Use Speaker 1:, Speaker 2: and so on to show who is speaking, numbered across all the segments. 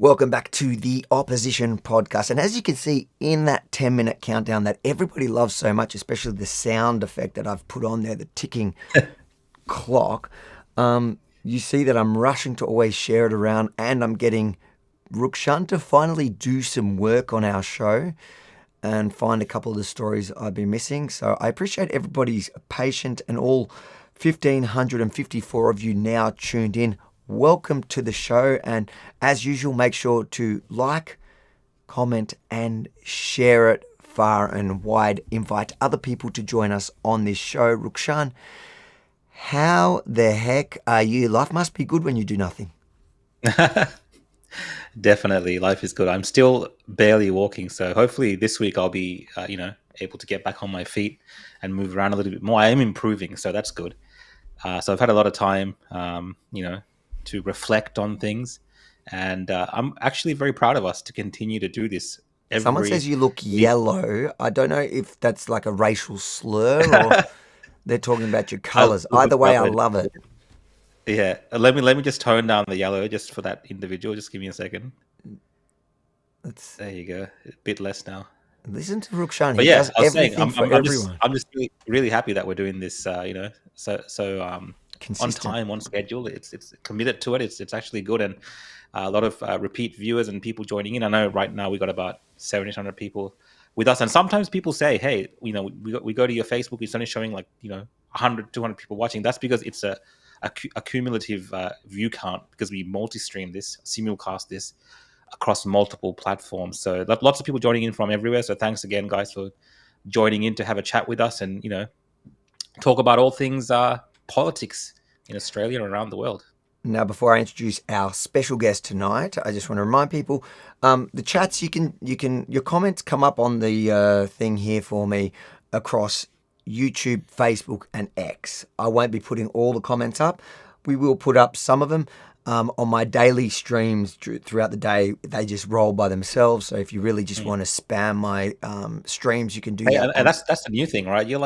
Speaker 1: Welcome back to the Opposition Podcast. And as you can see in that 10-minute countdown that everybody loves so much, especially the sound effect that I've put on there, the ticking clock, you see that I'm rushing to always share it around, and I'm getting Rukshan to finally do some work on our show and find a couple of the stories I've been missing. So I appreciate everybody's patience, and all 1,554 of you now tuned in. Welcome to the show, and as usual, make sure to like, comment, and share it far and wide. Invite other people to join us on this show. Rukshan, how the heck are you? Life must be good when you do nothing.
Speaker 2: Definitely, life is good. I'm still barely walking, so hopefully this week I'll be, able to get back on my feet and move around a little bit more. I am improving, so that's good. So I've had a lot of time, to reflect on things, and I'm actually very proud of us to continue to do this
Speaker 1: Someone says you look
Speaker 2: week.
Speaker 1: yellow. I don't know if that's like a racial slur or they're talking about your colours. Either way, I love it.
Speaker 2: Yeah, let me just tone down the yellow just for that individual. Just give me a second. There you go. A bit less now.
Speaker 1: Listen to Rukshan.
Speaker 2: But
Speaker 1: He does
Speaker 2: I was saying,
Speaker 1: everything for everyone.
Speaker 2: I'm just really, really happy that we're doing this. On
Speaker 1: Consistent.
Speaker 2: time, on schedule. It's committed to it. It's actually good, and a lot of repeat viewers and people joining in. I know right now we got about 700 people with us, and sometimes people say, "Hey, we go to your Facebook, it's only showing 100, 200 people watching." That's because it's a cumulative view count, because we multi-stream this, simulcast this across multiple platforms. So lots of people joining in from everywhere. So thanks again, guys, for joining in to have a chat with us and talk about all things politics in Australia and around the world.
Speaker 1: Now, before I introduce our special guest tonight, I just want to remind people, the chats, your comments come up on the thing here for me across YouTube, Facebook, and X. I won't be putting all the comments up. We will put up some of them. On my daily streams throughout the day, they just roll by themselves. So if you really just want to spam my streams, you can do that.
Speaker 2: And that's the new thing, right? You're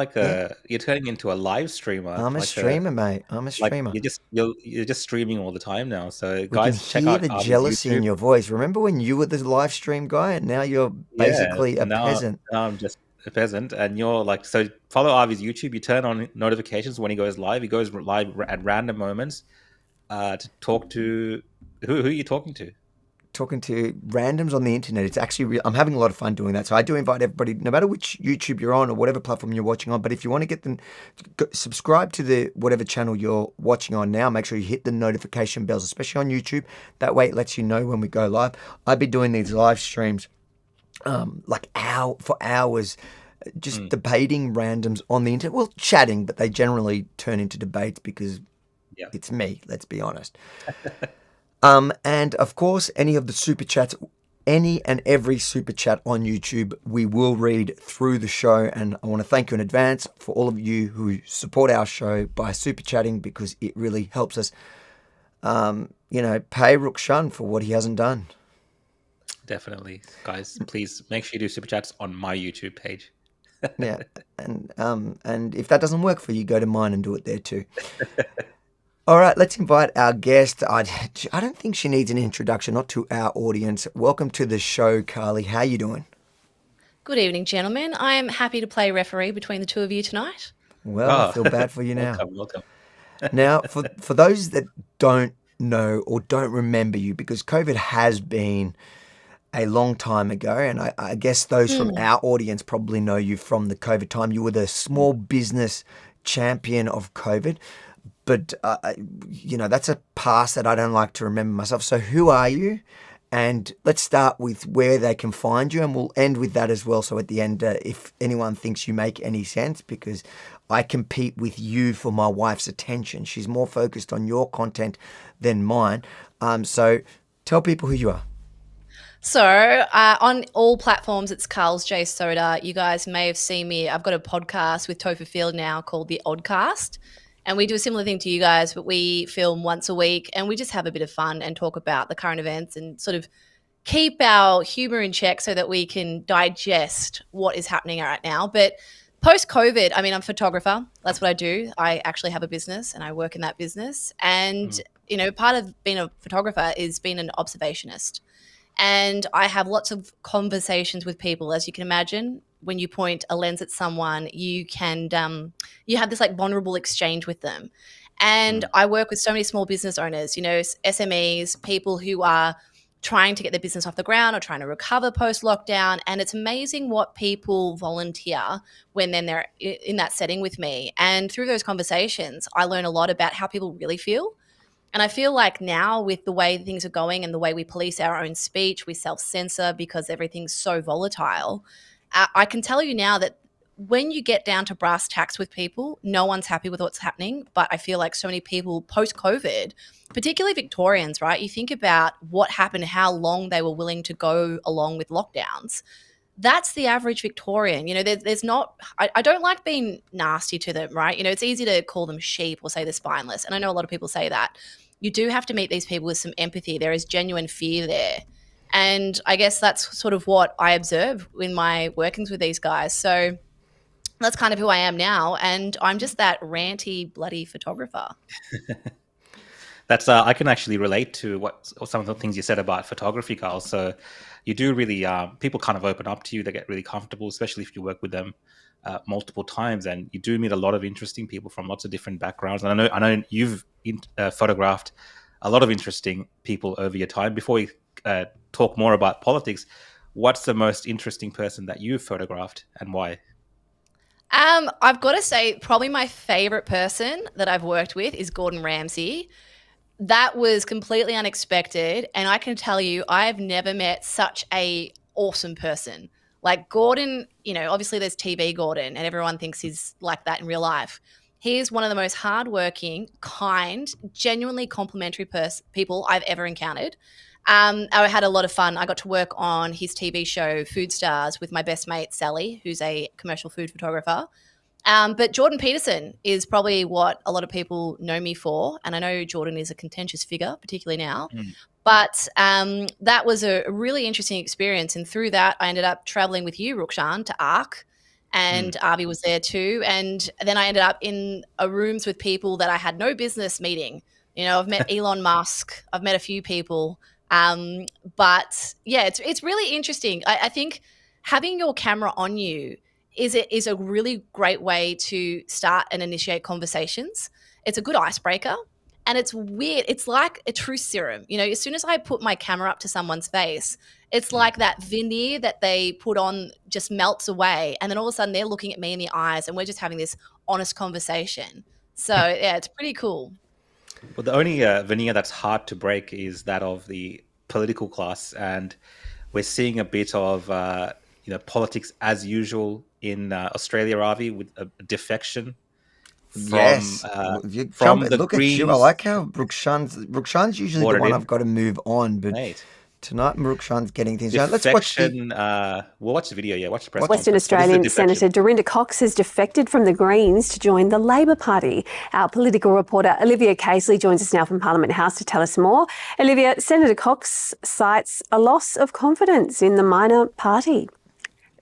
Speaker 2: you're turning into a live streamer.
Speaker 1: I'm a streamer, mate. I'm a streamer.
Speaker 2: You're just streaming all the time now. So
Speaker 1: we
Speaker 2: guys,
Speaker 1: can hear the jealousy in your voice. Remember when you were the live stream guy, and now you're basically a peasant.
Speaker 2: Now I'm just a peasant, and you're so follow Avi's YouTube. You turn on notifications when he goes live. He goes live at random moments. To talk to who are you talking to?
Speaker 1: Talking to randoms on the internet. It's actually I'm having a lot of fun doing that. So I do invite everybody, no matter which YouTube you're on or whatever platform you're watching on. But if you want to get them, subscribe to the whatever channel you're watching on now. Make sure you hit the notification bells, especially on YouTube. That way, it lets you know when we go live. I've been doing these live streams, for hours. Just debating randoms on the internet. Well, chatting, but they generally turn into debates because it's me, let's be honest. And of course, any of the super chats, any and every super chat on YouTube, we will read through the show. And I want to thank you in advance for all of you who support our show by super chatting, because it really helps us, pay Rukshan for what he hasn't done.
Speaker 2: Definitely. Guys, please make sure you do super chats on my YouTube page.
Speaker 1: Yeah. And if that doesn't work for you, go to mine and do it there too. All right, let's invite our guest. I don't think she needs an introduction, not to our audience. Welcome to the show, Carly. How are you doing?
Speaker 2: Good evening, gentlemen. I am happy to play referee between the two of you tonight.
Speaker 1: Well, I feel bad for you now.
Speaker 2: Welcome.
Speaker 1: Now, for those that don't know or don't remember you, because COVID has been a long time ago, and I guess those from our audience probably know you from the COVID time. You were the small business champion of COVID. But, that's a past that I don't like to remember myself. So who are you? And let's start with where they can find you, and we'll end with that as well. So at the end, if anyone thinks you make any sense, because I compete with you for my wife's attention. She's more focused on your content than mine. So tell people who you are.
Speaker 3: So on all platforms, it's Carl's J Soda. You guys may have seen me. I've got a podcast with Topher Field now called The Oddcast. And we do a similar thing to you guys, but we film once a week and we just have a bit of fun and talk about the current events and sort of keep our humor in check so that we can digest what is happening right now. But post-COVID, I'm a photographer. That's what I do. I actually have a business and I work in that business. And, part of being a photographer is being an observationist. And I have lots of conversations with people, as you can imagine. When you point a lens at someone, you can you have this like vulnerable exchange with them. And I work with so many small business owners, SMEs, people who are trying to get their business off the ground or trying to recover post-lockdown. And it's amazing what people volunteer when then they're in that setting with me. And through those conversations, I learn a lot about how people really feel. And I feel like now with the way things are going and the way we police our own speech, we self-censor because everything's so volatile. I can tell you now that when you get down to brass tacks with people, no one's happy with what's happening. But I feel like so many people post-COVID, particularly Victorians, right? You think about what happened, how long they were willing to go along with lockdowns. That's the average Victorian. There's not, I don't like being nasty to them, right? It's easy to call them sheep or say they're spineless. And I know a lot of people say that. You do have to meet these people with some empathy. There is genuine fear there. And I guess that's sort of what I observe in my workings with these guys. So that's kind of who I am now. And I'm just that ranty, bloody photographer.
Speaker 2: That's I can actually relate to some of the things you said about photography, Carl. So you do really, people kind of open up to you. They get really comfortable, especially if you work with them multiple times. And you do meet a lot of interesting people from lots of different backgrounds. And I know you've photographed a lot of interesting people over your time. Before we talk more about politics, what's the most interesting person that you've photographed and why?
Speaker 3: I've got to say, probably my favorite person that I've worked with is Gordon Ramsay. That was completely unexpected. And I can tell you, I've never met such a awesome person. Like Gordon, obviously there's TV Gordon and everyone thinks he's like that in real life. He is one of the most hardworking, kind, genuinely complimentary people I've ever encountered. I had a lot of fun. I got to work on his TV show, Food Stars, with my best mate, Sally, who's a commercial food photographer. But Jordan Peterson is probably what a lot of people know me for. And I know Jordan is a contentious figure, particularly now. But that was a really interesting experience. And through that, I ended up traveling with you, Rukshan, to ARC. And Avi was there too. And then I ended up in rooms with people that I had no business meeting. I've met Elon Musk. I've met a few people. But yeah, it's really interesting. I think having your camera on you is a really great way to start and initiate conversations. It's a good icebreaker. And it's weird. It's like a truth serum. As soon as I put my camera up to someone's face, it's like that veneer that they put on just melts away. And then all of a sudden they're looking at me in the eyes and we're just having this honest conversation. So yeah, it's pretty cool.
Speaker 2: Well, the only veneer that's hard to break is that of the political class. And we're seeing a bit of, politics as usual in Australia, Avi, with a defection. From the
Speaker 1: look
Speaker 2: Greens.
Speaker 1: at you. I like how Rukshan's usually the one I've got to move on, but tonight Rukshan's getting things done. Let's watch
Speaker 2: we'll watch the video. Yeah, watch the press
Speaker 4: Western Australian Senator Dorinda Cox has defected from the Greens to join the Labor Party. Our political reporter Olivia Casely joins us now from Parliament House to tell us more. Olivia, Senator Cox cites a loss of confidence in the minor party.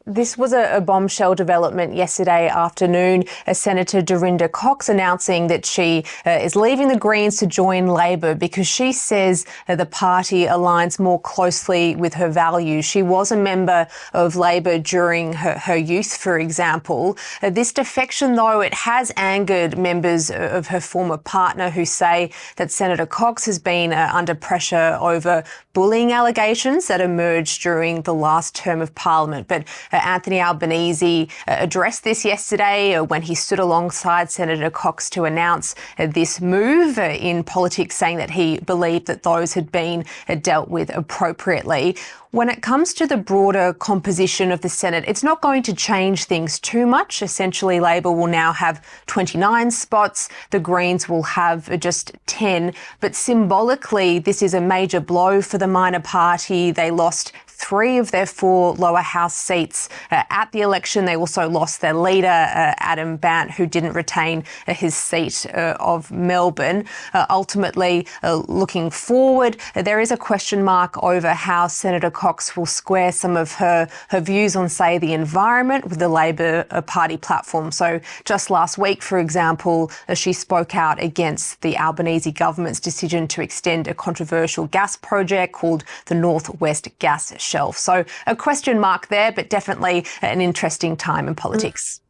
Speaker 5: This was a bombshell development yesterday afternoon. Senator Dorinda Cox announcing that she is leaving the Greens to join Labor because she says the party aligns more closely with her values. She was a member of Labor during her youth, for example. This defection, though, it has angered members of her former partner who say that Senator Cox has been under pressure over bullying allegations that emerged during the last term of Parliament. But Anthony Albanese addressed this yesterday when he stood alongside Senator Cox to announce this move in politics, saying that he believed that those had been dealt with appropriately. When it comes to the broader composition of the Senate, it's not going to change things too much. Essentially, Labor will now have 29 spots. The Greens will have just 10. But symbolically, this is a major blow for the minor party. They lost 3 of their 4 lower house seats at the election. They also lost their leader, Adam Bant, who didn't retain his seat of Melbourne. Ultimately, looking forward, there is a question mark over how Senator Cox will square some of her views on, say, the environment with the Labor Party platform. So just last week, for example, she spoke out against the Albanese government's decision to extend a controversial gas project called the Northwest Gas Shelf. So a question mark there, but definitely an interesting time in politics.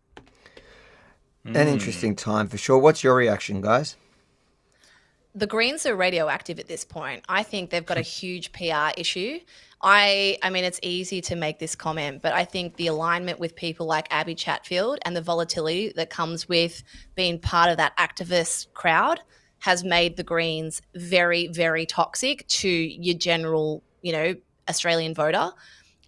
Speaker 1: An interesting time for sure. What's your reaction, guys?
Speaker 3: The Greens are radioactive at this point. I think they've got a huge PR issue. I mean, it's easy to make this comment, but I think the alignment with people like Abby Chatfield and the volatility that comes with being part of that activist crowd has made the Greens very, very toxic to your general, Australian voter.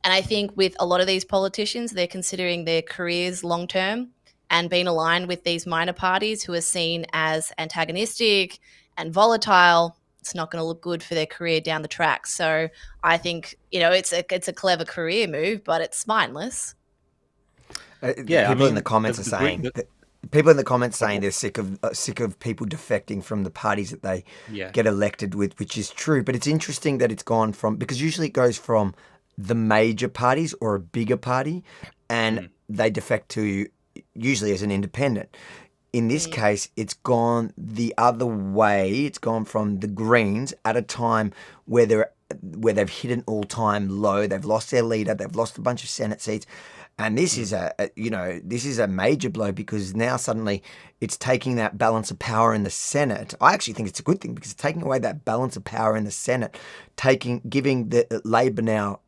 Speaker 3: And I think with a lot of these politicians, they're considering their careers long-term and being aligned with these minor parties who are seen as antagonistic and volatile. It's not going to look good for their career down the track. So I think, it's a clever career move, but it's mindless.
Speaker 1: People in the comments are saying they're sick of people defecting from the parties that they get elected with, which is true. But it's interesting that it's gone from, because usually it goes from the major parties or a bigger party, and they defect to usually as an independent. In this case, it's gone the other way. It's gone from the Greens at a time where they've hit an all-time low. They've lost their leader. They've lost a bunch of Senate seats. And this is a major blow, because now suddenly it's taking that balance of power in the Senate. I actually think it's a good thing, because it's taking away that balance of power in the Senate, giving the Labor now,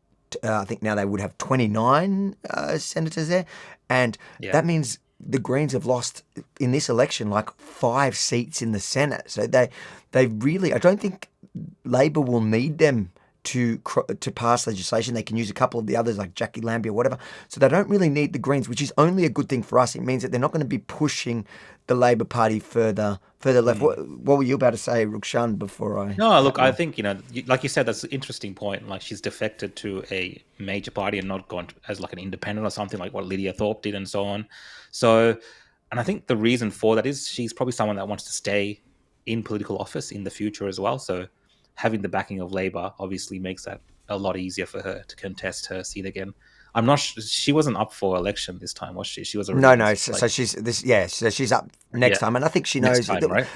Speaker 1: I think now they would have 29 senators there. And that means the Greens have lost in this election like 5 seats in the Senate. So they really, I don't think Labor will need them to pass legislation. They can use a couple of the others like Jackie Lambie or whatever. So they don't really need the Greens, which is only a good thing for us. It means that they're not going to be pushing the Labor Party further left. What were you about to say, Rukshan, before I...
Speaker 2: No, look, I think, like you said, that's an interesting point. Like, she's defected to a major party and not gone as like an independent or something like what Lydia Thorpe did and so on. So, and I think the reason for that is she's probably someone that wants to stay in political office in the future as well. So having the backing of Labor obviously makes that a lot easier for her to contest her seat again. I'm not sure, she wasn't up for election this time, was she? She was already
Speaker 1: so she's up next time, and I think she knows
Speaker 2: right?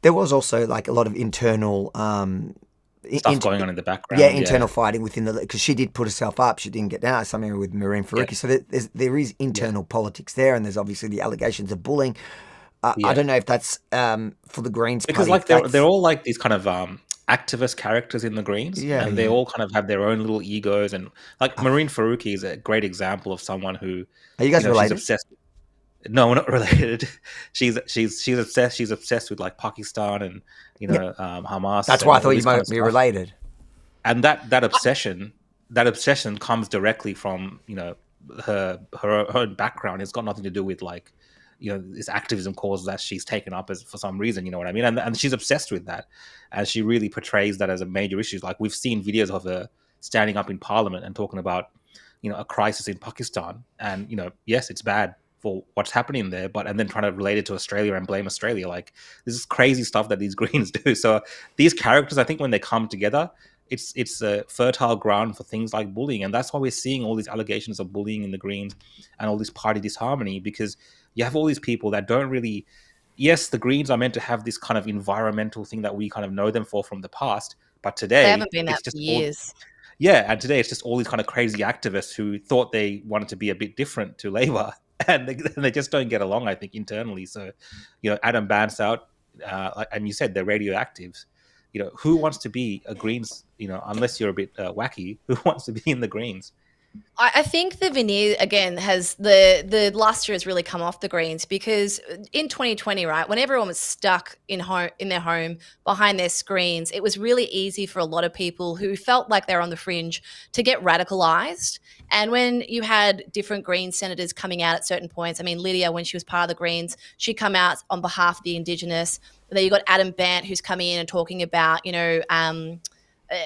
Speaker 1: There was also like a lot of internal
Speaker 2: stuff going on in the background.
Speaker 1: Internal fighting within because she did put herself up. She didn't get down. Something with Marine Faruqi. So there is internal politics there, and there's obviously the allegations of bullying. I don't know if that's for the Greens
Speaker 2: because
Speaker 1: party,
Speaker 2: like they're all like these kind of activist characters in the Greens, and they all kind of have their own little egos. And like Marine Faruqi is a great example of someone who
Speaker 1: are you guys related?
Speaker 2: She's obsessed. No, we're not related. She's obsessed. She's obsessed with like Pakistan and Hamas.
Speaker 1: That's why I thought you might be related.
Speaker 2: And that obsession comes directly from her own background. It's got nothing to do with like this activism cause that she's taken up as for some reason. You know what I mean? And she's obsessed with that, and she really portrays that as a major issue. Like we've seen videos of her standing up in Parliament and talking about a crisis in Pakistan, and yes, it's bad for what's happening there, and then trying to relate it to Australia and blame Australia. Like this is crazy stuff that these Greens do. So these characters, I think when they come together, it's a fertile ground for things like bullying. And that's why we're seeing all these allegations of bullying in the Greens and all this party disharmony, because you have all these people that don't really, yes, the Greens are meant to have this kind of environmental thing that we kind of know them for from the past, but today
Speaker 3: they haven't been that for years.
Speaker 2: And today it's just all these kind of crazy activists who thought they wanted to be a bit different to Labor, and they just don't get along, I think, internally. So, Adam Bant's out, and you said they're radioactives. Who wants to be a Greens, unless you're a bit wacky, who wants to be in the Greens?
Speaker 3: I think the veneer, again, has the luster has really come off the Greens, because in 2020, right, when everyone was stuck in their home behind their screens, it was really easy for a lot of people who felt like they're on the fringe to get radicalized. And when you had different Greens senators coming out at certain points, I mean, Lydia, when she was part of the Greens, she'd come out on behalf of the Indigenous. And then you got Adam Bant, who's coming in and talking about,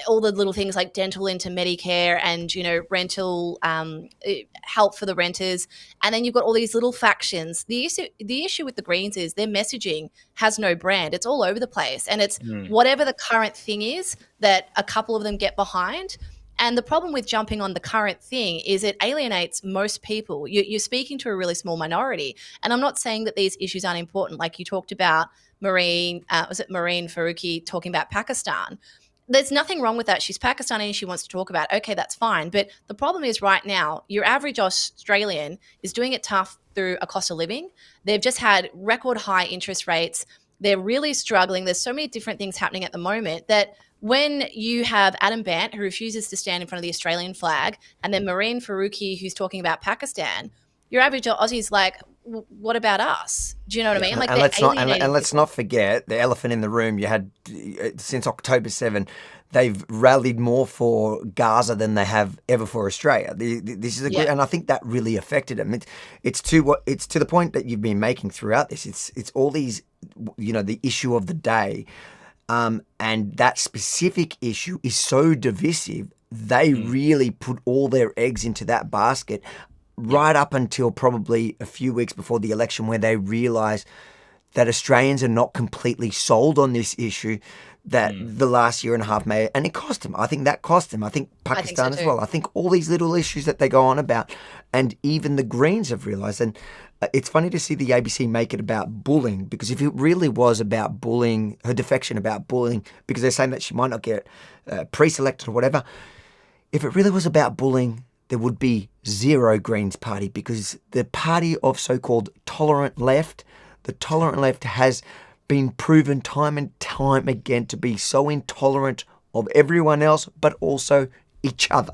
Speaker 3: all the little things like dental into Medicare and, rental help for the renters. And then you've got all these little factions. The issue with the Greens is their messaging has no brand. It's all over the place. And it's whatever the current thing is that a couple of them get behind. And the problem with jumping on the current thing is it alienates most people. You're speaking to a really small minority. And I'm not saying that these issues aren't important. Like you talked about Marine Faruqi talking about Pakistan. There's nothing wrong with that. She's Pakistani and she wants to talk about it. Okay, that's fine. But the problem is right now, your average Australian is doing it tough through a cost of living. They've just had record high interest rates. They're really struggling. There's so many different things happening at the moment that when you have Adam Bant, who refuses to stand in front of the Australian flag, and then Marine Faruqi, who's talking about Pakistan, your average Aussie's like, what about us? Do you know what I mean? Like,
Speaker 1: let's not forget the elephant in the room. You had since October 7, they've rallied more for Gaza than they have ever for Australia. This is and I think that really affected them. It's to the point that you've been making throughout this. It's all these, the issue of the day. And that specific issue is so divisive, they really put all their eggs into that basket right up until probably a few weeks before the election, where they realised that Australians are not completely sold on this issue that the last year and a half may, and it cost them. I think that cost them. I think Pakistan as well. I think all these little issues that they go on about, and even the Greens have realised. And it's funny to see the ABC make it about bullying, because if it really was about bullying, her defection about bullying, because they're saying that she might not get pre-selected or whatever, if it really was about bullying, there would be zero Greens party, because the party of so-called tolerant left, the tolerant left has been proven time and time again to be so intolerant of everyone else, but also each other.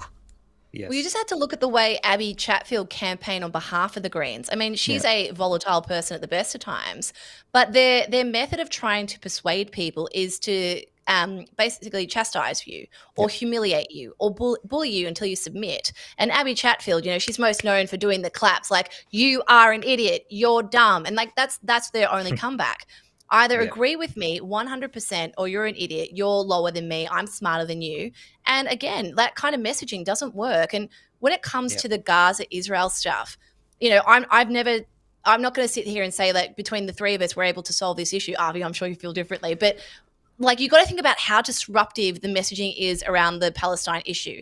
Speaker 2: Yes.
Speaker 3: Well, you just had to look at the way Abby Chatfield campaigned on behalf of the Greens. I mean, she's a volatile person at the best of times, but their method of trying to persuade people is to basically chastise you or humiliate you or bully you until you submit. And Abby Chatfield, she's most known for doing the claps like, you are an idiot, you're dumb. And like that's their only comeback. Either agree with me 100% or you're an idiot, you're lower than me, I'm smarter than you. And again, that kind of messaging doesn't work. And when it comes to the Gaza-Israel stuff, I'm not going to sit here and say that between the three of us, we're able to solve this issue. Avi, I'm sure you feel differently. But like, you got to think about how disruptive the messaging is around the Palestine issue.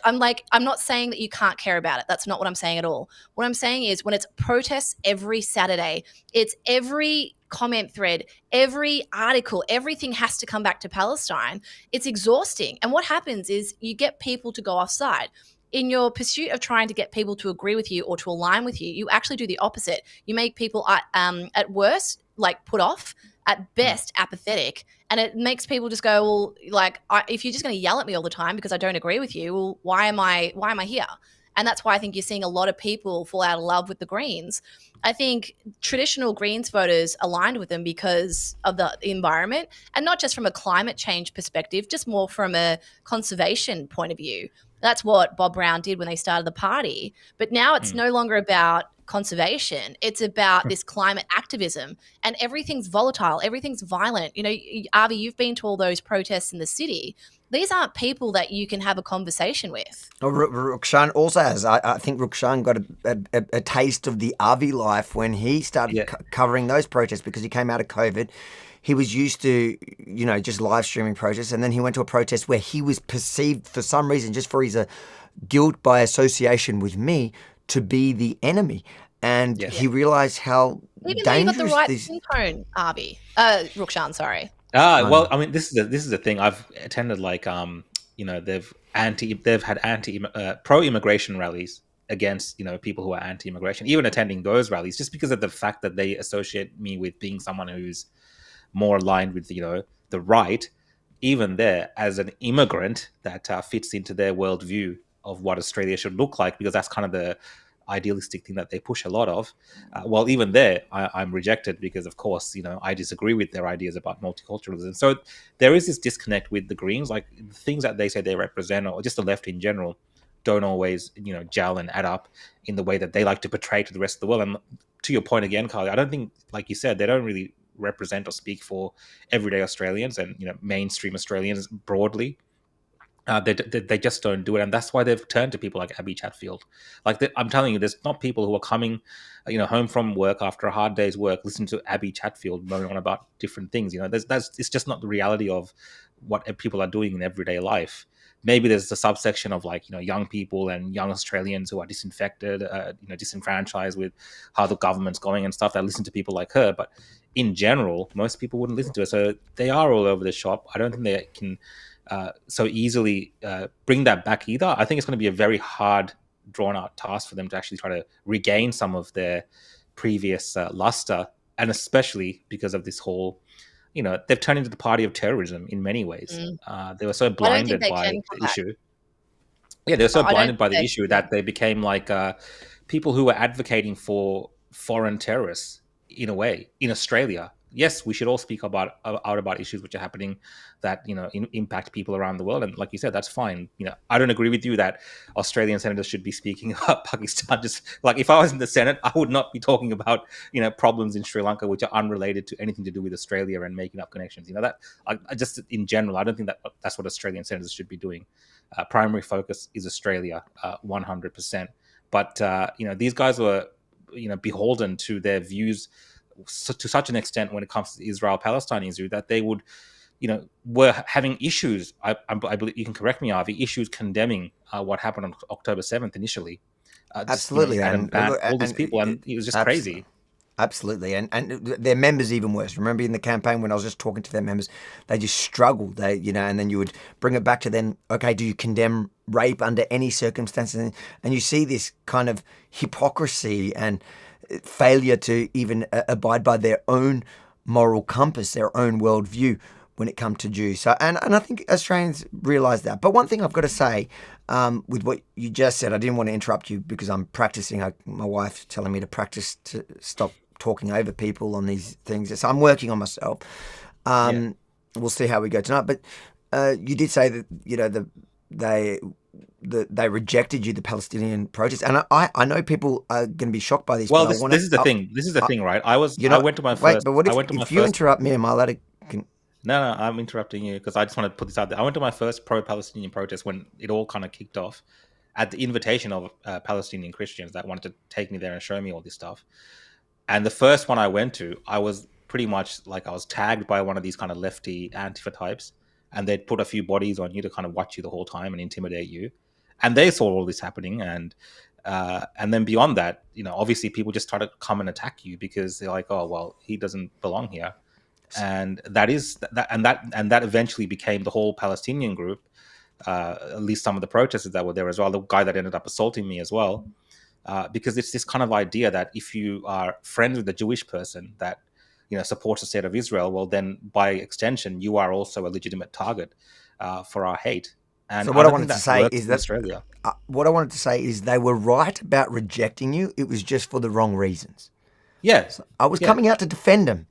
Speaker 3: I'm not saying that you can't care about it. That's not what I'm saying at all. What I'm saying is when it's protests every Saturday, it's every comment thread, every article, everything has to come back to Palestine. It's exhausting. And what happens is you get people to go offside. In your pursuit of trying to get people to agree with you or to align with you, you actually do the opposite. You make people at worst, like, put off, at best apathetic, and it makes people just go, well, like, if you're just going to yell at me all the time because I don't agree with you, well, why am I here? And that's why I think you're seeing a lot of people fall out of love with the Greens. I think traditional Greens voters aligned with them because of the environment, and not just from a climate change perspective, just more from a conservation point of view. That's what Bob Brown did when they started the party. But now it's no longer about conservation. It's about this climate activism, and everything's volatile. Everything's violent. Avi, you've been to all those protests in the city. These aren't people that you can have a conversation with.
Speaker 1: Rukshan also has. I think Rukshan got a taste of the Avi life when he started covering those protests, because he came out of COVID. He was used to, just live streaming protests, and then he went to a protest where he was perceived for some reason, just for his guilt by association with me, to be the enemy. And he realised how
Speaker 3: even
Speaker 1: dangerous
Speaker 3: though you got the right
Speaker 1: this...
Speaker 3: skin tone, Avi. Rukshan, sorry.
Speaker 2: Well, I mean, this is the thing. I've attended they've had pro-immigration rallies against people who are anti-immigration. Even attending those rallies, just because of the fact that they associate me with being someone who's more aligned with the right. Even there, as an immigrant, that fits into their worldview of what Australia should look like, because that's kind of the idealistic thing that they push a lot of. Well, even there, I'm rejected because, of course, I disagree with their ideas about multiculturalism. So there is this disconnect with the Greens. Like, the things that they say they represent, or just the left in general, don't always, gel and add up in the way that they like to portray to the rest of the world. And to your point again, Carly, I don't think, like you said, they don't really represent or speak for everyday Australians and mainstream Australians broadly. They just don't do it, and that's why they've turned to people like Abby Chatfield. I'm telling you, there's not people who are coming, home from work after a hard day's work, listen to Abby Chatfield moan on about different things. It's just not the reality of what people are doing in everyday life. Maybe there's a subsection of young people and young Australians who are disinfected, disenfranchised with how the government's going and stuff, that listen to people like her. But in general, most people wouldn't listen to her. So they are all over the shop. I don't think they can so easily bring that back either. I think it's going to be a very hard, drawn out task for them to actually try to regain some of their previous luster, and especially because of this whole, they've turned into the party of terrorism in many ways. They were so blinded by the issue. Yeah, they were so blinded by the issue that they became like people who were advocating for foreign terrorists in a way in Australia. Yes, we should all speak out about issues which are happening that impact people around the world, and like you said, that's fine. I don't agree with you that Australian senators should be speaking about Pakistan. Just like if I was in the Senate, I would not be talking about problems in Sri Lanka which are unrelated to anything to do with Australia and making up connections. I just in general, I don't think that's what Australian senators should be doing. Primary focus is Australia, 100%. But these guys were beholden to their views to such an extent when it comes to the Israel-Palestine issue that they would, were having issues. I believe you can correct me, Avi. Issues condemning what happened on October 7th initially.
Speaker 1: Absolutely,
Speaker 2: and all these people, and it was just crazy.
Speaker 1: Absolutely, and their members even worse. Remember in the campaign when I was just talking to their members, they just struggled. And then you would bring it back to then. Okay, do you condemn rape under any circumstances? And you see this kind of hypocrisy and failure to even abide by their own moral compass, their own worldview when it comes to Jews. So, and I think Australians realise that. But one thing I've got to say with what you just said, I didn't want to interrupt you because I'm practicing. My wife's telling me to practice to stop talking over people on these things. So I'm working on myself. We'll see how we go tonight. But you did say that, they rejected you, the Palestinian protest, and I know people are going to be shocked by this.
Speaker 2: Well, this is the thing. This is the thing, right? I went to my first.
Speaker 1: Wait, but what if you interrupt me? Am I allowed to?
Speaker 2: No, I'm interrupting you because I just want to put this out there. I went to my first pro-Palestinian protest when it all kind of kicked off, at the invitation of Palestinian Christians that wanted to take me there and show me all this stuff. And the first one I went to, I was pretty much like I was tagged by one of these kind of lefty Antifa types, and they'd put a few bodies on you to kind of watch you the whole time and intimidate you. And they saw all this happening, and then beyond that, obviously people just try to come and attack you because they're like, oh well, he doesn't belong here, and that eventually became the whole Palestinian group. At least some of the protesters that were there as well. The guy that ended up assaulting me as well, because it's this kind of idea that if you are friends with a Jewish person that supports the state of Israel, well then by extension you are also a legitimate target for our hate. And
Speaker 1: so what I wanted to say is that
Speaker 2: Australia.
Speaker 1: What I wanted to say is they were right about rejecting you. It was just for the wrong reasons.
Speaker 2: Yeah,
Speaker 1: so I was coming out to defend them.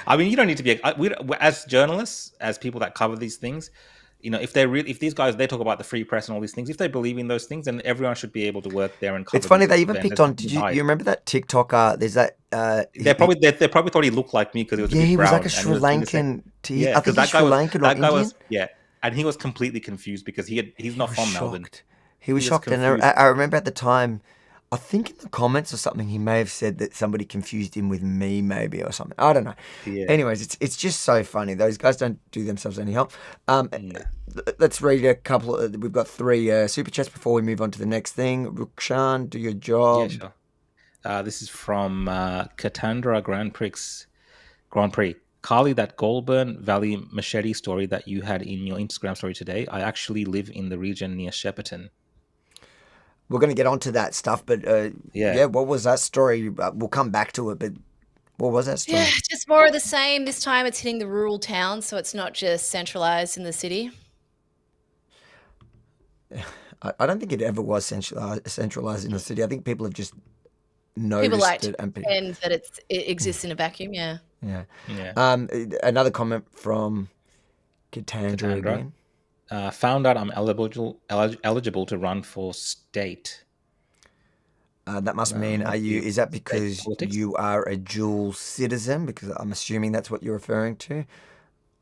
Speaker 2: I mean, you don't need to be as journalists, as people that cover these things. If these guys, they talk about the free press and all these things, if they believe in those things, then everyone should be able to work there and cover.
Speaker 1: It's funny they even picked on. Did you remember that TikToker? There's that.
Speaker 2: They probably thought he looked like me because he was.
Speaker 1: He was like a Sri Lankan. I think he's Sri Lankan or Indian.
Speaker 2: And he was completely confused because he's not from Melbourne.
Speaker 1: He was shocked, and I remember at the time. I think in the comments or something, he may have said that somebody confused him with me, maybe, or something. I don't know. Yeah. Anyways, it's just so funny. Those guys don't do themselves any help. Let's read a couple. We've got 3 super chats before we move on to the next thing. Rukshan, do your job.
Speaker 2: Yeah, sure. This is from Katandra Grand Prix. Carly, that Goulburn Valley Machete story that you had in your Instagram story today, I actually live in the region near Shepparton.
Speaker 1: We're going to get onto that stuff, but what was that story? We'll come back to it, but what was that story?
Speaker 3: Yeah, just more of the same. This time it's hitting the rural towns, so it's not just centralised in the city.
Speaker 1: I don't think it ever was centralised in the city. I think people have just noticed
Speaker 3: people like
Speaker 1: it.
Speaker 3: To pretend that it exists in a vacuum, yeah.
Speaker 1: Another comment from Katandra again.
Speaker 2: Found out I'm eligible to run for state.
Speaker 1: That must mean, is that because you are a dual citizen? Because I'm assuming that's what you're referring to.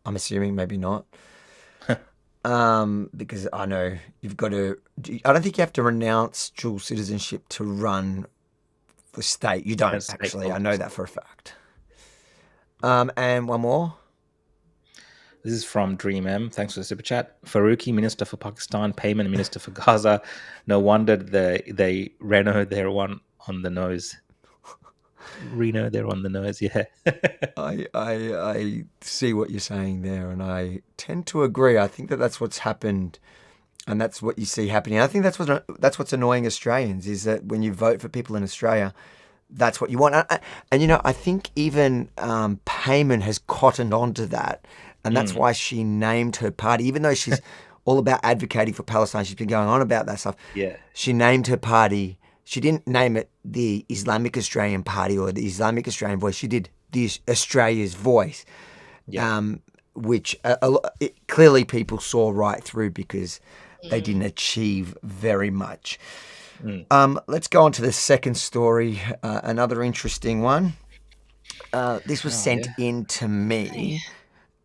Speaker 1: I'm assuming, maybe not. because I know you've got to. I don't think you have to renounce dual citizenship to run for state. You don't
Speaker 2: State
Speaker 1: actually. I know
Speaker 2: office.
Speaker 1: that for a fact. And one more.
Speaker 2: This is from Dream M. Thanks for the super chat. Faruqi, Minister for Pakistan, Payman, Minister for Gaza. No wonder they Renault their one on the nose. Reno, they're on the nose, yeah.
Speaker 1: I see what you're saying there, and I tend to agree. I think that that's what's happened, and that's what you see happening. I think that's what's annoying Australians is that when you vote for people in Australia, that's what you want. And I think even Payman has cottoned onto that, and that's why she named her party, even though she's all about advocating for Palestine. She's been going on about that stuff.
Speaker 2: Yeah.
Speaker 1: She named her party. She didn't name it the Islamic Australian Party or the Islamic Australian Voice. She did the Australia's Voice, which clearly people saw right through because they didn't achieve very much. Let's go on to the second story, another interesting one. This was sent in to me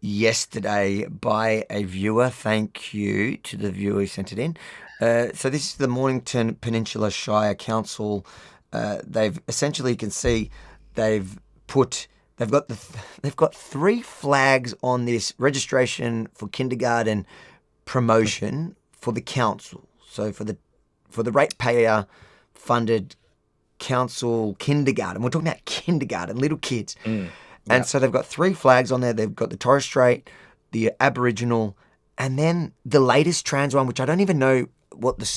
Speaker 1: yesterday by a viewer. Thank you to the viewer who sent it in. So this is the Mornington Peninsula Shire Council. They've essentially, you can see, they've got 3 flags on this registration for kindergarten promotion for the council. So for the ratepayer funded council kindergarten. We're talking about kindergarten, little kids. And so they've got 3 flags on there. They've got the Torres Strait, the Aboriginal, and then the latest trans one, which I don't even know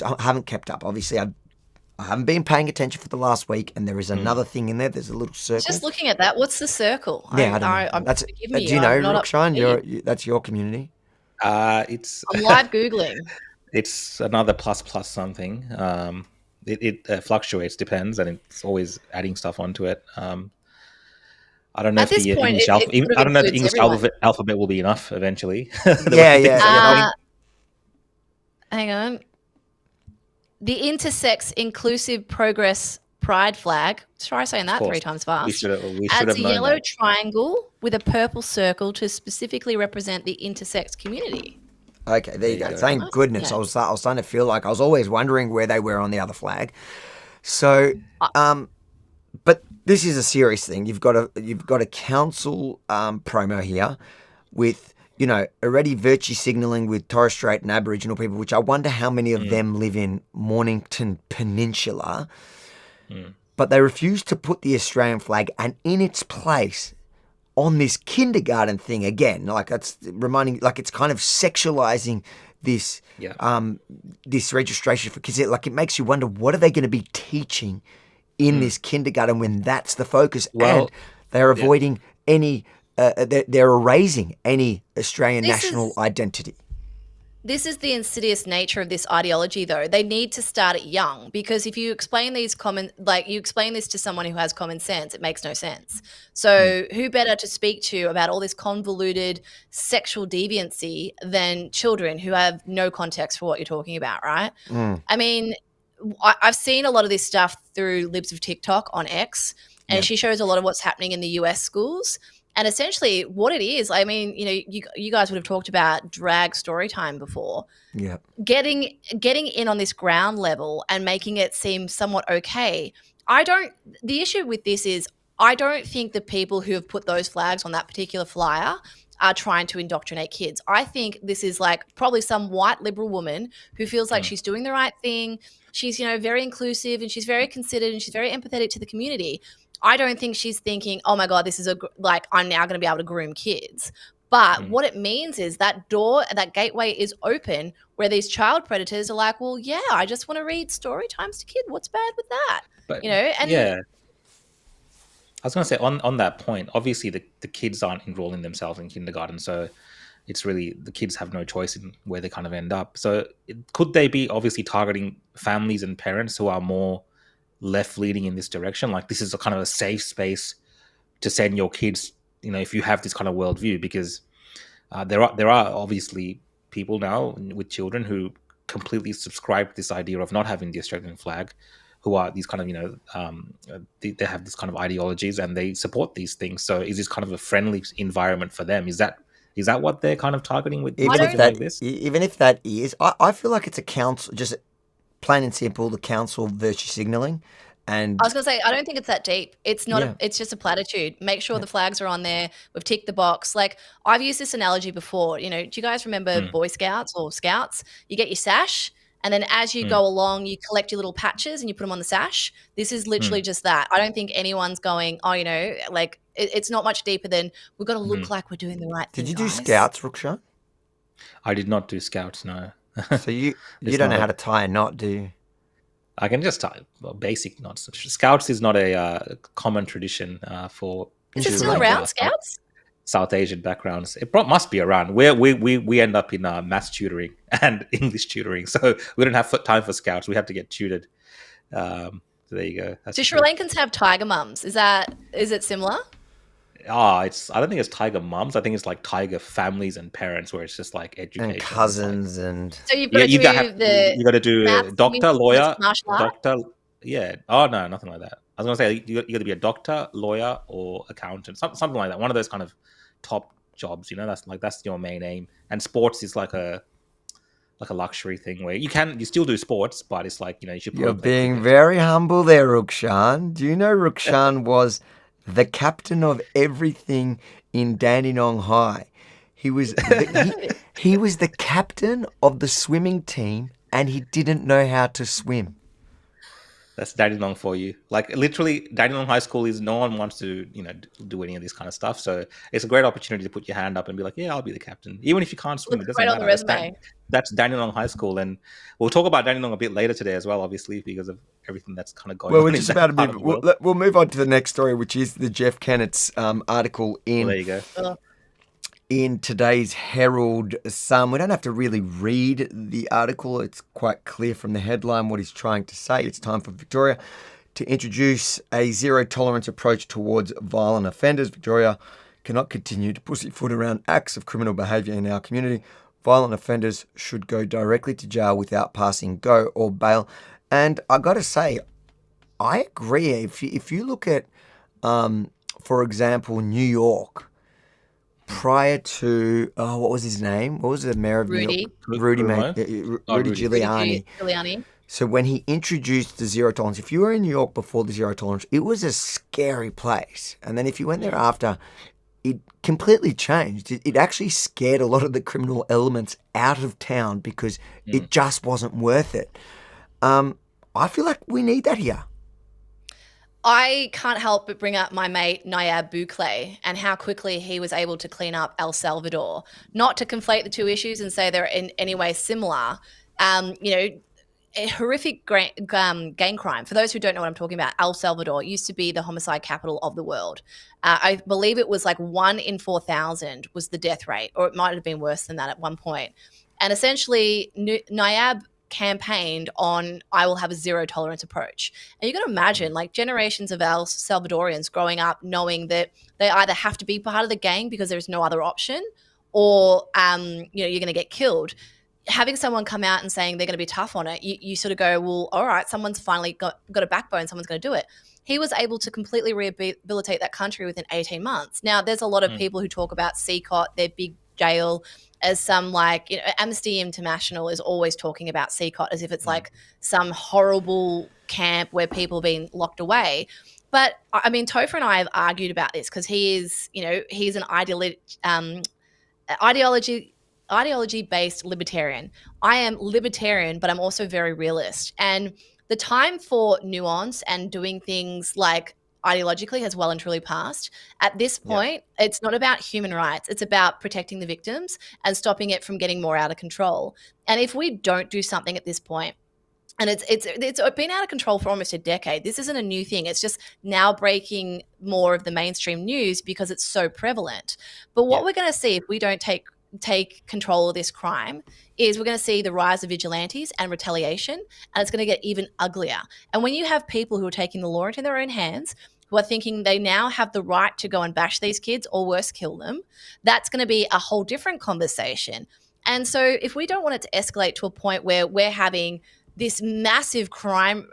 Speaker 1: I haven't kept up. Obviously, I haven't been paying attention for the last week, and there is another thing in there. There's a little circle.
Speaker 3: Just looking at that, what's the circle?
Speaker 1: Yeah, I don't know. Do you know, Rookshine? That's your community.
Speaker 2: It's
Speaker 3: I'm live Googling.
Speaker 2: It's another plus something. It fluctuates, depends, and it's always adding stuff onto it. I don't know if the English alphabet will be enough eventually.
Speaker 3: Hang on. The intersex inclusive progress pride flag. Try saying that 3 times fast.
Speaker 2: We should
Speaker 3: adds
Speaker 2: have
Speaker 3: a
Speaker 2: known
Speaker 3: yellow
Speaker 2: that.
Speaker 3: triangle with a purple circle to specifically represent the intersex community.
Speaker 1: Okay, there you go. Thank goodness.
Speaker 3: Yeah.
Speaker 1: I was starting to feel like I was always wondering where they were on the other flag. So, but this is a serious thing. You've got a council promo here with already virtue signalling with Torres Strait and Aboriginal people, which I wonder how many of them live in Mornington Peninsula. But they refuse to put the Australian flag, and in its place on this kindergarten thing again, like that's reminding, like it's kind of sexualizing this this registration for kids. Like it makes you wonder, what are they going to be teaching in this kindergarten when that's the focus?
Speaker 2: Well,
Speaker 1: and they're avoiding any. They're erasing any Australian national identity.
Speaker 3: This is the insidious nature of this ideology, though. They need to start it young, because if you explain you explain this to someone who has common sense, it makes no sense. So who better to speak to about all this convoluted sexual deviancy than children who have no context for what you're talking about, right? I mean, I've seen a lot of this stuff through Libs of TikTok on X, and she shows a lot of what's happening in the US schools. And essentially what it is, I mean, you guys would have talked about drag story time before.
Speaker 1: Yeah.
Speaker 3: Getting in on this ground level and making it seem somewhat okay. The issue with this is I don't think the people who have put those flags on that particular flyer are trying to indoctrinate kids. I think this is like probably some white liberal woman who feels like she's doing the right thing. She's, very inclusive, and she's very considered, and she's very empathetic to the community. I don't think she's thinking, oh my God, this is I'm now going to be able to groom kids. But what it means is that door, that gateway is open where these child predators are like, well, yeah, I just want to read story times to kids. What's bad with that?
Speaker 2: But,
Speaker 3: and
Speaker 2: I was going to say on that point, obviously the kids aren't enrolling themselves in kindergarten. So it's really, the kids have no choice in where they kind of end up. So could they be obviously targeting families and parents who are more left leaning in this direction? Like this is a kind of a safe space to send your kids, if you have this kind of worldview, because there are obviously people now with children who completely subscribe to this idea of not having the Australian flag, who are these kind of they have this kind of ideologies and they support these things. So is this kind of a friendly environment for them? Is that Is that what they're kind of targeting with
Speaker 1: Even if
Speaker 2: something
Speaker 1: that,
Speaker 2: like this?
Speaker 1: even if that is, I feel like it's a council, just plain and simple, the council virtue signalling, and
Speaker 3: I was going to say, I don't think it's that deep. It's not.
Speaker 1: yeah,
Speaker 3: It's just a platitude. Make sure the flags are on there. We've ticked the box. Like, I've used this analogy before. You know, do you guys remember Boy Scouts or Scouts? You get your sash, and then as you go along, you collect your little patches and you put them on the sash. This is literally just that. I don't think anyone's going, oh, you know, like it's not much deeper than we've got to look like we're doing the right thing.
Speaker 1: did you do
Speaker 3: guys.
Speaker 1: Scouts, Rukshan?
Speaker 2: I did not do Scouts, no.
Speaker 1: So you
Speaker 2: It's
Speaker 1: don't know
Speaker 2: not
Speaker 1: how to tie a knot, do you?
Speaker 2: I can just tie basic knots. Scouts is not a common tradition for
Speaker 3: Is it
Speaker 1: Sri
Speaker 3: still
Speaker 1: Lanka.
Speaker 3: around, Scouts?
Speaker 2: South Asian backgrounds. It must be around. We end up in maths tutoring and English tutoring, so we don't have time for Scouts. We have to get tutored. So there you go. That's
Speaker 3: Do Sri Lankans have tiger mums? Is it similar?
Speaker 2: I don't think it's tiger mums. I think it's like tiger families and parents, where it's just like education,
Speaker 1: And cousins and
Speaker 3: So you've got to do
Speaker 2: you got to do
Speaker 3: maths,
Speaker 2: doctor, lawyer,
Speaker 3: martial art?
Speaker 2: doctor. Yeah. Oh no, nothing like that. I was gonna say you got to be a doctor, lawyer, or accountant, something like that. One of those kind of top jobs. You know, that's your main aim. And sports is like a luxury thing where you still do sports, but it's like, you know, you should.
Speaker 1: you're being very humble there, Rukshan. Do you know Rukshan was the captain of everything in Dandenong High? He was he was the captain of the swimming team, and he didn't know how to swim.
Speaker 2: That's Dandenong for you. Like literally, Dandenong High School is no one wants to, you know, do any of this kind of stuff. So it's a great opportunity to put your hand up and be like, yeah, I'll be the captain, even if you can't swim.
Speaker 3: Looks
Speaker 2: It doesn't
Speaker 3: great on the
Speaker 2: matter.
Speaker 3: resume.
Speaker 2: That's Dandenong High School, and we'll talk about Dandenong a bit later today as well, obviously, because of everything that's kind of going
Speaker 1: Well,
Speaker 2: on.
Speaker 1: we're
Speaker 2: in
Speaker 1: just
Speaker 2: that
Speaker 1: about to
Speaker 2: part of
Speaker 1: move.
Speaker 2: the world.
Speaker 1: We'll move on to the next story, which is the Jeff Kennett's article
Speaker 2: Well, there you go.
Speaker 1: in today's Herald Sun. We don't have to really read the article. It's quite clear from the headline what he's trying to say. It's time for Victoria to introduce a zero-tolerance approach towards violent offenders. Victoria cannot continue to pussyfoot around acts of criminal behaviour in our community. Violent offenders should go directly to jail without passing go or bail. And I got to say, I agree. If you look at, for example, New York, prior to, what was his name? What was the mayor of New York? Rudy Giuliani.
Speaker 3: Giuliani.
Speaker 1: So when he introduced the zero tolerance, if you were in New York before the zero tolerance, it was a scary place. And then if you went there after, it completely changed. It actually scared a lot of the criminal elements out of town because it just wasn't worth it. I feel like we need that here.
Speaker 3: I can't help but bring up my mate Nayab Bukele and how quickly he was able to clean up El Salvador. Not to conflate the two issues and say they're in any way similar. You know, a horrific gang crime. For those who don't know what I'm talking about, El Salvador used to be the homicide capital of the world. I believe it was like 1 in 4,000 was the death rate, or it might have been worse than that at one point. And essentially, Nayab campaigned on, I will have a zero tolerance approach. And you got to imagine, like, generations of El Salvadorians growing up knowing that they either have to be part of the gang because there's no other option, or you know, you're going to get killed. Having someone come out and saying they're going to be tough on it, you sort of go, well, all right, someone's finally got a backbone, someone's going to do it. He was able to completely rehabilitate that country within 18 months. Now, there's a lot of people who talk about CCOT, their big jail, as some, like, you know, Amnesty International is always talking about CCOT as if it's like some horrible camp where people are being locked away. But I mean, Topher and I have argued about this because he is, you know, he's an ideology-based libertarian. I am libertarian, but I'm also very realist. And the time for nuance and doing things like ideologically has well and truly passed. At this point, it's not about human rights. It's about protecting the victims and stopping it from getting more out of control. And if we don't do something at this point, and it's been out of control for almost a decade. This isn't a new thing. It's just now breaking more of the mainstream news because it's so prevalent. But what we're going to see if we don't take control of this crime is we're going to see the rise of vigilantes and retaliation, and it's going to get even uglier. And when you have people who are taking the law into their own hands, who are thinking they now have the right to go and bash these kids or worse, kill them, that's going to be a whole different conversation. And so if we don't want it to escalate to a point where we're having this massive crime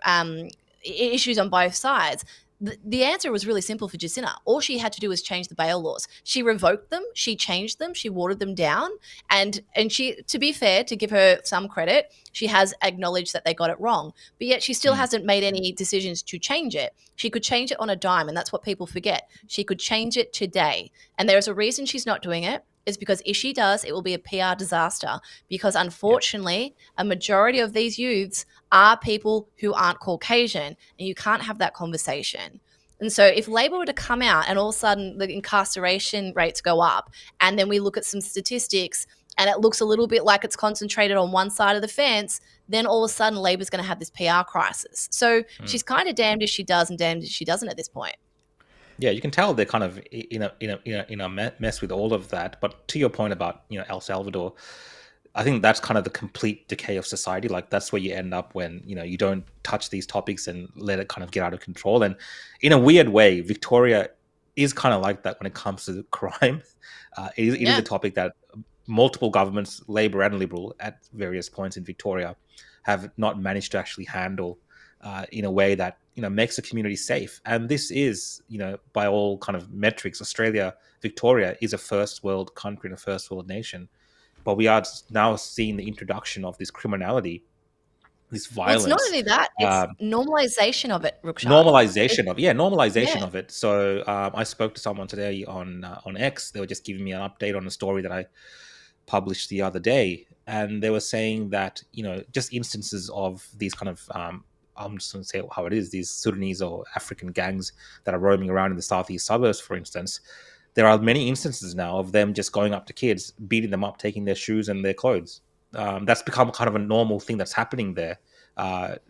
Speaker 3: issues on both sides, the answer was really simple for Jacinta. All she had to do was change the bail laws. She revoked them, she changed them, she watered them down, and she, to be fair, to give her some credit, she has acknowledged that they got it wrong, but yet she still hasn't made any decisions to change it. She could change it on a dime, and that's what people forget. She could change it today, and there's a reason she's not doing it. Is because if she does, it will be a PR disaster, because unfortunately, a majority of these youths are people who aren't Caucasian, and you can't have that conversation. And so if Labor were to come out and all of a sudden the incarceration rates go up, and then we look at some statistics and it looks a little bit like it's concentrated on one side of the fence, then all of a sudden Labor's going to have this PR crisis. So she's kind of damned if she does and damned if she doesn't at this point.
Speaker 2: Yeah, you can tell they're kind of in a mess with all of that. But to your point about El Salvador, I think that's kind of the complete decay of society. Like that's where you end up when you don't touch these topics and let it kind of get out of control. And in a weird way, Victoria is kind of like that when it comes to crime. It is a topic that multiple governments, Labor and Liberal, at various points in Victoria, have not managed to actually handle in a way that makes the community safe. And this is, by all kind of metrics, Victoria is a first world country and a first world nation. But we are now seeing the introduction of this criminality, this violence.
Speaker 3: Well, it's not only that; it's normalization of it, Ruksha.
Speaker 2: Normalization of it. So I spoke to someone today on X. They were just giving me an update on a story that I published the other day, and they were saying that just instances of these kind of I'm just going to say how it is, these Sudanese or African gangs that are roaming around in the southeast suburbs, for instance. There are many instances now of them just going up to kids, beating them up, taking their shoes and their clothes. That's become kind of a normal thing that's happening there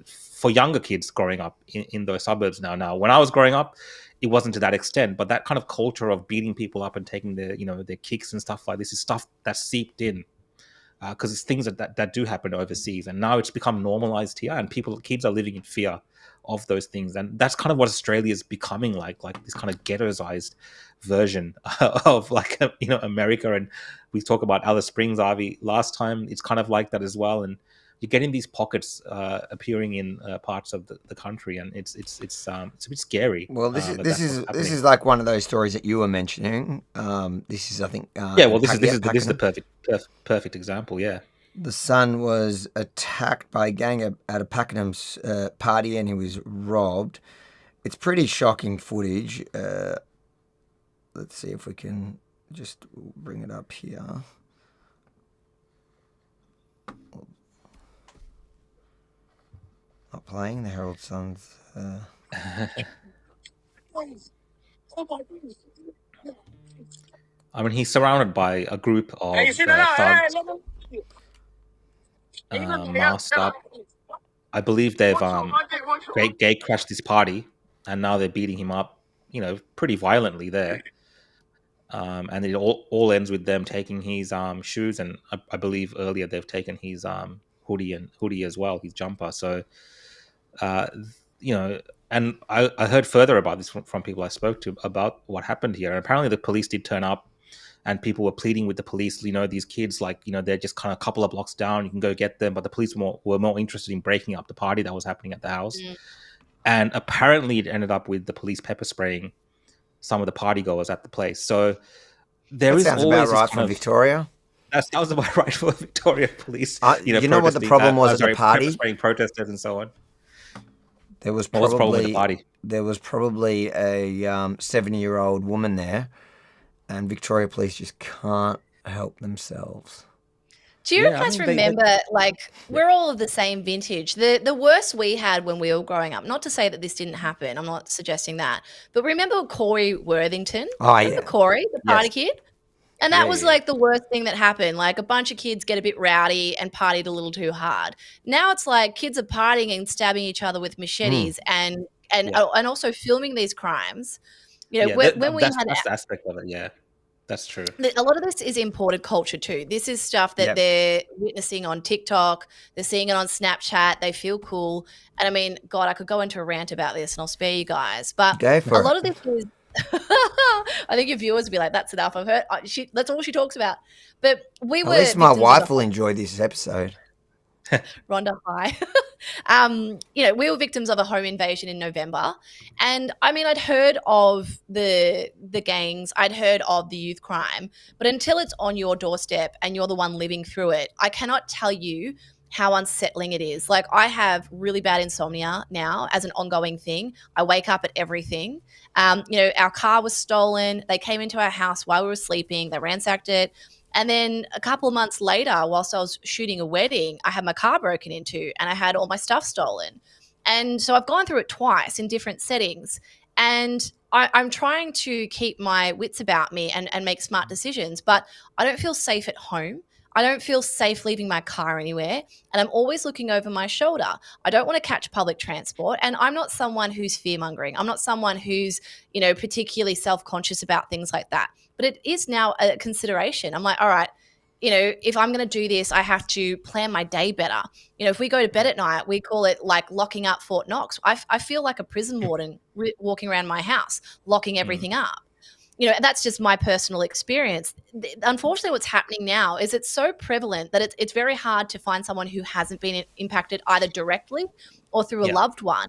Speaker 2: for younger kids growing up in those suburbs now. Now, when I was growing up, it wasn't to that extent, but that kind of culture of beating people up and taking their kicks and stuff like this is stuff that's seeped in. Because it's things that do happen overseas, and now it's become normalized here, and kids are living in fear of those things, and that's kind of what Australia is becoming like this kind of ghettoized version of America. And we talk about Alice Springs, Ivy, last time. It's kind of like that as well, and you're getting these pockets appearing in parts of the country, and it's a bit scary.
Speaker 1: Well, this is like one of those stories that you were mentioning. This is, I think,
Speaker 2: this is the perfect example. Yeah,
Speaker 1: the son was attacked by a gang at a Pakenham's party, and he was robbed. It's pretty shocking footage. Let's see if we can just bring it up here. Not playing the Herald Sun's.
Speaker 2: I mean, he's surrounded by a group of thugs, masked up. I believe they've gate crashed this party, and now they're beating him up, pretty violently there. And it all ends with them taking his shoes, and I believe earlier they've taken his hoodie as well, his jumper. So, and I heard further about this from people I spoke to about what happened here. And apparently the police did turn up, and people were pleading with the police, these kids, they're just kind of a couple of blocks down, you can go get them. But the police were more interested in breaking up the party that was happening at the house. And apparently it ended up with the police pepper spraying some of the party goers at the place. So there is always
Speaker 1: about right from Victoria.
Speaker 2: That sounds about right for Victoria Police.
Speaker 1: You know what the problem was at the party?
Speaker 2: Spraying protesters and so on.
Speaker 1: There was
Speaker 2: What was the problem with the party?
Speaker 1: There was probably a 70-year-old woman there, and Victoria Police just can't help themselves.
Speaker 3: Do you guys remember, we're all of the same vintage. The worst we had when we were growing up, not to say that this didn't happen, I'm not suggesting that, but remember Corey Worthington? Remember Corey, the party kid? And that was the worst thing that happened. Like a bunch of kids get a bit rowdy and partied a little too hard. Now it's like kids are partying and stabbing each other with machetes and also filming these crimes.
Speaker 2: That's the aspect of it, yeah. That's true.
Speaker 3: A lot of this is imported culture too. This is stuff that they're witnessing on TikTok. They're seeing it on Snapchat. They feel cool. And I mean, God, I could go into a rant about this and I'll spare you guys. But a lot of this is I think your viewers will be like, that's enough. I've heard that's all she talks about. But at
Speaker 1: least my wife will enjoy this episode.
Speaker 3: Rhonda, hi. We were victims of a home invasion in November. And I mean, I'd heard of the gangs, I'd heard of the youth crime, but until it's on your doorstep and you're the one living through it, I cannot tell you how unsettling it is. Like, I have really bad insomnia now as an ongoing thing. I wake up at everything. Our car was stolen. They came into our house while we were sleeping. They ransacked it. And then a couple of months later, whilst I was shooting a wedding, I had my car broken into and I had all my stuff stolen. And so I've gone through it twice in different settings. And I'm trying to keep my wits about me and make smart decisions, but I don't feel safe at home. I don't feel safe leaving my car anywhere. And I'm always looking over my shoulder. I don't want to catch public transport. And I'm not someone who's fear-mongering. I'm not someone who's, particularly self-conscious about things like that. But it is now a consideration. I'm like, all right, if I'm going to do this, I have to plan my day better. If we go to bed at night, we call it like locking up Fort Knox. I feel like a prison warden walking around my house, locking everything up. That's just my personal experience. Unfortunately, what's happening now is it's so prevalent that it's very hard to find someone who hasn't been impacted either directly or through a loved one.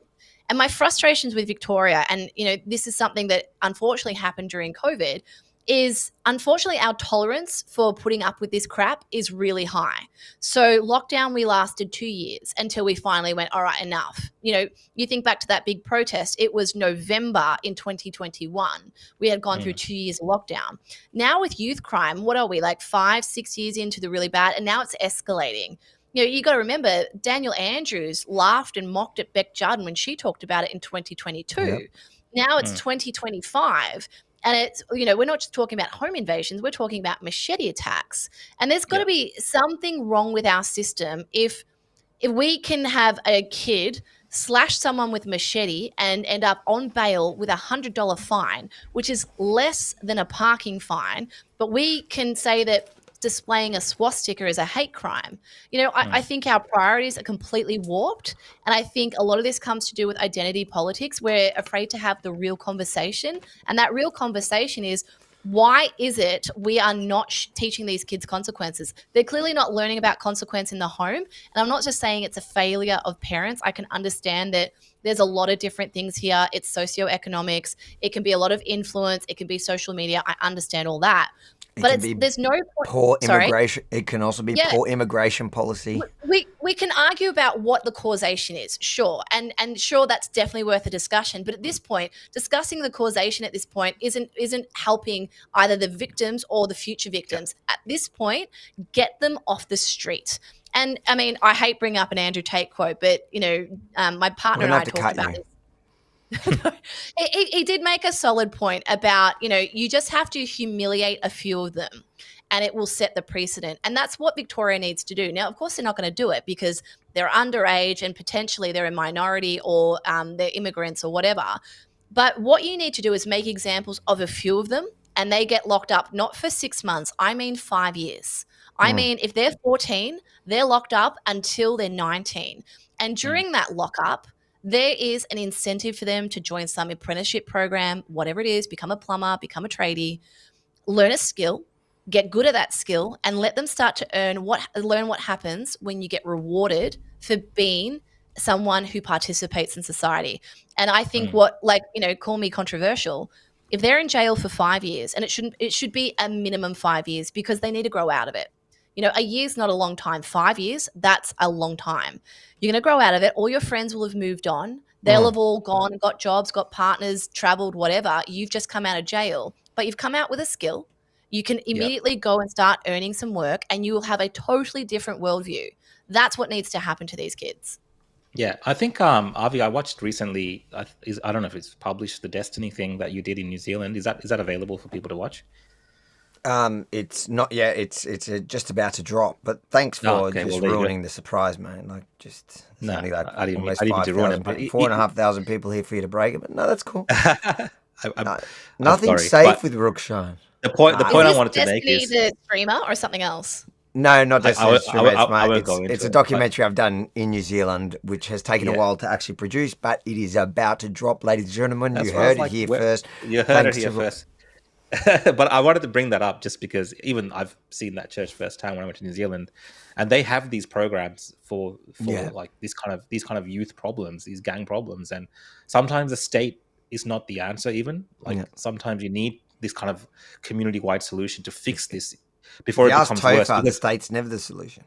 Speaker 3: And my frustrations with Victoria, and, this is something that unfortunately happened during COVID, is unfortunately our tolerance for putting up with this crap is really high. So lockdown, we lasted 2 years until we finally went, all right, enough. You think back to that big protest, it was November in 2021. We had gone through 2 years of lockdown. Now with youth crime, what are we, like 5-6 years into the really bad? And now it's escalating. You got to remember, Daniel Andrews laughed and mocked at Beck Judd when she talked about it in 2022. Yep. Now it's 2025. And it's, we're not just talking about home invasions, we're talking about machete attacks. And there's got to be something wrong with our system if we can have a kid slash someone with machete and end up on bail with $100 fine, which is less than a parking fine, but we can say that displaying a swastika is a hate crime. I think our priorities are completely warped. And I think a lot of this comes to do with identity politics. We're afraid to have the real conversation. And that real conversation is, why is it we are not teaching these kids consequences? They're clearly not learning about consequence in the home. And I'm not just saying it's a failure of parents. I can understand that there's a lot of different things here. It's socioeconomics. It can be a lot of influence. It can be social media. I understand all that. But there's no point.
Speaker 1: Poor immigration. It can also be poor immigration policy.
Speaker 3: We can argue about what the causation is, sure, and sure, that's definitely worth a discussion. But at this point, discussing the causation at this point isn't helping either the victims or the future victims. At this point, get them off the street. And I mean, I hate bringing up an Andrew Tate quote, but my partner and I talked about this. He did make a solid point about, you just have to humiliate a few of them and it will set the precedent. And that's what Victoria needs to do. Now, of course, they're not going to do it because they're underage and potentially they're a minority or they're immigrants or whatever. But what you need to do is make examples of a few of them and they get locked up not for 6 months, I mean 5 years. I mean, if they're 14, they're locked up until they're 19. And during that lockup, there is an incentive for them to join some apprenticeship program, whatever it is, become a plumber, become a tradie, learn a skill, get good at that skill, and let them start to learn what happens when you get rewarded for being someone who participates in society. And I think call me controversial, if they're in jail for 5 years, and it should be a minimum 5 years because they need to grow out of it. A year's not a long time. 5 years, that's a long time. You're going to grow out of it. All your friends will have moved on. They'll have all gone, got jobs, got partners, traveled, whatever. You've just come out of jail, but you've come out with a skill. You can immediately go and start earning some work and you will have a totally different worldview. That's what needs to happen to these kids.
Speaker 2: Yeah, I think, Avi, I watched recently, I don't know if it's published, the Destiny thing that you did in New Zealand. Is that available for people to watch?
Speaker 1: It's not yet. It's just about to drop. But thanks for ruining the surprise, man. Like
Speaker 2: I didn't
Speaker 1: almost
Speaker 2: mean to ruin it.
Speaker 1: 4,500 people here for you to break it. But no, that's cool.
Speaker 2: I'm
Speaker 1: nothing's
Speaker 2: sorry,
Speaker 1: safe with Rookshine.
Speaker 2: The point I wanted to make is
Speaker 3: the streamer or something else.
Speaker 1: No, not Destiny. It's a documentary I've done in New Zealand, which has taken a while to actually produce, but it is about to drop, ladies and gentlemen. You heard it here first.
Speaker 2: You heard it here first. But I wanted to bring that up just because even I've seen that church firsthand when I went to New Zealand, and they have these programs for like these kind of youth problems, these gang problems, and sometimes the state is not the answer. Even like sometimes you need this kind of community wide solution to fix this before it becomes worse.
Speaker 1: The state's never the solution.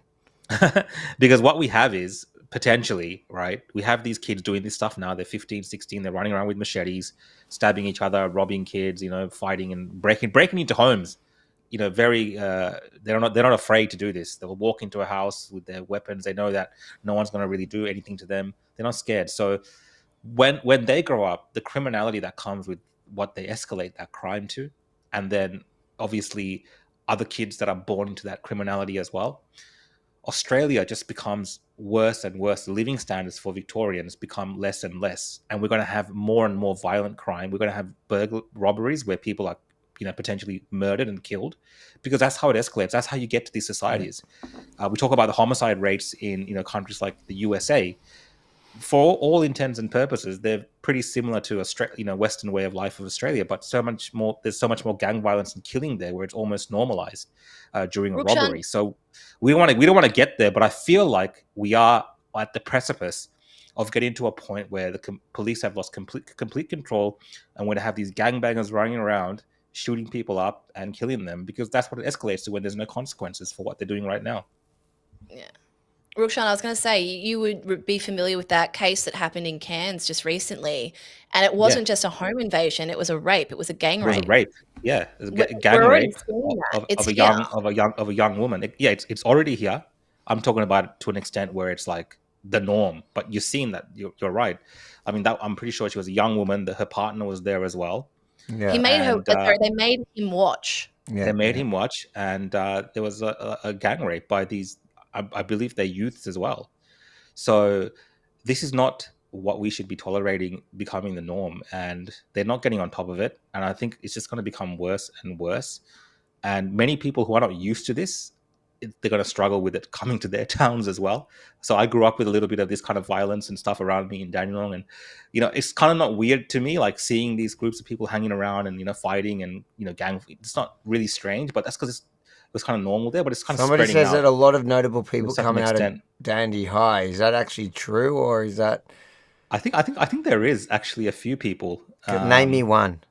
Speaker 2: Because what we have is potentially, right, we have these kids doing this stuff now. They're 15, 16, they're running around with machetes, stabbing each other, robbing kids, fighting and breaking into homes. Very they're not afraid to do this. They'll walk into a house with their weapons. They know that no one's going to really do anything to them. They're not scared. So when they grow up, the criminality that comes with what they escalate that crime to, and then obviously other kids that are born into that criminality as well, Australia just becomes worse and worse. The living standards for Victorians become less and less, and we're going to have more and more violent crime. We're going to have robberies where people are, potentially murdered and killed, because that's how it escalates. That's how you get to these societies. We talk about the homicide rates in countries like the USA. For all intents and purposes, they're pretty similar to Australia, Western way of life of Australia, but there's so much more gang violence and killing there, where it's almost normalized during a robbery. So we don't want to get there, but I feel like we are at the precipice of getting to a point where the police have lost complete control, and we're going to have these gangbangers running around, shooting people up and killing them, because that's what it escalates to when there's no consequences for what they're doing right now.
Speaker 3: Yeah. Rukshan, I was going to say, you would be familiar with that case that happened in Cairns just recently, and it wasn't just a home invasion; it was a rape. It was a gang rape.
Speaker 2: It was a rape. Yeah, it was a gang rape of a young woman. It's already here. I'm talking about it to an extent where it's like the norm. But you're seeing that. You're right. I mean, I'm pretty sure she was a young woman. Her partner was there as well.
Speaker 3: Yeah, they made him watch.
Speaker 2: Yeah, they made him watch, and there was a gang rape by these. I believe they're youths as well. So this is not what we should be tolerating becoming the norm, and they're not getting on top of it. And I think it's just going to become worse and worse. And many people who are not used to this, they're going to struggle with it coming to their towns as well. So I grew up with a little bit of this kind of violence and stuff around me in Dandenong, and it's kind of not weird to me, like seeing these groups of people hanging around and fighting and gang. It's not really strange, but that's because it was kind of normal there, but it's kind of
Speaker 1: somebody
Speaker 2: spreading
Speaker 1: says
Speaker 2: out
Speaker 1: that a lot of notable people come out
Speaker 2: extent.
Speaker 1: of Dandy High. Is that actually true, or is that?
Speaker 2: I think there is actually a few people.
Speaker 1: Name me one.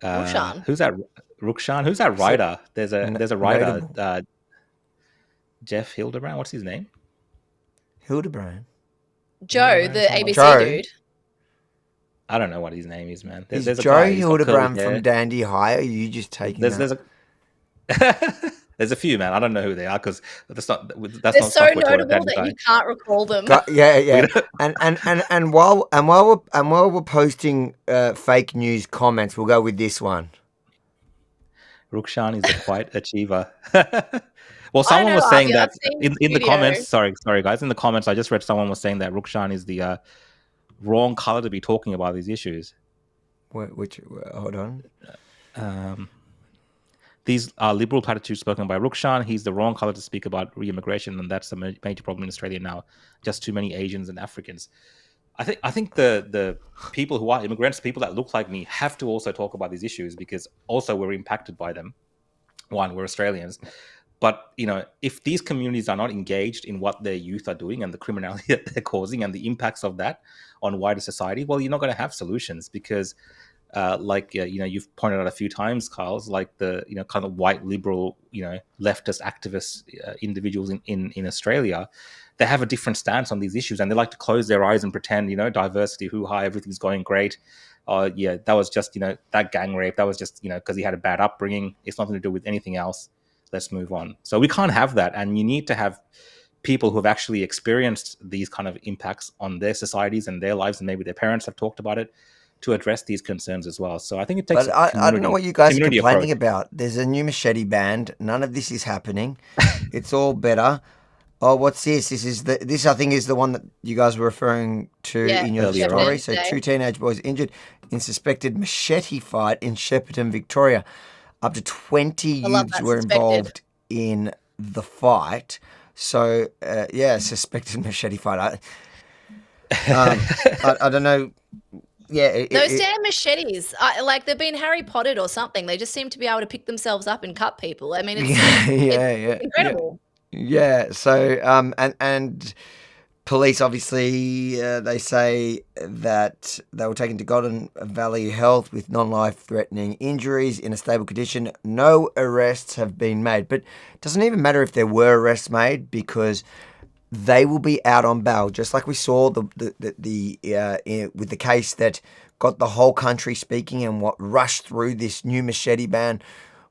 Speaker 3: Rukshan.
Speaker 2: Who's that? Rukshan. Who's that writer? There's a writer. Jeff Hildebrand. What's his name?
Speaker 1: Hildebrand.
Speaker 3: Joe, the ABC dude.
Speaker 2: I don't know what his name is, man.
Speaker 1: There's Joe Hildebrand from Dandy High. Are you just taking
Speaker 2: there's a few, man. I don't know who they are, because that's
Speaker 3: They're
Speaker 2: not
Speaker 3: so
Speaker 2: stuff we're
Speaker 3: notable that you can't recall them.
Speaker 1: Yeah. and while we're posting fake news comments, we'll go with this one.
Speaker 2: Rukshan is a quiet achiever. Well, someone was saying that in the comments. Sorry, guys. In the comments, I just read someone was saying that Rukshan is the wrong color to be talking about these issues.
Speaker 1: Hold on.
Speaker 2: These are liberal platitudes spoken by Rukshan. He's the wrong color to speak about re-immigration, and that's a major problem in Australia now. Just too many Asians and Africans. I think the people who are immigrants, people that look like me, have to also talk about these issues, because also we're impacted by them. One, we're Australians. But, if these communities are not engaged in what their youth are doing and the criminality that they're causing and the impacts of that on wider society, well, you're not going to have solutions, because you've pointed out a few times, Carl, like the, kind of white liberal, leftist activist individuals in Australia, they have a different stance on these issues, and they like to close their eyes and pretend, diversity, hoo-ha, everything's going great. That was just, that gang rape. That was just, because he had a bad upbringing. It's nothing to do with anything else. Let's move on. So we can't have that. And you need to have people who have actually experienced these kind of impacts on their societies and their lives, and maybe their parents have talked about it, to address these concerns as well. So I think it takes.
Speaker 1: But I don't know what you guys are complaining about. There's a new Machete band. None of this is happening. It's all better. Oh, what's this? This I think is the one that you guys were referring to in your story. So 2 teenage boys injured in suspected machete fight in Shepparton, Victoria. Up to 20 youths were involved in the fight. So suspected machete fight. I don't know. yeah,
Speaker 3: Those damn machetes, like they've been Harry Pottered or something. They just seem to be able to pick themselves up and cut people. I mean, it's
Speaker 1: yeah.
Speaker 3: incredible.
Speaker 1: Yeah. So, and police obviously they say that they were taken to Golden Valley Health with non-life-threatening injuries in a stable condition. No arrests have been made, but it doesn't even matter if there were arrests made because they will be out on bail, just like we saw with the case that got the whole country speaking, and what rushed through this new machete ban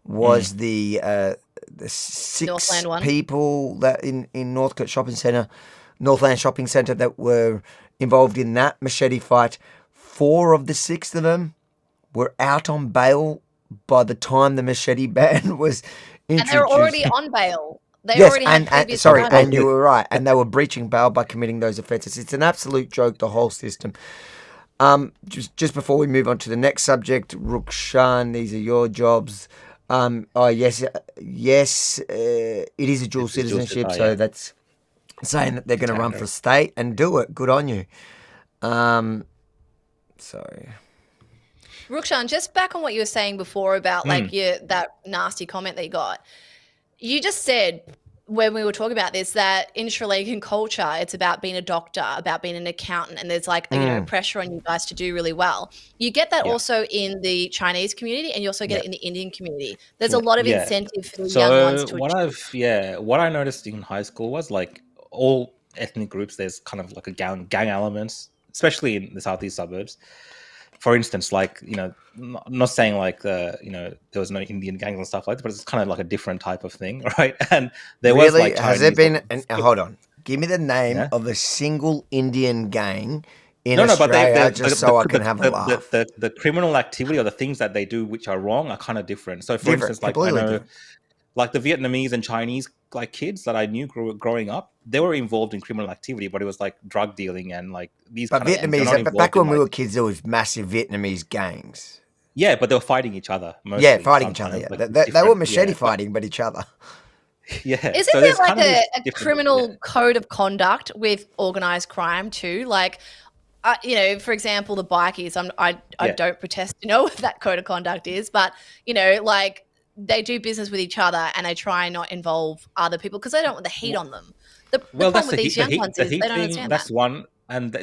Speaker 1: was the six
Speaker 3: Northland one.
Speaker 1: people that in Northland Shopping Centre that were involved in that machete fight. 4 of the 6 of them were out on bail by the time the machete ban was introduced.
Speaker 3: And they were already on bail. They
Speaker 1: Yes,
Speaker 3: already had previous
Speaker 1: sorry,
Speaker 3: bail.
Speaker 1: and you were right, and they were breaching bail by committing those offences. It's an absolute joke, the whole system. Just before we move on to the next subject, Rukshan, these are your jobs. Yes, it is a dual citizenship, so that's saying that they're going to run for state and do it. Good on you. Sorry.
Speaker 3: Rukshan, just back on what you were saying before about like that nasty comment that you got. You just said when we were talking about this that in Sri Lankan culture, it's about being a doctor, about being an accountant, and there's like pressure on you guys to do really well. You get that also in the Chinese community, and you also get it in the Indian community. There's a lot of incentive for the young ones to achieve.
Speaker 2: What I noticed in high school was like all ethnic groups, there's kind of like a gang elements, especially in the southeast suburbs. For instance, like, not saying like, there was no Indian gangs and stuff like that, but it's kind of like a different type of thing, right? And there was like Chinese,
Speaker 1: has there been? Hold on, give me the name of a single Indian gang in Australia, so I can have a laugh.
Speaker 2: The criminal activity or the things that they do which are wrong are kind of different. So, for instance, like I know, like the Vietnamese and Chinese like kids that I knew growing up, they were involved in criminal activity, but it was like drug dealing and like these.
Speaker 1: But Vietnamese, but back when we were kids, there was massive Vietnamese gangs.
Speaker 2: Yeah, but they were fighting each other. Mostly,
Speaker 1: yeah, fighting each other. Yeah. Like they were machete fighting, but each other.
Speaker 2: Yeah.
Speaker 3: Isn't there like a criminal code of conduct with organized crime too? Like, for example, the bikies. I don't protest to know what that code of conduct is, but like. They do business with each other and they try and not involve other people because they don't want the heat on them. The problem with these young ones is they don't understand
Speaker 2: that's
Speaker 3: that.
Speaker 2: One. And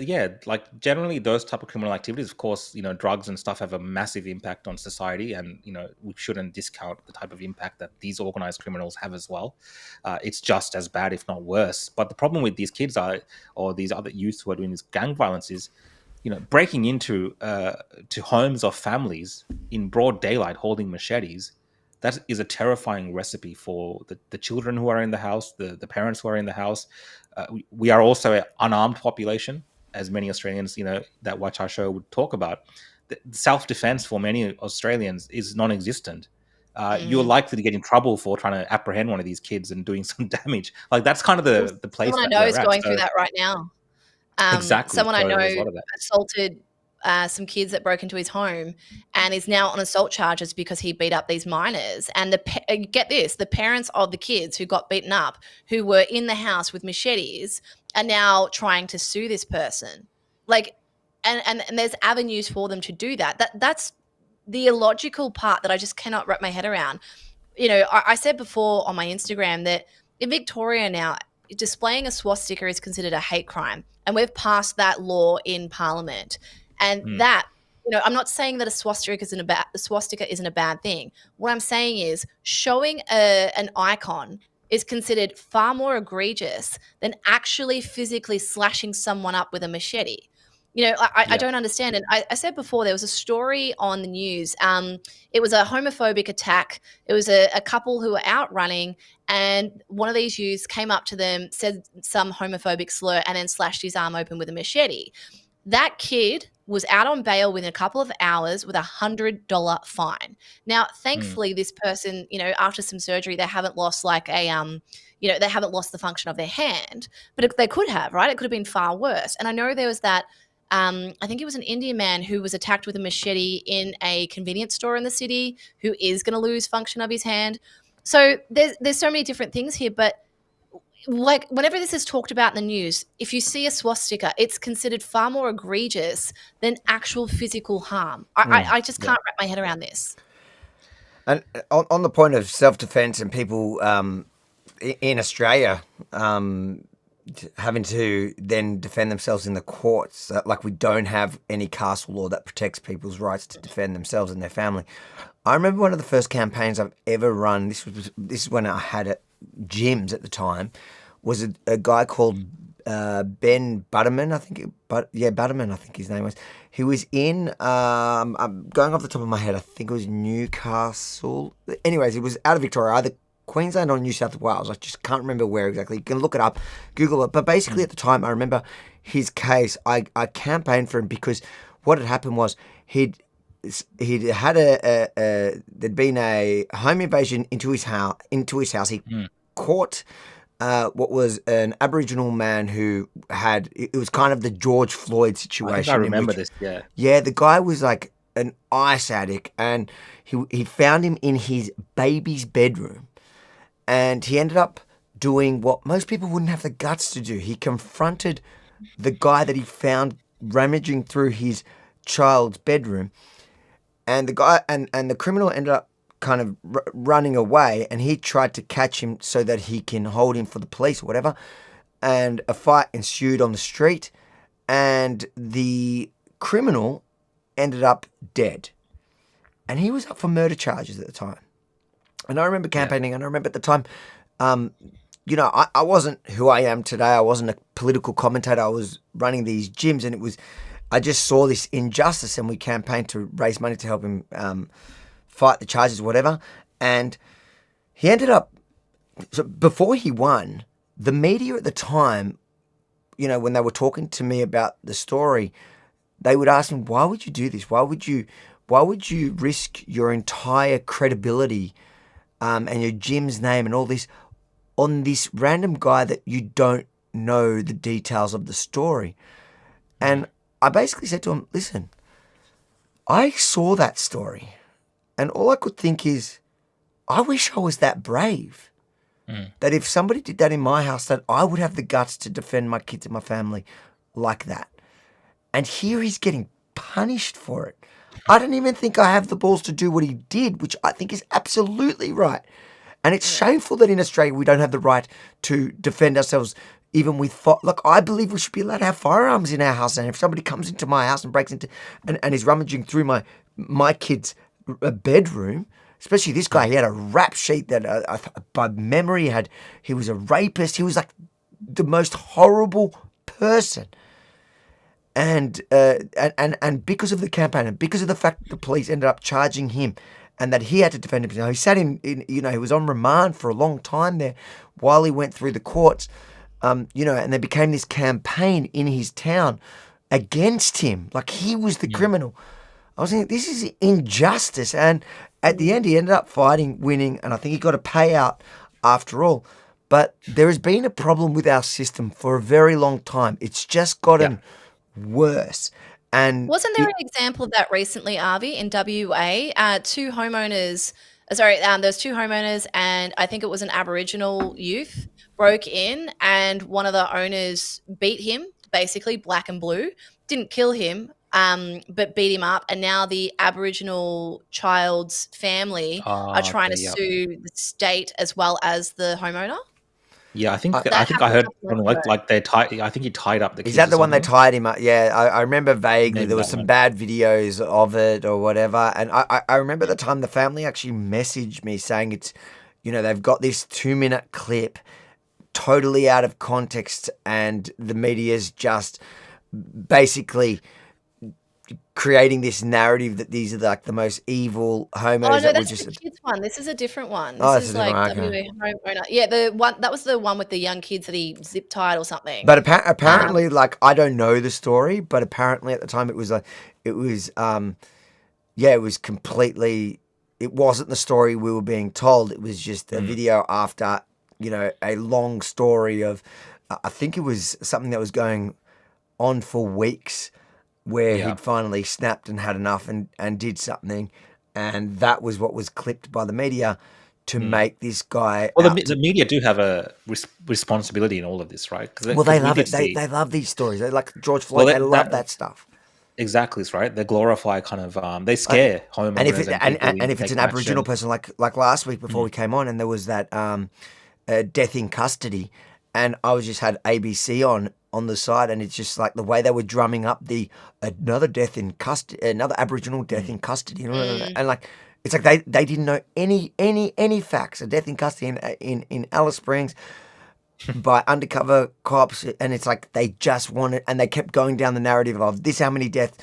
Speaker 2: like generally those type of criminal activities, of course, drugs and stuff have a massive impact on society. And, we shouldn't discount the type of impact that these organized criminals have as well. It's just as bad, if not worse. But the problem with these kids or these other youths who are doing this gang violence is, breaking into to homes of families in broad daylight holding machetes. That is a terrifying recipe for the children who are in the house, the parents who are in the house. We are also an unarmed population, as many Australians, that watch our show would talk about. The self-defense for many Australians is non-existent. You're likely to get in trouble for trying to apprehend one of these kids and doing some damage. Like that's kind of the place.
Speaker 3: Someone I know is going through that right now.
Speaker 2: Exactly.
Speaker 3: Someone I know assaulted some kids that broke into his home and is now on assault charges because he beat up these minors. And get this, the parents of the kids who got beaten up, who were in the house with machetes, are now trying to sue this person. Like, and there's avenues for them to do that. That's the illogical part that I just cannot wrap my head around. I said before on my Instagram that in Victoria now, displaying a swastika is considered a hate crime. And we've passed that law in Parliament. And that, I'm not saying that a swastika isn't a bad thing. What I'm saying is showing an icon is considered far more egregious than actually physically slashing someone up with a machete. I don't understand. And I said before, there was a story on the news. It was a homophobic attack. It was a couple who were out running, and one of these youths came up to them, said some homophobic slur, and then slashed his arm open with a machete. That kid was out on bail within a couple of hours with $100 fine. Now, thankfully, this person, after some surgery, they haven't lost they haven't lost the function of their hand, but they could have, right? It could have been far worse. And I know there was that, I think it was an Indian man who was attacked with a machete in a convenience store in the city who is going to lose function of his hand. So there's so many different things here, but like whenever this is talked about in the news, if you see a swastika, it's considered far more egregious than actual physical harm. I just can't wrap my head around this.
Speaker 1: And on the point of self-defense and people in Australia having to then defend themselves in the courts, like we don't have any castle law that protects people's rights to defend themselves and their family. I remember one of the first campaigns I've ever run. This is when I had it gyms at the time. Was a guy called Ben Butterman, I think. Butterman, I think his name was. He was in. I'm going off the top of my head. I think it was Newcastle. Anyways, it was out of Victoria, either Queensland or New South Wales. I just can't remember where exactly. You can look it up, Google it. But basically, at the time, I remember his case. I campaigned for him because what had happened was he'd had there'd been a home invasion into his house. He caught what was an Aboriginal man who had. It was kind of the George Floyd situation.
Speaker 2: I remember this. Yeah.
Speaker 1: Yeah, the guy was like an ice addict, and he found him in his baby's bedroom. And he ended up doing what most people wouldn't have the guts to do. He confronted the guy that he found rummaging through his child's bedroom. And the guy and the criminal ended up kind of running away. And he tried to catch him so that he can hold him for the police or whatever. And a fight ensued on the street. And the criminal ended up dead. And he was up for murder charges at the time. And I remember campaigning, and I remember at the time, I wasn't who I am today. I wasn't a political commentator. I was running these gyms, and I just saw this injustice, and we campaigned to raise money to help him fight the charges, whatever. And he ended up, so before he won, the media at the time, when they were talking to me about the story, they would ask him, why would you do this? Why would you risk your entire credibility and your gym's name and all this on this random guy that you don't know the details of the story? And I basically said to him, listen, I saw that story, and all I could think is, I wish I was that brave. That if somebody did that in my house, that I would have the guts to defend my kids and my family like that. And here he's getting punished for it. I don't even think I have the balls to do what he did, which I think is absolutely right. And it's shameful that in Australia we don't have the right to defend ourselves even with Look, I believe we should be allowed to have firearms in our house. And if somebody comes into my house and breaks into and is rummaging through my kid's bedroom, especially this guy, he had a rap sheet that by memory he was a rapist. He was like the most horrible person. And because of the campaign, and because of the fact that the police ended up charging him, and that he had to defend himself, he sat in he was on remand for a long time there, while he went through the courts, and there became this campaign in his town against him, like he was the criminal. I was thinking, this is injustice, and at the end he ended up fighting, winning, and I think he got a payout after all. But there has been a problem with our system for a very long time. It's just gotten worse. And
Speaker 3: wasn't there an example of that recently, Avi, in WA? There's two homeowners, and I think it was an Aboriginal youth broke in, and one of the owners beat him, basically black and blue, didn't kill him, but beat him up. And now the Aboriginal child's family are trying to sue the state as well as the homeowner.
Speaker 2: Yeah, I think I heard like they tied. I think he tied up the kids.
Speaker 1: Is that the one they tied him up? Yeah, I remember vaguely. Maybe there was some bad videos of it or whatever. And I remember at the time the family actually messaged me saying it's, they've got this 2-minute clip totally out of context, and the media's just basically creating this narrative that these are like the most evil homeowners.
Speaker 3: Oh no, that's the kids one. This is a different one. This is like WA homeowner. Yeah, that was the one with the young kids that he zip tied or something.
Speaker 1: But apparently, like, I don't know the story, but apparently at the time it was completely. It wasn't the story we were being told. It was just a video after a long story of. I think it was something that was going on for weeks, where he'd finally snapped and had enough and did something. And that was what was clipped by the media to make this guy
Speaker 2: Well,
Speaker 1: out
Speaker 2: the media do have a responsibility in all of this, right?
Speaker 1: well, they love
Speaker 2: we
Speaker 1: it.
Speaker 2: did see,
Speaker 1: They love these stories. They like George
Speaker 2: well,
Speaker 1: Floyd. They love that stuff.
Speaker 2: exactly, it's right. They glorify kind of they scare homeowners
Speaker 1: And if it,
Speaker 2: and people
Speaker 1: and if it's an
Speaker 2: taking
Speaker 1: Aboriginal
Speaker 2: action.
Speaker 1: person, like last week before we came on, and there was that death in custody, and I was just had ABC on the side, and it's just like the way they were drumming up another death in custody, another Aboriginal death in custody, and like it's like they didn't know any facts. A death in custody in Alice Springs by undercover cops, and it's like they just wanted, and they kept going down the narrative of this how many deaths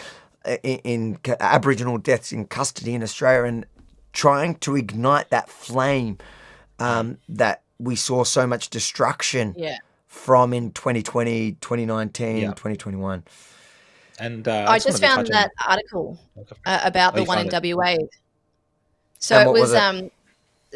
Speaker 1: in Aboriginal deaths in custody in Australia, and trying to ignite that flame that we saw so much destruction from in 2020, 2019, 2021.
Speaker 2: And
Speaker 3: I just found that article about the one in WA. So
Speaker 1: And
Speaker 3: it
Speaker 1: what
Speaker 3: was,
Speaker 1: was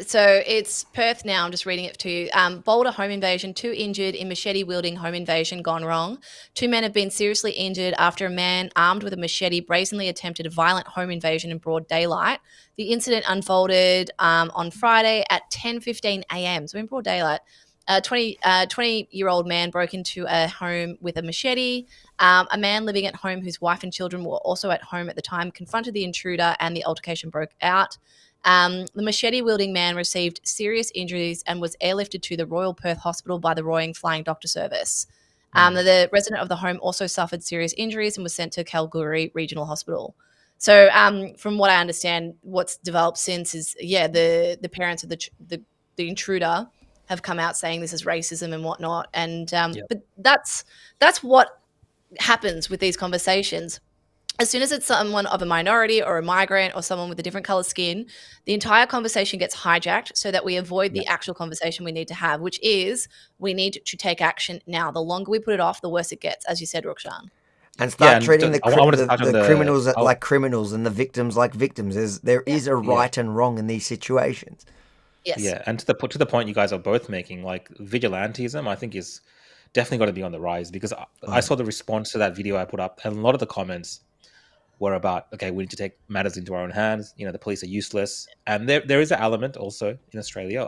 Speaker 3: so it's Perth now. I'm just reading it to you. Boulder home invasion, 2 injured in machete wielding home invasion gone wrong. 2 men have been seriously injured after a man armed with a machete brazenly attempted a violent home invasion in broad daylight. The incident unfolded on Friday at 10:15 a.m. So in broad daylight. A 20-year-old man broke into a home with a machete. A man living at home whose wife and children were also at home at the time confronted the intruder and the altercation broke out. The machete-wielding man received serious injuries and was airlifted to the Royal Perth Hospital by the Royal Flying Doctor Service. The resident of the home also suffered serious injuries and was sent to Kalgoorlie Regional Hospital. So from what I understand, what's developed since is, the parents of the intruder have come out saying this is racism and whatnot. And but that's what happens with these conversations. As soon as it's someone of a minority or a migrant or someone with a different color skin, the entire conversation gets hijacked so that we avoid the actual conversation we need to have, which is we need to take action now. The longer we put it off, the worse it gets, as you said, Rukshan.
Speaker 1: And start
Speaker 2: and
Speaker 1: treating
Speaker 2: I wanted to touch on
Speaker 1: the criminals like criminals and the victims like victims. There is a right and wrong in these situations.
Speaker 3: Yes.
Speaker 2: Yeah, and to the point you guys are both making, like vigilantism, I think is definitely going to be on the rise, because I saw the response to that video I put up, and a lot of the comments were about, okay, we need to take matters into our own hands. The police are useless, and there is an element also in Australia.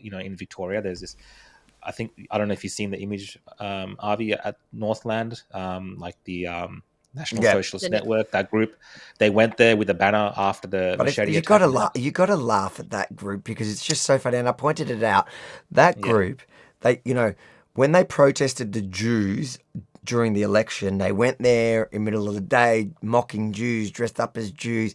Speaker 2: In Victoria, there's this. I don't know if you've seen the image, Avi, at Northland, like the National Socialist Network, that group. They went there with a banner after the machete attack.
Speaker 1: You got to laugh at that group because it's just so funny. And I pointed it out. That group, they when they protested the Jews during the election, they went there in the middle of the day, mocking Jews, dressed up as Jews,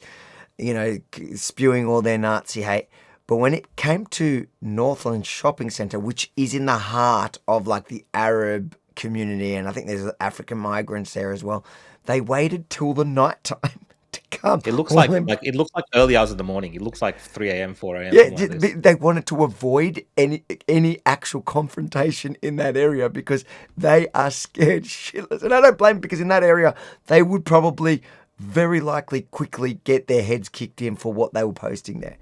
Speaker 1: spewing all their Nazi hate. But when it came to Northland Shopping Centre, which is in the heart of like the Arab community, and I think there's African migrants there as well, they waited till the night time to come.
Speaker 2: It looks like early hours of the morning. It looks like 3 a.m., 4 a.m.
Speaker 1: Yeah, they wanted to avoid any actual confrontation in that area because they are scared shitless. And I don't blame them, because in that area, they would probably very likely quickly get their heads kicked in for what they were posting there.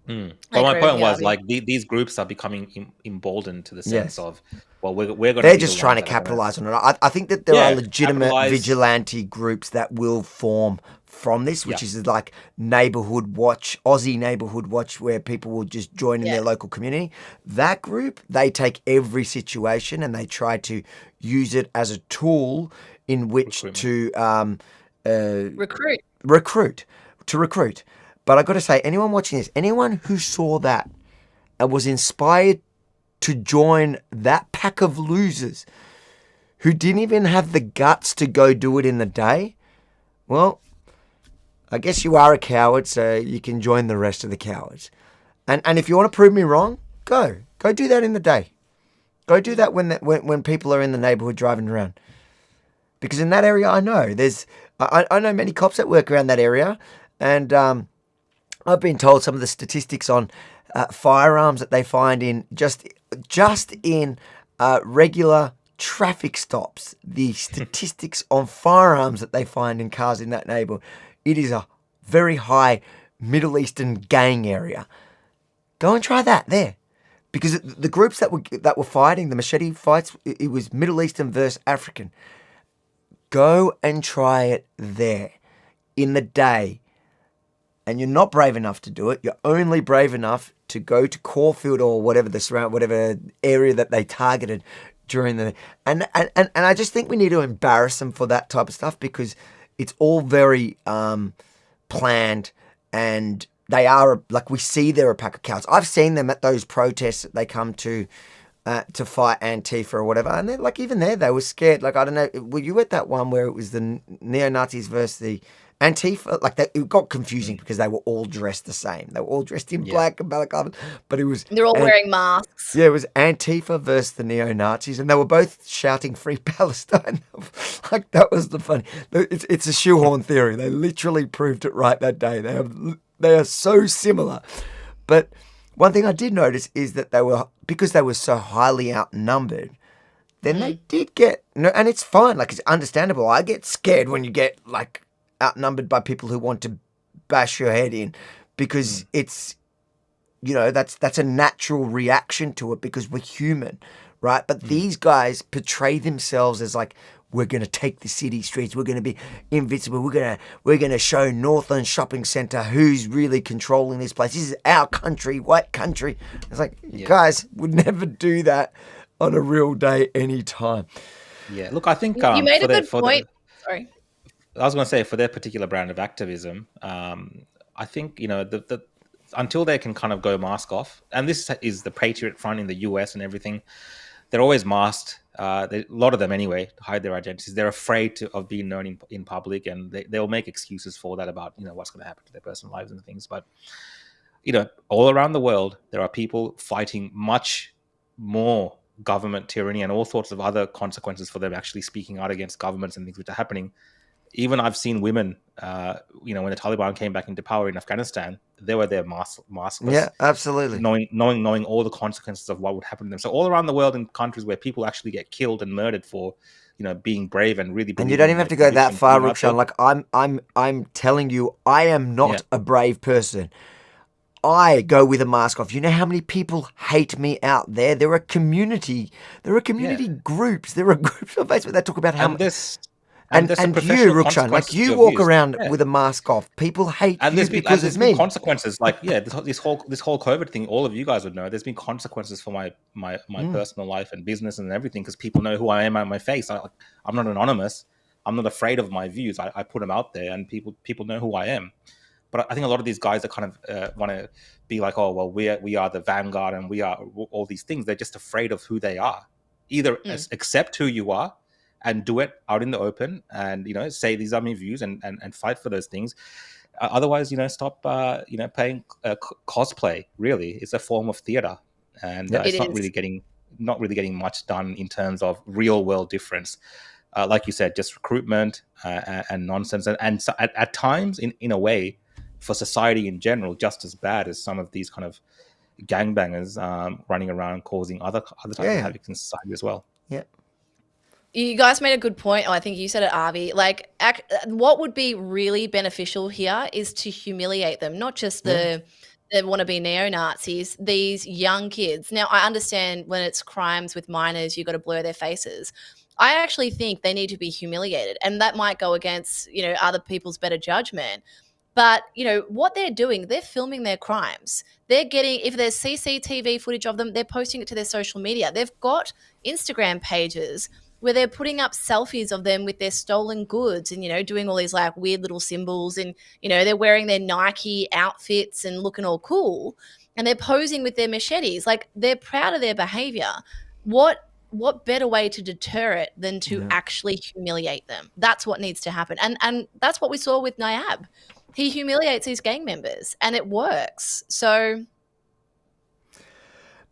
Speaker 2: But my point was, like, these groups are becoming emboldened to the sense of, well, we're going to.
Speaker 1: They're just trying to capitalize on it. I think that there are legitimate vigilante groups that will form from this, which is like neighborhood watch, Aussie neighborhood watch, where people will just join in their local community. That group, they take every situation and they try to use it as a tool in which to recruit. But I got to say, anyone watching this, anyone who saw that and was inspired to join that pack of losers who didn't even have the guts to go do it in the day, well, I guess you are a coward, so you can join the rest of the cowards. And if you want to prove me wrong, go do that in the day. Go do that when people are in the neighborhood driving around. Because in that area, I know I know many cops that work around that area, and I've been told some of the statistics on firearms that they find in just in regular traffic stops. The statistics on firearms that they find in cars in that neighborhood, it is a very high Middle Eastern gang area. Go and try that there, because the groups that were fighting the machete fights, it was Middle Eastern versus African. Go and try it there in the day. And you're not brave enough to do it. You're only brave enough to go to Caulfield or whatever area that they targeted during the and I just think we need to embarrass them for that type of stuff, because it's all very planned, and they are, like, we see they're a pack of cowards. I've seen them at those protests that they come to fight Antifa or whatever, and then, like, even there they were scared. Like, I don't know, were you at that one where it was the neo-Nazis versus the Antifa? Like, it got confusing because they were all dressed the same. They were all dressed in black and balaclava, but it was
Speaker 3: They're all wearing masks.
Speaker 1: Yeah, it was Antifa versus the neo-Nazis, and they were both shouting "Free Palestine." Like, that was the funny. It's a shoehorn theory. They literally proved it right that day. They are so similar. But one thing I did notice is that because they were so highly outnumbered, then they did get, and it's fine. Like, it's understandable. I get scared when you get, like, outnumbered by people who want to bash your head in, because it's, that's a natural reaction to it, because we're human, right? But these guys portray themselves as, like, we're going to take the city streets, we're going to be invincible, we're going to show Northland Shopping Centre who's really controlling this place. This is our country, white country. It's like, you guys would never do that on a real day anytime.
Speaker 2: Yeah, look, I think
Speaker 3: you made a good point. Sorry.
Speaker 2: I was going to say, for their particular brand of activism, I think, the until they can kind of go mask off, and this is the Patriot Front in the US and everything, they're always masked. A lot of them anyway, to hide their identities. They're afraid of being known in public, and they'll make excuses for that about, what's going to happen to their personal lives and things. But, all around the world, there are people fighting much more government tyranny and all sorts of other consequences for them actually speaking out against governments and things which are happening. Even I've seen women, when the Taliban came back into power in Afghanistan, they were there maskless.
Speaker 1: Yeah, absolutely.
Speaker 2: Knowing all the consequences of what would happen to them. So all around the world, in countries where people actually get killed and murdered for, being brave and really.
Speaker 1: And you don't even have to go that far, Rukshan. Like, I'm telling you, I am not a brave person. I go with a mask off. You know how many people hate me out there? There are community groups. There are groups on Facebook that talk about how And you, Rukshan, like, you walk around with a mask off. People hate you because it's me.
Speaker 2: Consequences, like, this whole COVID thing. All of you guys would know. There's been consequences for my personal life and business and everything, because people know who I am on my face. I'm not anonymous. I'm not afraid of my views. I put them out there, and people know who I am. But I think a lot of these guys that kind of want to be like, oh well, we are the vanguard and we are all these things. They're just afraid of who they are. Either accept who you are and do it out in the open, and say these are my views and fight for those things. Otherwise, stop playing cosplay. Really, it's a form of theater, and it's not really getting much done in terms of real world difference. Like you said, just recruitment and nonsense, and so at times, in a way, for society in general, just as bad as some of these kind of gangbangers running around causing other types of havoc in society as well.
Speaker 1: Yeah.
Speaker 3: You guys made a good point. I think you said it, Avi. Like, what would be really beneficial here is to humiliate them, not just the wannabe neo-Nazis, these young kids. Now, I understand when it's crimes with minors, you've got to blur their faces. I actually think they need to be humiliated, and that might go against, other people's better judgment. But, what they're doing, they're filming their crimes. They're getting, if there's CCTV footage of them, they're posting it to their social media. They've got Instagram pages where they're putting up selfies of them with their stolen goods and, doing all these like weird little symbols, and, they're wearing their Nike outfits and looking all cool, and they're posing with their machetes. Like, they're proud of their behavior. What better way to deter it than to actually humiliate them? That's what needs to happen. And that's what we saw with Nayab. He humiliates these gang members, and it works. So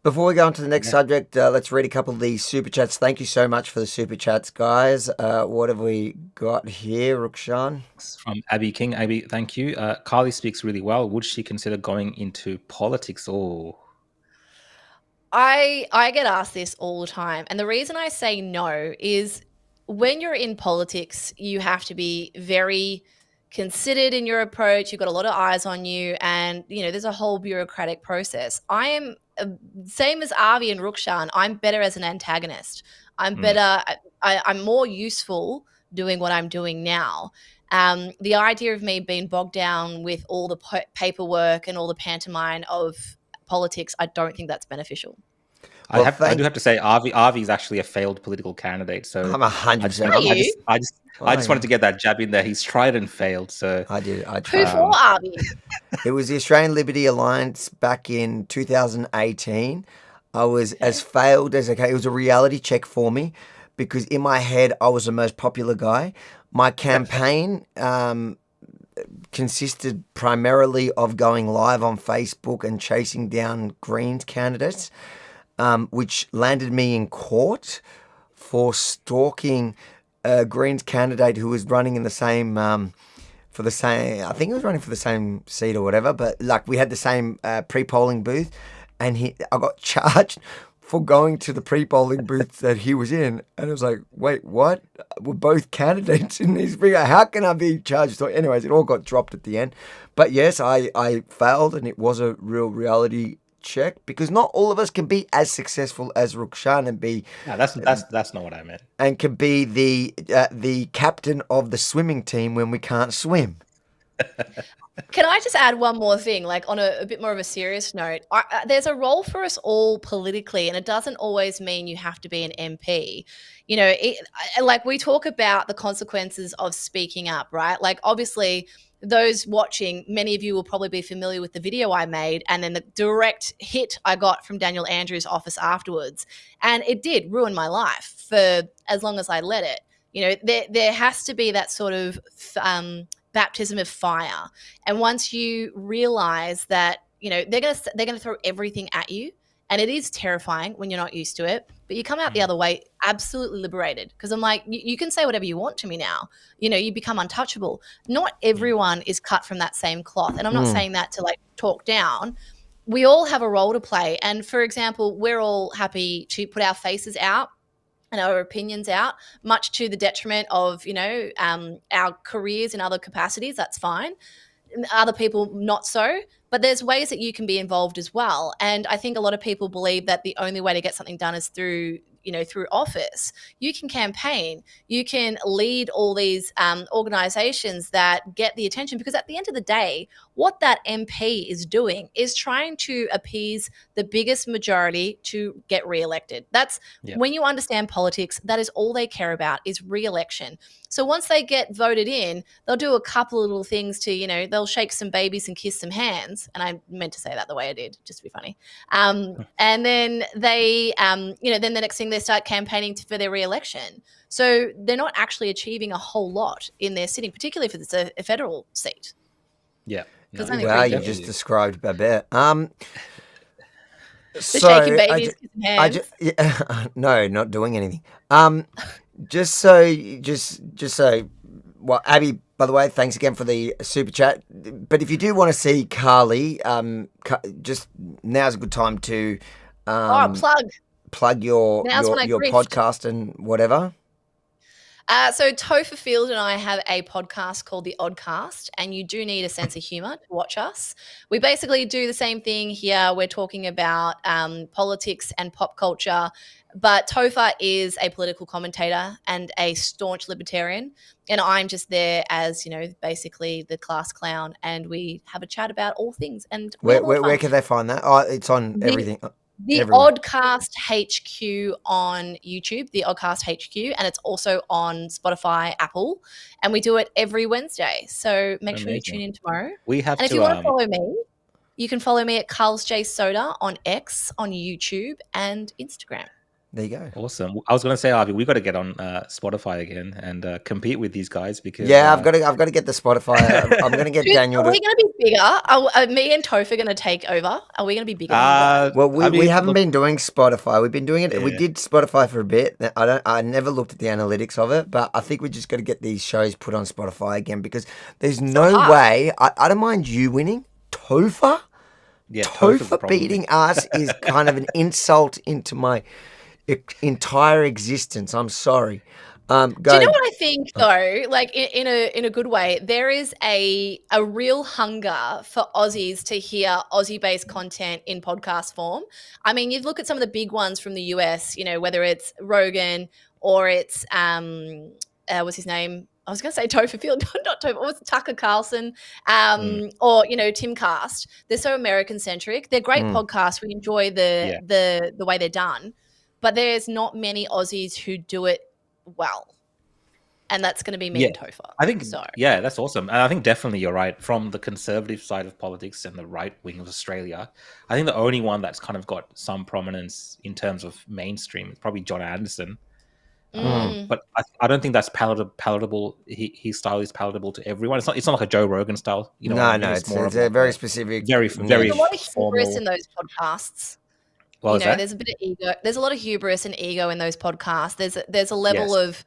Speaker 1: before we go on to the next subject, let's read a couple of these super chats. Thank you so much for the super chats, guys. What have we got here, Rukshan?
Speaker 2: From Abby King. Abby, thank you. Carly speaks really well. Would she consider going into politics?
Speaker 3: I get asked this all the time. And the reason I say no is when you're in politics, you have to be very considered in your approach. You've got a lot of eyes on you, and there's a whole bureaucratic process. I am same as Avi and Rukshan. I'm better as an antagonist. I'm better. I'm more useful doing what I'm doing now. The idea of me being bogged down with all the paperwork and all the pantomime of politics, I don't think that's beneficial.
Speaker 1: Well,
Speaker 2: I do have to say, Avi is actually a failed political candidate. So
Speaker 1: I'm 100%.
Speaker 2: I just wanted to get that jab in there. He's tried and failed. So
Speaker 1: I did. I
Speaker 3: Who
Speaker 1: tried.
Speaker 3: for, Arby?
Speaker 1: It was the Australian Liberty Alliance back in 2018. I was as failed as okay. It was a reality check for me because in my head I was the most popular guy. My campaign consisted primarily of going live on Facebook and chasing down Greens candidates, which landed me in court for stalking a Greens candidate who was running in the same for the same. I think he was running for the same seat or whatever. But like we had the same pre-polling booth, and I got charged for going to the pre-polling booth that he was in, and it was like, wait, what? We're both candidates in this figure. How can I be charged? So anyways, it all got dropped at the end. But yes, I failed, and it was a real reality check because not all of us can be as successful as Rukshan and be.
Speaker 2: No, that's not what I meant.
Speaker 1: And can be the captain of the swimming team when we can't swim.
Speaker 3: Can I just add one more thing, like on a bit more of a serious note? There's a role for us all politically, and it doesn't always mean you have to be an MP. You know, like we talk about the consequences of speaking up, right? Like obviously those watching, many of you will probably be familiar with the video I made and then the direct hit I got from Daniel Andrews' office afterwards. And it did ruin my life for as long as I let it. You know, there has to be that sort of baptism of fire. And once you realize that, you know, they're gonna throw everything at you, and it is terrifying when you're not used to it, but you come out the other way absolutely liberated. Because I'm like, you can say whatever you want to me now. You know, you become untouchable. Not everyone is cut from that same cloth. And I'm not saying that to like talk down. We all have a role to play. And for example, we're all happy to put our faces out and our opinions out, much to the detriment of, you know, our careers in other capacities. That's fine. Other people not so, but there's ways that you can be involved as well. And I think a lot of people believe that the only way to get something done is through, you know, through office. You can campaign, you can lead all these organizations that get the attention, because at the end of the day, what that MP is doing is trying to appease the biggest majority to get re-elected. That's when you understand politics, that is all they care about is re-election. So once they get voted in, they'll do a couple of little things to, you know, they'll shake some babies and kiss some hands. And I meant to say that the way I did, just to be funny. And then they, you know, then the next thing they start campaigning for their re-election. So they're not actually achieving a whole lot in their sitting, particularly if it's a federal seat.
Speaker 2: Yeah.
Speaker 1: Wow, you just described Babette.
Speaker 3: Shaking babies, kissing hands.
Speaker 1: No, not doing anything. Just so, well, Abby, by the way, thanks again for the super chat. But if you do want to see Carly, just now's a good time to plug your podcast and whatever.
Speaker 3: So Topher Field and I have a podcast called The Oddcast, and you do need a sense of humor to watch us. We basically do the same thing here. We're talking about politics and pop culture, but Topher is a political commentator and a staunch libertarian, and I'm just there as, you know, basically the class clown, and we have a chat about all things. And
Speaker 1: where can they find that? Oh, it's on everything.
Speaker 3: The
Speaker 1: everywhere.
Speaker 3: Oddcast HQ on YouTube, the Oddcast HQ, and it's also on Spotify, Apple, and we do it every Wednesday. So make sure you tune in tomorrow.
Speaker 2: We have,
Speaker 3: and if you want to follow me, you can follow me at Carl's J Soda on X, on YouTube, and Instagram.
Speaker 1: There you go.
Speaker 2: Awesome. I was going to say, Avi, we got to get on Spotify again and compete with these guys because
Speaker 1: I've got to get the Spotify. I'm going to get Daniel.
Speaker 3: Are we going to be bigger? Are me and Topher going to take over? Are we going to be bigger?
Speaker 1: Well, we haven't been doing Spotify. We've been doing it. Yeah. We did Spotify for a bit. I never looked at the analytics of it, but I think we just got to get these shows put on Spotify again because there's no way. I don't mind you winning, Topher.
Speaker 2: Yeah,
Speaker 1: Topher beating us is kind of an insult into my entire existence. I'm sorry.
Speaker 3: Do you know what I think though? Like in a good way, there is a real hunger for Aussies to hear Aussie-based content in podcast form. I mean, you look at some of the big ones from the US, you know, whether it's Rogan or it's what's his name? I was going to say Topher Field, not Topher. What was it, Tucker Carlson, or Tim Cast? They're so American centric. They're great podcasts. We enjoy the way they're done, but there's not many Aussies who do it well, and that's going to be me and Topher.
Speaker 2: I think that's awesome, and I think definitely you're right. From the conservative side of politics and the right wing of Australia, I think the only one that's kind of got some prominence in terms of mainstream is probably John Anderson. But I don't think that's palatable. His style is palatable to everyone. It's not like a Joe Rogan style. You know,
Speaker 1: no,
Speaker 2: what I mean?
Speaker 1: no,
Speaker 2: it's
Speaker 1: it's a very specific,
Speaker 2: very
Speaker 3: There's a lot of hubris
Speaker 2: formal.
Speaker 3: in those podcasts.
Speaker 2: What was that?
Speaker 3: There's a bit of ego. There's a lot of hubris and ego in those podcasts. There's a level of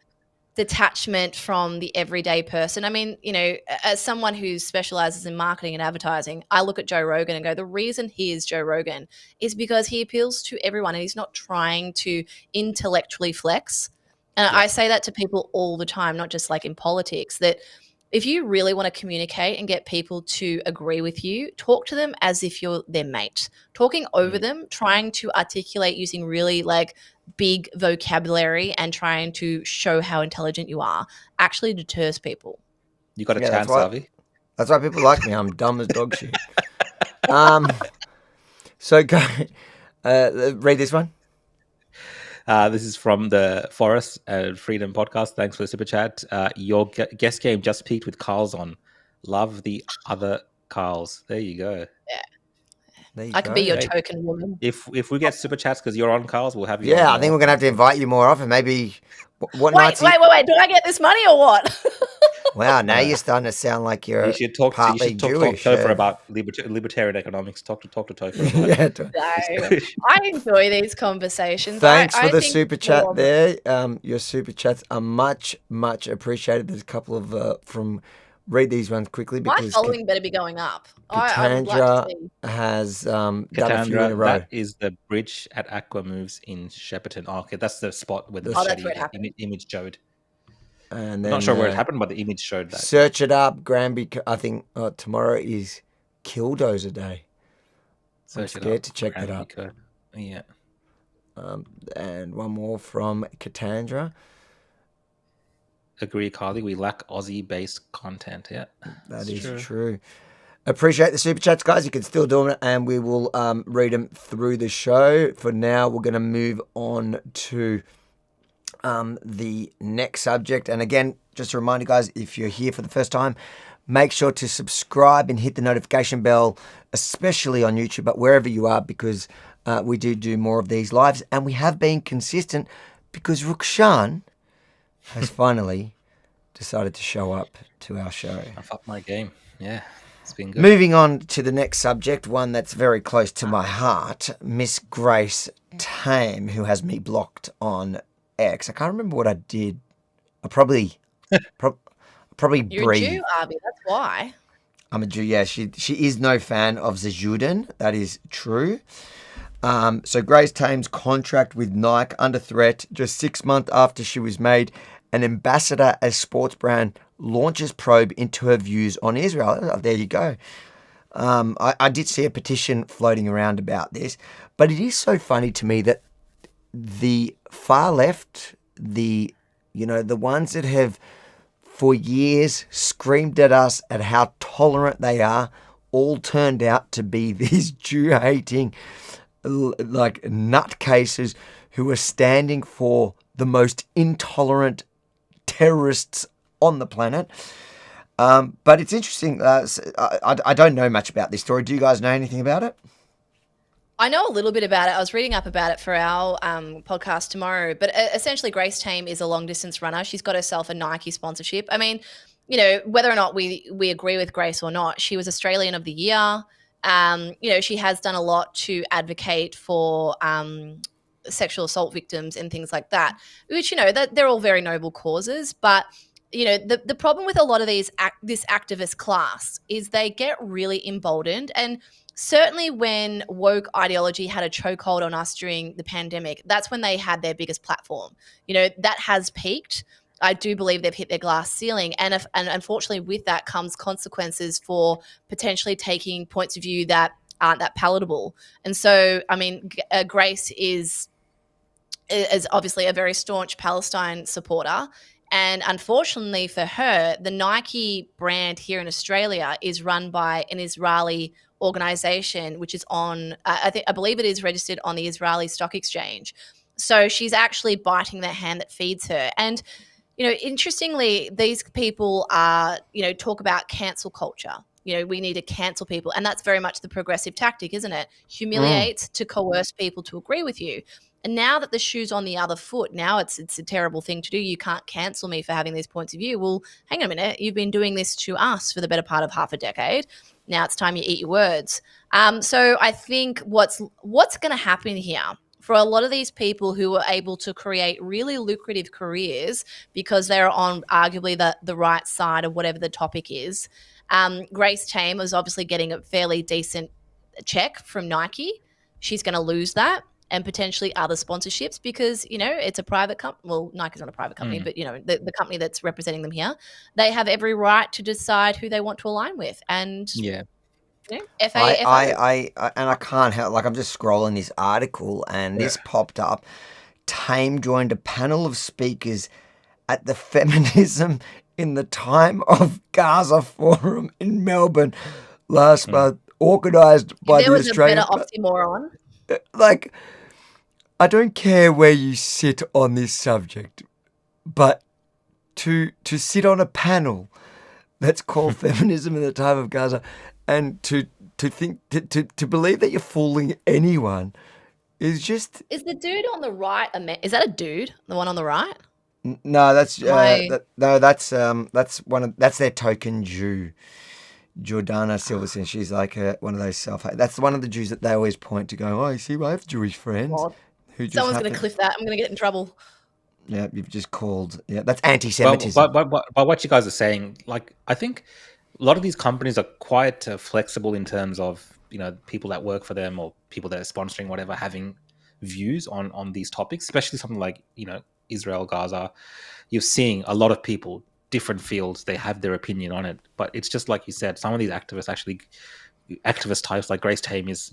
Speaker 3: detachment from the everyday person. I mean, as someone who specializes in marketing and advertising, I look at Joe Rogan and go, the reason he is Joe Rogan is because he appeals to everyone and he's not trying to intellectually flex. And I say that to people all the time, not just like in politics, that if you really want to communicate and get people to agree with you, talk to them as if you're their mate. Talking over them, trying to articulate using really like big vocabulary and trying to show how intelligent you are actually deters people.
Speaker 2: You got a chance, Harvey.
Speaker 1: That's why people like me. I'm dumb as dog shit. So go read this one.
Speaker 2: This is from the Forest Freedom podcast. Thanks for the super chat. Your guest game just peaked with Carl's on. Love the other Carls. There you go.
Speaker 3: Yeah. I could be your token woman.
Speaker 2: If we get super chats because you're on Carl's, we'll have you.
Speaker 1: Yeah, I think we're gonna have to invite you more often. Maybe.
Speaker 3: Wait! Do I get this money or what?
Speaker 1: Wow, now you're starting to sound like you're partly Jewish.
Speaker 2: To Topher about libertarian economics. Talk to Topher.
Speaker 3: I enjoy these conversations.
Speaker 1: Thanks for the super chat there. Your super chats are much, much appreciated. There's a couple of read these ones quickly because
Speaker 3: my following better be going up.
Speaker 1: Katandra has done a few in a row.
Speaker 2: That is the bridge at Aqua Moves in Shepparton. Oh, okay, that's the spot where the Machete image showed. And then, I'm not sure where it happened, but the image showed that.
Speaker 1: Search it up, Granby. I think tomorrow is Killdozer Day. I'm scared to check that up.
Speaker 2: Yeah.
Speaker 1: And one more from Katandra.
Speaker 2: Agree, Carly. We lack Aussie-based content. Yeah,
Speaker 1: that is true. Appreciate the super chats, guys. You can still do them, and we will read them through the show. For now, we're going to move on to the next subject. And again, just a reminder, guys, if you're here for the first time, make sure to subscribe and hit the notification bell, especially on YouTube, but wherever you are, because we do more of these lives. And we have been consistent because Rukshan has finally decided to show up to our show.
Speaker 2: I've upped my game. Yeah, it's been good.
Speaker 1: Moving on to the next subject, one that's very close to my heart, Miss Grace Tame, who has me blocked on X. I can't remember what I did. I probably
Speaker 3: You're
Speaker 1: breathed.
Speaker 3: a Jew, Arby, that's why.
Speaker 1: I'm a Jew, yeah. She is no fan of the Juden. That is true. So Grace Tame's contract with Nike under threat just 6 months after she was made an ambassador as sports brand launches probe into her views on Israel. Oh, there you go. I did see a petition floating around about this, but it is so funny to me that the far left, the ones that have for years screamed at us at how tolerant they are, all turned out to be these Jew-hating like nutcases who are standing for the most intolerant terrorists on the planet. But it's interesting. I don't know much about this story. Do you guys know anything about it?
Speaker 3: I know a little bit about it. I was reading up about it for our podcast tomorrow. But essentially, Grace Tame is a long-distance runner. She's got herself a Nike sponsorship. I mean, whether or not we agree with Grace or not, she was Australian of the Year. She has done a lot to advocate for sexual assault victims and things like that, which, that they're all very noble causes. But, the problem with a lot of this activist class is they get really emboldened. And certainly when woke ideology had a chokehold on us during the pandemic, that's when they had their biggest platform. That has peaked. I do believe they've hit their glass ceiling. And unfortunately with that comes consequences for potentially taking points of view that aren't that palatable. And so, I mean, Grace is obviously a very staunch Palestine supporter. And unfortunately for her, the Nike brand here in Australia is run by an Israeli organization, which is on, I believe it is registered on the Israeli Stock Exchange. So she's actually biting the hand that feeds her. And, interestingly, these people are, talk about cancel culture. We need to cancel people. And that's very much the progressive tactic, isn't it? Humiliate to coerce people to agree with you. And now that the shoe's on the other foot, now it's a terrible thing to do. You can't cancel me for having these points of view. Well, hang on a minute. You've been doing this to us for the better part of half a decade. Now it's time you eat your words. So I think what's going to happen here for a lot of these people who are able to create really lucrative careers because they're on arguably the right side of whatever the topic is. Grace Tame is obviously getting a fairly decent check from Nike. She's going to lose that. And potentially other sponsorships because, it's a private company. Well, Nike's not a private company, but, the company that's representing them here, they have every right to decide who they want to align with. And,
Speaker 1: I can't help, I'm just scrolling this article and this popped up. Tame joined a panel of speakers at the Feminism in the Time of Gaza Forum in Melbourne last month, organised by the Australian...
Speaker 3: There was a better oxymoron.
Speaker 1: I don't care where you sit on this subject, but to sit on a panel that's called Feminism in the Time of Gaza and to think to believe that you're fooling anyone is just...
Speaker 3: Is the dude on the right is that a dude? The one on the right?
Speaker 1: No, that's that's their token Jew. Jordana Silverson, she's like one of those that's one of the Jews that they always point to go, you see, I have Jewish friends.
Speaker 3: Someone's going to cliff that. I'm going to get in trouble.
Speaker 1: Yeah, you've just called. Yeah, that's anti-Semitism.
Speaker 2: But what you guys are saying, I think a lot of these companies are quite flexible in terms of, people that work for them or people that are sponsoring whatever having views on these topics, especially something like, Israel, Gaza. You're seeing a lot of people, different fields, they have their opinion on it. But it's just like you said, some of these activist types like Grace Tame is,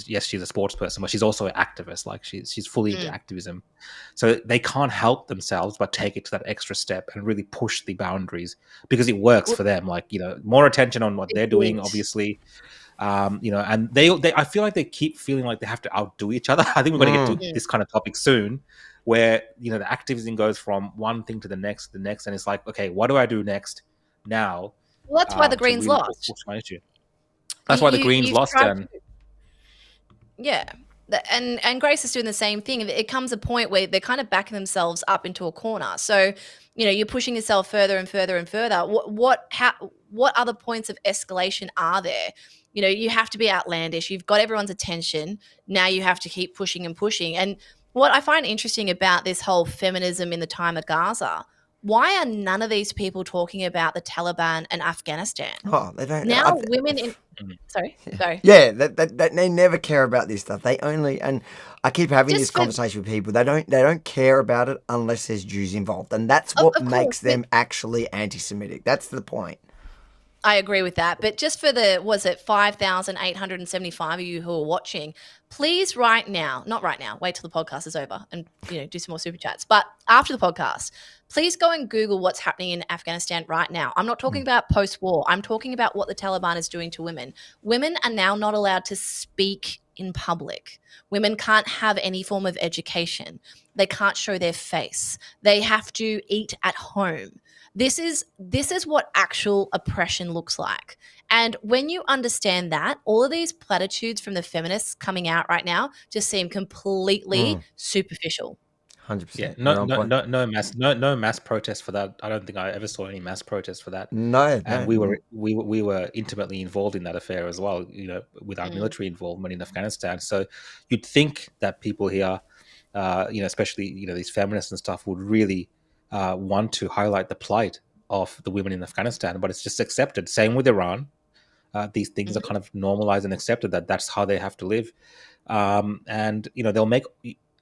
Speaker 2: yes, she's a sports person, but she's also an activist. She's fully into activism. So they can't help themselves but take it to that extra step and really push the boundaries because it works for them. More attention on what they're doing, obviously. And they I feel like they keep feeling like they have to outdo each other. I think we're going to get to this kind of topic soon where, the activism goes from one thing to the next, and it's like, okay, what do I do next now?
Speaker 3: Well, that's why the Greens
Speaker 2: really
Speaker 3: lost.
Speaker 2: Push my issue. That's why the Greens lost.
Speaker 3: Yeah. And Grace is doing the same thing. It comes a point where they're kind of backing themselves up into a corner. So, you're pushing yourself further and further and further. What other points of escalation are there? You have to be outlandish. You've got everyone's attention. Now you have to keep pushing and pushing. And what I find interesting about this whole feminism in the time of Gaza, why are none of these people talking about the Taliban and Afghanistan?
Speaker 1: Oh, they don't.
Speaker 3: Now women in... Sorry.
Speaker 1: Yeah, they never care about this stuff. They only... And I keep having this conversation with people. They don't care about it unless there's Jews involved. And that's what makes them actually anti-Semitic. That's the point.
Speaker 3: I agree with that. But just for the, 5,875 of you who are watching, please not right now, wait till the podcast is over and, do some more super chats. But after the podcast, please go and Google what's happening in Afghanistan right now. I'm not talking about post-war. I'm talking about what the Taliban is doing to women. Women are now not allowed to speak in public. Women can't have any form of education. They can't show their face. They have to eat at home. This is what actual oppression looks like. And when you understand that, all of these platitudes from the feminists coming out right now just seem completely superficial.
Speaker 1: 100%.
Speaker 2: Yeah, no mass protest for that. I don't think I ever saw any mass protest for that.
Speaker 1: No,
Speaker 2: and we were intimately involved in that affair as well. With our military involvement in Afghanistan. So you'd think that people here, especially these feminists and stuff, would really want to highlight the plight of the women in Afghanistan, but it's just accepted. Same with Iran. These things are kind of normalized and accepted that that's how they have to live. And they'll make.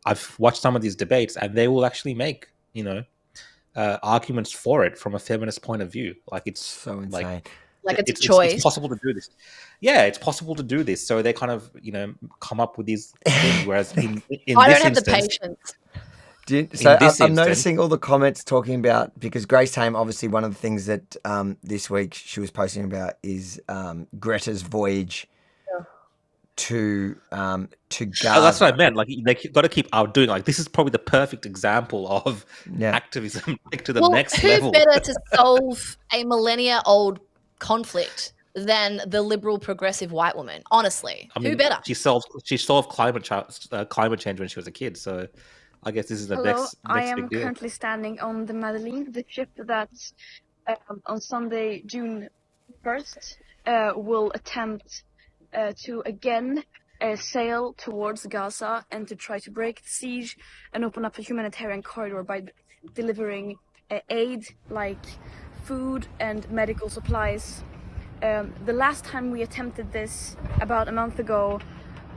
Speaker 2: I've watched some of these debates, and they will actually make arguments for it from a feminist point of view. Like it's
Speaker 1: so insane.
Speaker 3: Like it's a choice.
Speaker 2: It's possible to do this. Yeah, it's possible to do this. So they kind of come up with these things. Whereas in
Speaker 3: I
Speaker 2: this
Speaker 3: don't have
Speaker 2: instance,
Speaker 3: the patience.
Speaker 1: So
Speaker 2: this
Speaker 1: I'm
Speaker 2: instance,
Speaker 1: noticing all the comments talking about, because Grace Tame, obviously one of the things that this week she was posting about is Greta's voyage to Gaza.
Speaker 2: that's what I meant. Like they got to keep outdoing. Like this is probably the perfect example of activism to the next level.
Speaker 3: Who better to solve a millennia-old conflict than the liberal progressive white woman? Honestly,
Speaker 2: I mean,
Speaker 3: who better?
Speaker 2: She solved climate change when she was a kid. So I guess this is the next
Speaker 6: I am
Speaker 2: big deal.
Speaker 6: currently standing on the Madeleine, the ship that on Sunday, June 1st, will attempt to again sail towards Gaza and to try to break the siege and open up a humanitarian corridor by delivering aid like food and medical supplies. The last time we attempted this, about a month ago,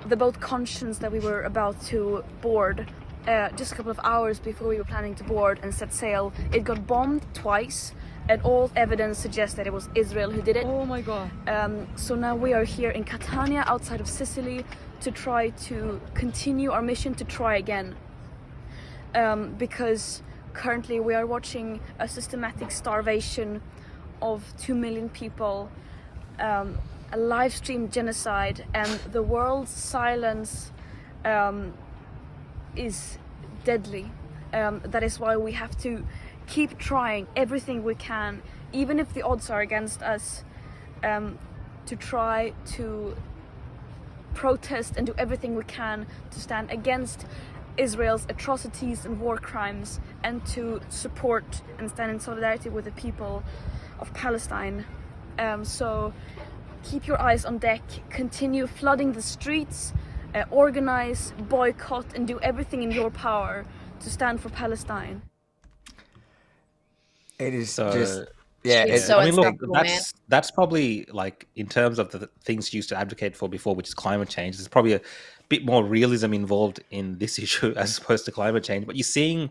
Speaker 6: the boat Conscience that we were about to board, just a couple of hours before we were planning to board and set sail, it got bombed twice, and all evidence suggests that it was Israel who did it.
Speaker 7: Oh my God.
Speaker 6: So now we are here in Catania, outside of Sicily, to try to continue our mission to try again. Because currently we are watching a systematic starvation of 2 million people, a live stream genocide, and the world's silence is deadly. That is why we have to keep trying everything we can, even if the odds are against us, to try to protest and do everything we can to stand against Israel's atrocities and war crimes, and to support and stand in solidarity with the people of Palestine. So keep your eyes on deck, continue flooding the streets, organize, boycott, and do everything in your power to stand for Palestine.
Speaker 1: It is
Speaker 2: So-
Speaker 1: just
Speaker 3: It's so
Speaker 2: I mean, look,
Speaker 3: unstoppable, man.
Speaker 2: that's probably like in terms of the things you used to advocate for before, which is climate change. There's probably a bit more realism involved in this issue as opposed to climate change. But you're seeing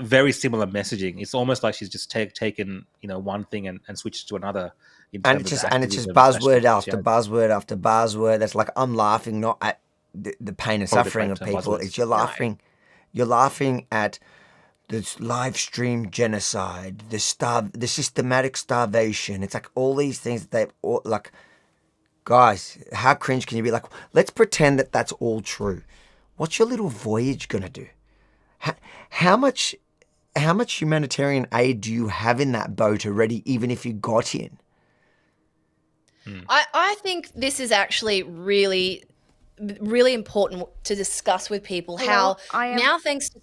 Speaker 2: very similar messaging. It's almost like she's just taken one thing and switched to another.
Speaker 1: and it's just buzzword after buzzword after buzzword. That's like, I'm laughing not at the pain and
Speaker 2: Probably the
Speaker 1: suffering of
Speaker 2: correct term,
Speaker 1: people.
Speaker 2: buzzwords.
Speaker 1: It's you're laughing at this live stream genocide, the systematic starvation. It's like all these things that they all, like, guys, how cringe can you be? Like, let's pretend that that's all true. What's your little voyage gonna do? How much humanitarian aid do you have in that boat already, even if you got in?
Speaker 3: I think this is actually really, really important to discuss with people. How
Speaker 6: I am-
Speaker 3: now, thanks to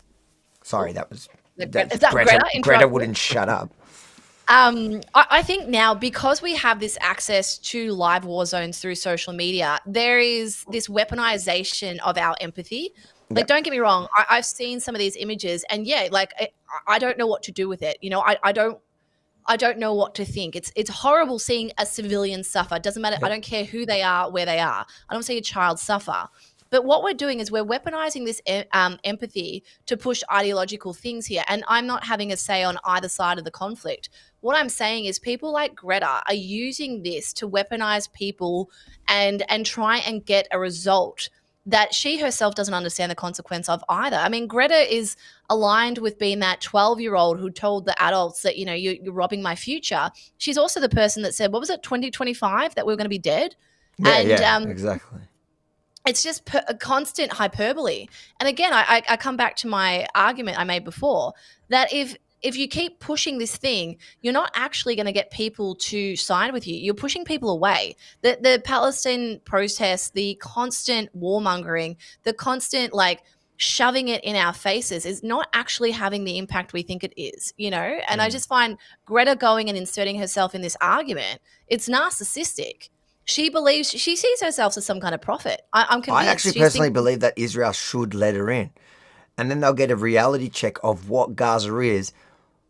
Speaker 1: Sorry, that was
Speaker 3: Is that Greta?
Speaker 1: Greta
Speaker 3: Interrupted.
Speaker 1: wouldn't shut up.
Speaker 3: I think now, because we have this access to live war zones through social media, there is this weaponization of our empathy. Like, don't get me wrong, I've seen some of these images, and I don't know what to do with it. I don't know what to think. It's horrible seeing a civilian suffer. It doesn't matter. I don't care who they are, where they are. I don't see a child suffer. But what we're doing is we're weaponizing this empathy to push ideological things here. And I'm not having a say on either side of the conflict. What I'm saying is people like Greta are using this to weaponize people and try and get a result that she herself doesn't understand the consequence of either. I mean, Greta is aligned with being that 12-year-old who told the adults that, you're robbing my future. She's also the person that said, what was it, 2025, that we were going to be dead?
Speaker 1: Exactly.
Speaker 3: It's just a constant hyperbole. And again, I come back to my argument I made before, that if you keep pushing this thing, you're not actually going to get people to side with you. You're pushing people away. The Palestine protests, the constant warmongering, the constant shoving it in our faces is not actually having the impact we think it is, And I just find Greta going and inserting herself in this argument, it's narcissistic. She sees herself as some kind of prophet. I'm convinced.
Speaker 1: I actually personally believe that Israel should let her in. And then they'll get a reality check of what Gaza is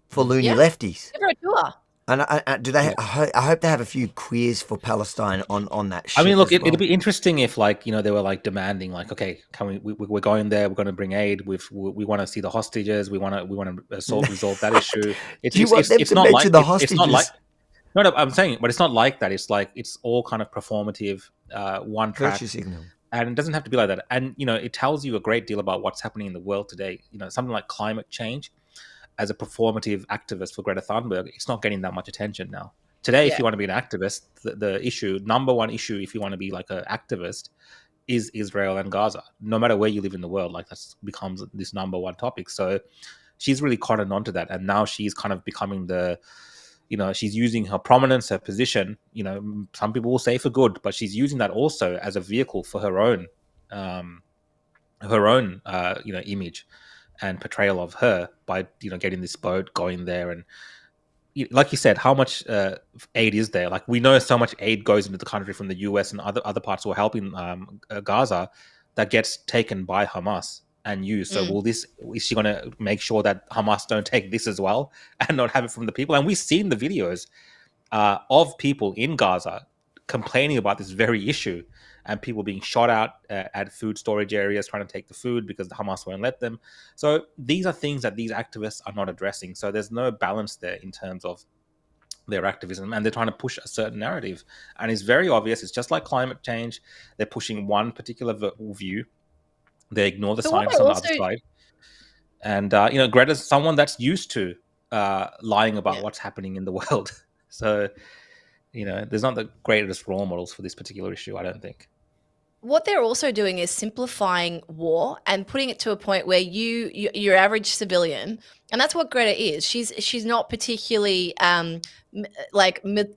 Speaker 1: for loony lefties.
Speaker 3: Give her a tour.
Speaker 1: And do they? I hope they have a few queers for Palestine on that ship.
Speaker 2: I mean, look,
Speaker 1: as well.
Speaker 2: it'd be interesting if, they were demanding, okay, can we're going there, we're going to bring aid, we want to see the hostages, we want to resolve that issue.
Speaker 1: It's not like the hostages?
Speaker 2: No, I'm saying, but it's not like that. It's all kind of performative, one track.
Speaker 1: Virtue signal.
Speaker 2: And it doesn't have to be like that. And, it tells you a great deal about what's happening in the world today. Something like climate change, as a performative activist for Greta Thunberg, it's not getting that much attention now. Today, if you want to be an activist, the number one issue, if you want to be like an activist, is Israel and Gaza. No matter where you live in the world, like that becomes this number one topic. So she's really cottoned onto that. And now she's kind of becoming she's using her prominence, her position, some people will say for good, but she's using that also as a vehicle for her own image and portrayal of her by, getting this boat going there. And like you said, how much aid is there? Like, we know so much aid goes into the country from the US and other parts who are helping Gaza that gets taken by Hamas and used. So is she going to make sure that Hamas don't take this as well and not have it from the people? And we've seen the videos of people in Gaza complaining about this very issue, and people being shot out at food storage areas trying to take the food because the Hamas won't let them. So these are things that these activists are not addressing. So there's no balance there in terms of their activism, and they're trying to push a certain narrative. And it's very obvious. It's just like climate change. They're pushing one particular view. They ignore the science on the other side. And, Greta's someone that's used to lying about what's happening in the world. So, there's not the greatest role models for this particular issue, I don't think.
Speaker 3: What they're also doing is simplifying war and putting it to a point where your average civilian, and that's what Greta is. She's not particularly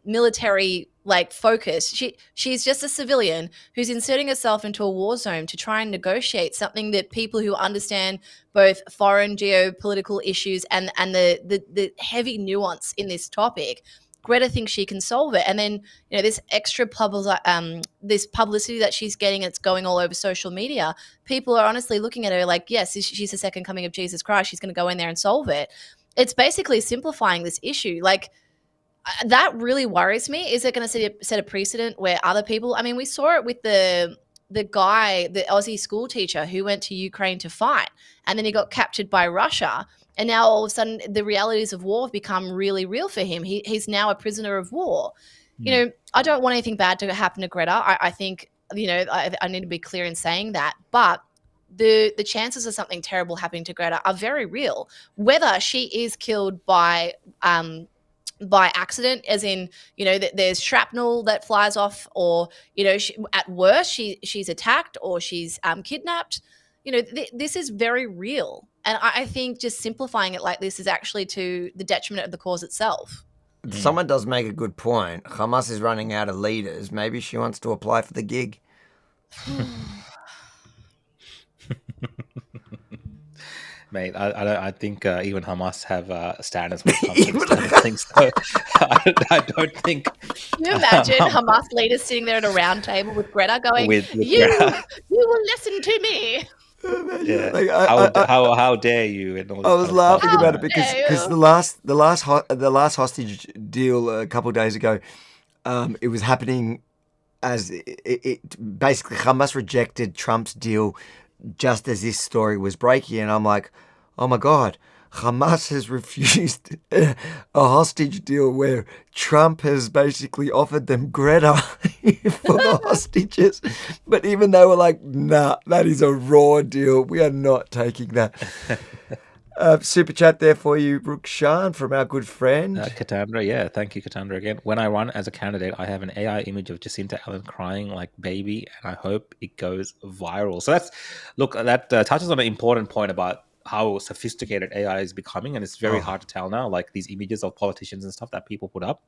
Speaker 3: military focused. She's just a civilian who's inserting herself into a war zone to try and negotiate something that people who understand both foreign geopolitical issues and the heavy nuance in this topic, Greta thinks she can solve it. And then, this extra this publicity that she's getting, it's going all over social media. People are honestly looking at her like, yes, she's the second coming of Jesus Christ. She's going to go in there and solve it. It's basically simplifying this issue. That really worries me. Is it going to set a precedent where other people, we saw it with the guy, the Aussie school teacher who went to Ukraine to fight, and then he got captured by Russia. And now all of a sudden the realities of war have become really real for him. He's now a prisoner of war. I don't want anything bad to happen to Greta. I think, I need to be clear in saying that. But the chances of something terrible happening to Greta are very real. Whether she is killed by accident, as in, there's shrapnel that flies off, or, at worst she's attacked or she's kidnapped. This is very real. And I think just simplifying it like this is actually to the detriment of the cause itself.
Speaker 1: Someone does make a good point. Hamas is running out of leaders. Maybe she wants to apply for the gig.
Speaker 2: Mate, I think even Hamas have standards when it comes to this kind of thing. So I don't think.
Speaker 3: Can you imagine Hamas leaders sitting there at a round table with Greta going,
Speaker 2: with
Speaker 3: you will listen to me.
Speaker 2: Yeah. How dare you? And all
Speaker 1: I was laughing about it because the last hostage deal a couple of days ago, it was happening as it basically Hamas rejected Trump's deal just as this story was breaking, and I'm like, oh my God, Hamas has refused a hostage deal where Trump has basically offered them Greta for the hostages. But even they were like, nah, that is a raw deal. We are not taking that. Super chat there for you, Rukshan, from our good friend.
Speaker 2: Katandra, yeah. Thank you, Katandra, again. When I run as a candidate, I have an AI image of Jacinta Allen crying like baby, and I hope it goes viral. So that touches on an important point about how sophisticated AI is becoming, and it's very hard to tell now. Like these images of politicians and stuff that people put up,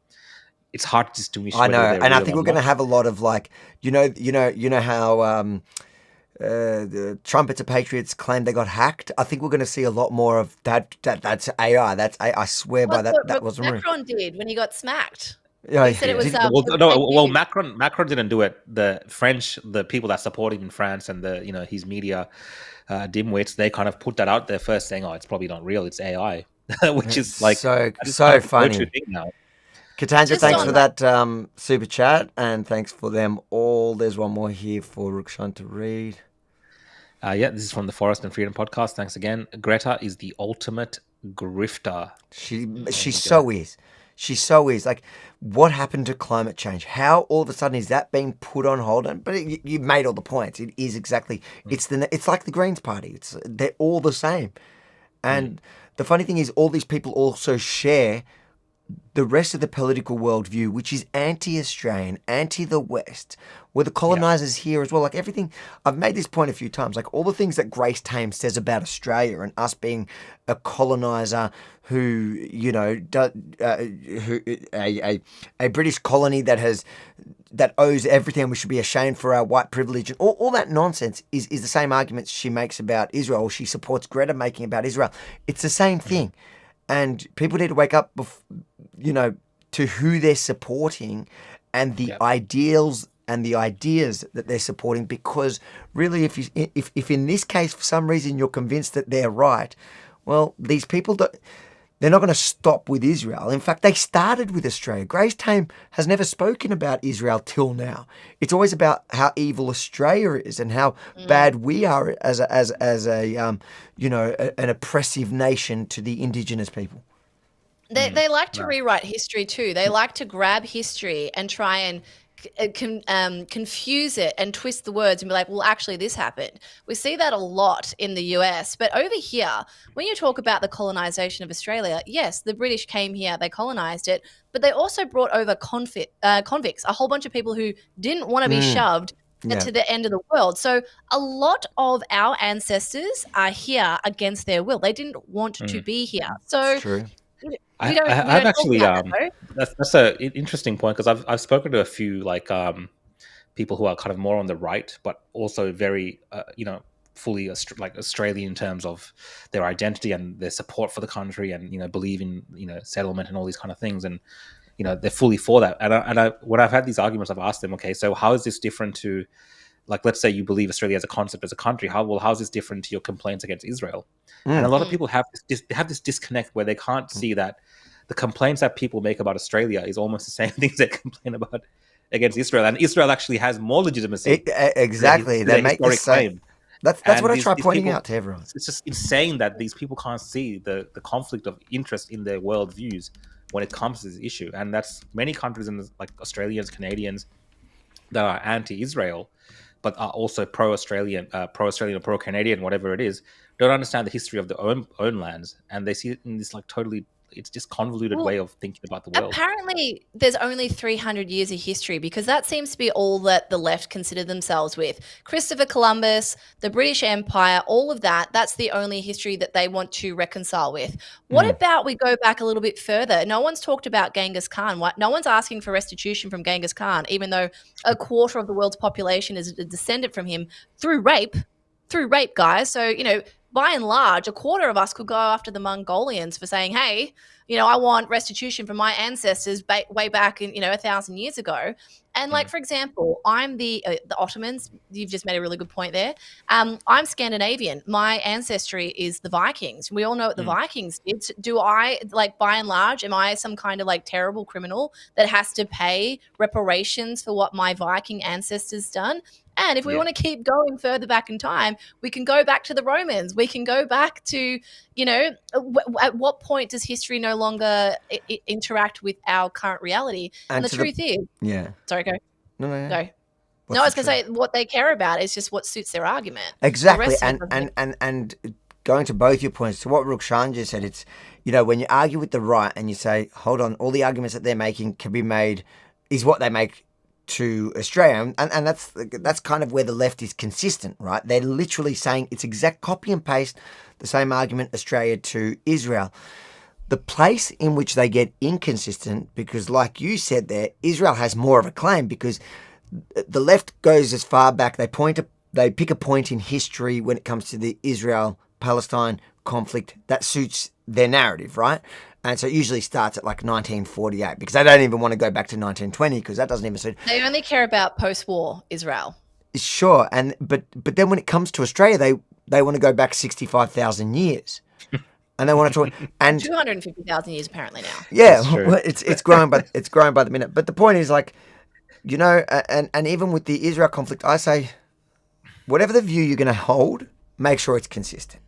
Speaker 2: it's hard to distinguish.
Speaker 1: I know, and I think we're going to have a lot of how the Trumpets and Patriots claim they got hacked. I think we're going to see a lot more of that. That's AI. I swear by that. That wasn't real.
Speaker 3: Macron did when he got smacked.
Speaker 1: Yeah,
Speaker 3: he said it was.
Speaker 2: Macron didn't do it. The people that support him in France, and his media dimwits, they kind of put that out there first, saying, "Oh, it's probably not real. It's AI," which is like
Speaker 1: so funny. Katanja, thanks for that super chat, and thanks for them all. There's one more here for Rukshan to read.
Speaker 2: This is from the Forest and Freedom podcast. Thanks again. Greta is the ultimate grifter.
Speaker 1: She so is. She so is. Like, what happened to climate change? How all of a sudden is that being put on hold? But you've made all the points. It is exactly. It's like the Greens Party. They're all the same. And the funny thing is, all these people also share the rest of the political worldview, which is anti-Australian, anti-the West. We're the colonizers here as well. Like everything, I've made this point a few times. Like all the things that Grace Tame says about Australia and us being a colonizer who, you know, a British colony that owes everything. We should be ashamed for our white privilege. And all that nonsense is the same arguments she makes about Israel, or she supports Greta making about Israel. It's the same thing. And people need to wake up, you know, to who they're supporting and the ideals and the ideas that they're supporting. Because really, if in this case, for some reason, you're convinced that they're right, well, these people, they're not going to stop with Israel. In fact, they started with Australia. Grace Tame has never spoken about Israel till now. It's always about how evil Australia is and how bad we are as a you know, an oppressive nation to the Indigenous people.
Speaker 3: They like to rewrite history too. They like to grab history and try and confuse it and twist the words and be like, well, actually this happened. We see that a lot in the US, but over here, when you talk about the colonization of Australia, yes, the British came here, they colonized it, but they also brought over convicts, a whole bunch of people who didn't want to be shoved to the end of the world. So a lot of our ancestors are here against their will. They didn't want to be here. So
Speaker 1: True.
Speaker 2: I've actually that's an interesting point, because I've spoken to a few like people who are kind of more on the right, but also very you know, fully like Australian in terms of their identity and their support for the country, and you know, believe in, you know, settlement and all these kind of things, and you know, they're fully for that. And when I've had these arguments, I've asked them, okay, so how is this different to, like, let's say you believe Australia as a concept, as a country, how is this different to your complaints against Israel? And a lot of people have this disconnect where they can't see that the complaints that people make about Australia is almost the same things they complain about against Israel, and Israel actually has more legitimacy.
Speaker 1: Exactly, they make the same claim. That's what I try pointing out to everyone.
Speaker 2: It's just insane that these people can't see the conflict of interest in their worldviews when it comes to this issue, and that's many countries, like Australians, Canadians, that are anti-Israel, but are also pro-Australian or pro-Canadian, whatever it is, don't understand the history of their own lands, and they see it in this like totally, it's just convoluted way of thinking about the world.
Speaker 3: Apparently, there's only 300 years of history, because that seems to be all that the left consider themselves with. Christopher Columbus, the British Empire, all of that, that's the only history that they want to reconcile with. What about we go back a little bit further? No one's talked about Genghis Khan. No one's asking for restitution from Genghis Khan, even though a quarter of the world's population is a descendant from him through rape, guys. So, you know, by and large, a quarter of us could go after the Mongolians for saying, hey, you know, I want restitution from my ancestors way back in, you know, 1,000 years ago. And like, for example, I'm the Ottomans. You've just made a really good point there. I'm Scandinavian. My ancestry is the Vikings. We all know what the Vikings did. Do I, like, by and large, am I some kind of like terrible criminal that has to pay reparations for what my Viking ancestors done? And if we want to keep going further back in time, we can go back to the Romans. We can go back to, you know, at what point does history no longer interact with our current reality? And the truth is, sorry, go. No. I was going to say what they care about is just what suits their argument.
Speaker 1: Exactly, and going to both your points, to what Rukshan just said, it's, you know, when you argue with the right and you say, hold on, all the arguments that they're making can be made, is what they make to Australia, and that's kind of where the left is consistent, right? They're literally saying it's exact copy and paste the same argument Australia to Israel. The place in which they get inconsistent, because like you said there, Israel has more of a claim, because the left goes as far back, they pick a point in history when it comes to the Israel-Palestine conflict that suits their narrative, right? And so it usually starts at like 1948, because they don't even want to go back to 1920, because that doesn't even suit.
Speaker 3: They only care about post-war Israel.
Speaker 1: Sure, and but then when it comes to Australia, they want to go back 65,000 years, and they want to talk and
Speaker 3: 250,000 years apparently now.
Speaker 1: Yeah, well, it's growing, but it's growing by the minute. But the point is, like, you know, and even with the Israel conflict, I say, whatever the view you're going to hold, make sure it's consistent.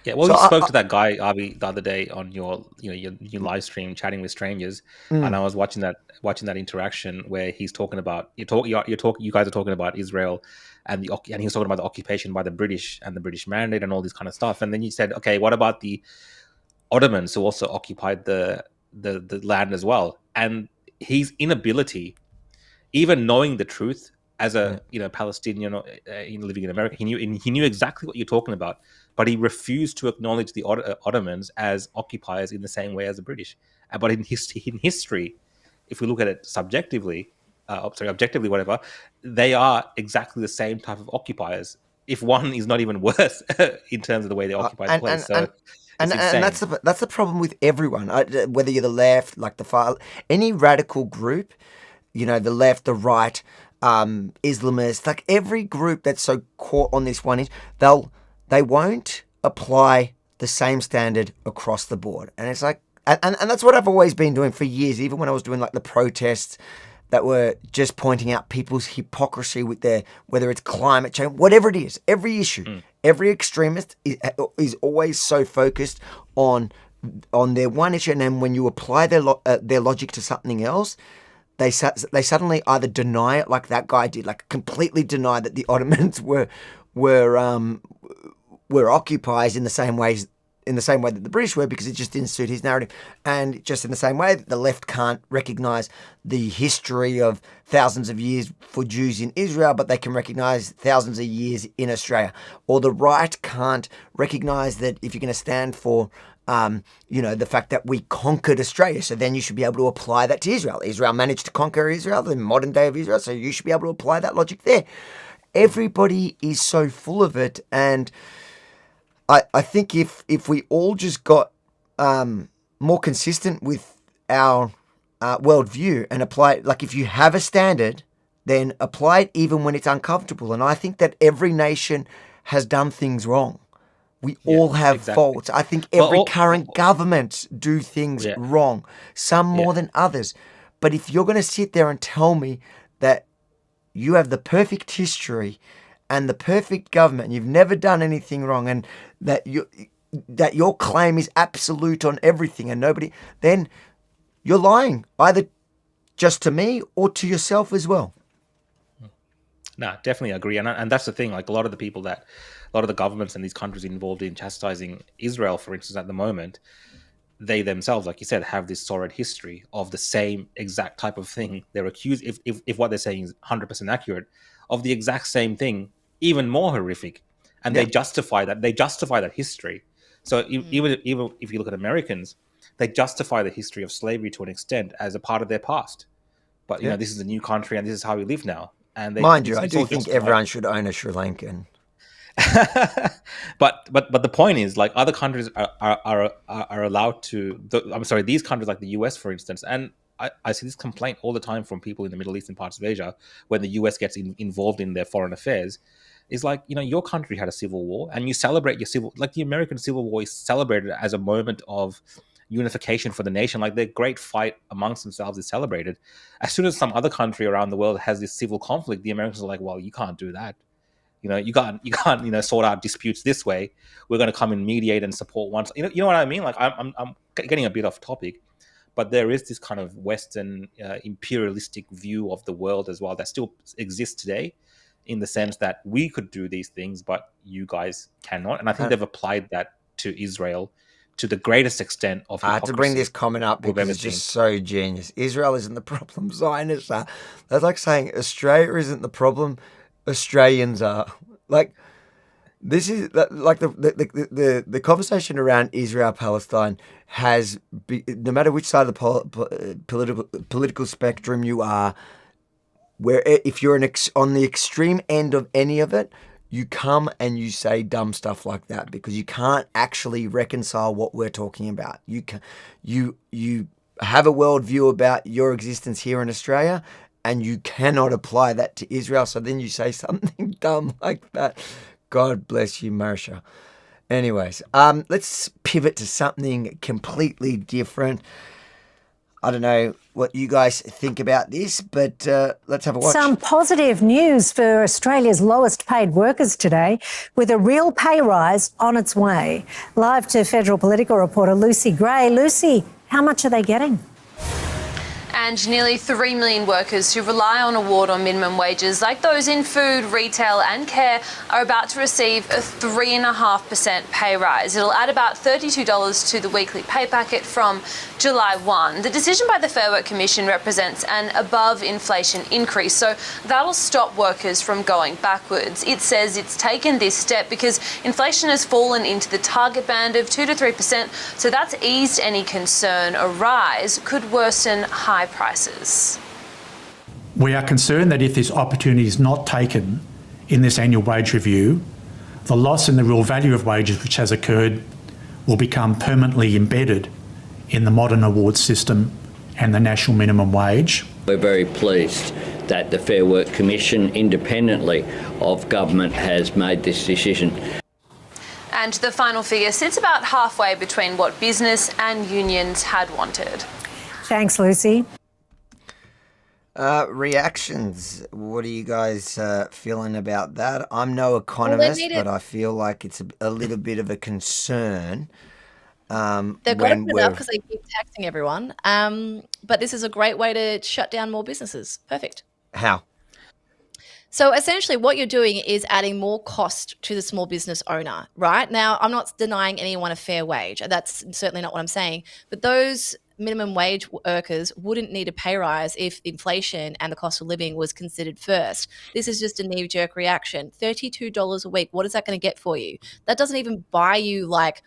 Speaker 2: Yeah, well,
Speaker 1: So
Speaker 2: you spoke to that guy Avi the other day on your your live stream, chatting with strangers, and I was watching that interaction where he's talking about you guys are talking about Israel, and he was talking about the occupation by the British and the British Mandate and all this kind of stuff, and then you said, okay, what about the Ottomans who also occupied the land as well, and his inability, even knowing the truth as a Palestinian living in America, he knew exactly what you're talking about, but he refused to acknowledge the Ottomans as occupiers in the same way as the British. But in history, if we look at it subjectively, objectively, whatever, they are exactly the same type of occupiers. If one is not even worse in terms of the way they occupy the place, so it's insane.
Speaker 1: And that's the problem with everyone, whether you're the left, like the far, any radical group, the left, the right, Islamists, like every group that's so caught on this one they won't apply the same standard across the board. And it's like, and that's what I've always been doing for years, even when I was doing like the protests that were just pointing out people's hypocrisy with whether it's climate change, whatever it is, every issue, every extremist is always so focused on their one issue. And then when you apply their logic to something else, they suddenly either deny it, like that guy did, like completely deny that the Ottomans were occupiers in the same way that the British were, because it just didn't suit his narrative. And just in the same way that the left can't recognise the history of thousands of years for Jews in Israel, but they can recognise thousands of years in Australia. Or the right can't recognise that if you're going to stand for the fact that we conquered Australia, so then you should be able to apply that to Israel. Israel managed to conquer Israel, the modern day of Israel, so you should be able to apply that logic there. Everybody is so full of it, and I think if we all just got more consistent with our worldview and apply it, like if you have a standard, then apply it even when it's uncomfortable. And I think that every nation has done things wrong. We all have faults. I think every current government do things wrong, some more than others. But if you're going to sit there and tell me that you have the perfect history and the perfect government, and you've never done anything wrong, and that your claim is absolute on everything and nobody, then you're lying, either just to me or to yourself as well.
Speaker 2: No, definitely agree. And that's the thing, like a lot of the governments in these countries involved in chastising Israel, for instance, at the moment, they themselves, like you said, have this sordid history of the same exact type of thing. They're accused, if what they're saying is 100% accurate, of the exact same thing, even more horrific. And they justify that history. So even if you look at Americans, they justify the history of slavery to an extent as a part of their past. But this is a new country and this is how we live now. And
Speaker 1: mind you, I do think everyone should own a Sri Lankan.
Speaker 2: but the point is, like, other countries are allowed to. These countries like the US, for instance, and I see this complaint all the time from people in the Middle East and parts of Asia when the US gets involved in their foreign affairs. Is like, your country had a civil war and you celebrate like the American Civil War is celebrated as a moment of unification for the nation. Like their great fight amongst themselves is celebrated. As soon as some other country around the world has this civil conflict, the Americans are like, well, you can't do that. You can't sort out disputes this way. We're going to come and mediate and support one. You know what I mean? Like I'm getting a bit off topic, but there is this kind of Western imperialistic view of the world as well that still exists today, in the sense that we could do these things, but you guys cannot. And I think they've applied that to Israel to the greatest extent of hypocrisy.
Speaker 1: I had to bring this comment up because it's just so genius. Israel isn't the problem, Zionists are. That's like saying Australia isn't the problem, Australians are. Like, this is like the conversation around Israel-Palestine has, no matter which side of the political spectrum you are, where if you're on the extreme end of any of it, you come and you say dumb stuff like that because you can't actually reconcile what we're talking about. You have a worldview about your existence here in Australia, and you cannot apply that to Israel. So then you say something dumb like that. God bless you, Marsha. Anyways, let's pivot to something completely different. I don't know. what you guys think about this, but let's have a watch.
Speaker 7: Some positive news for Australia's lowest paid workers today, with a real pay rise on its way. Live to Federal Political reporter Lucy Gray. Lucy, how much are they getting?
Speaker 5: And nearly 3 million workers who rely on award or minimum wages, like those in food, retail and care, are about to receive a 3.5% pay rise. It'll add about $32 to the weekly pay packet from July 1. The decision by the Fair Work Commission represents an above-inflation increase, so that'll stop workers from going backwards. It says it's taken this step because inflation has fallen into the target band of 2 to 3%, so that's eased any concern a rise could worsen high prices.
Speaker 8: We are concerned that if this opportunity is not taken in this annual wage review, the loss in the real value of wages which has occurred will become permanently embedded in the modern awards system and the national minimum wage.
Speaker 9: We're very pleased that the Fair Work Commission, independently of government, has made this decision.
Speaker 5: And the final figure sits about halfway between what business and unions had wanted.
Speaker 7: Thanks, Lucy.
Speaker 1: Reactions. What are you guys feeling about that? I'm no economist, but I feel like it's a little bit of a concern.
Speaker 3: They've got to put it up because they keep taxing everyone. But this is a great way to shut down more businesses. Perfect.
Speaker 1: How?
Speaker 3: So essentially what you're doing is adding more cost to the small business owner, right? Now, I'm not denying anyone a fair wage. That's certainly not what I'm saying. But those minimum wage workers wouldn't need a pay rise if inflation and the cost of living was considered first. This is just a knee-jerk reaction. $32 a week, what is that going to get for you? That doesn't even buy you like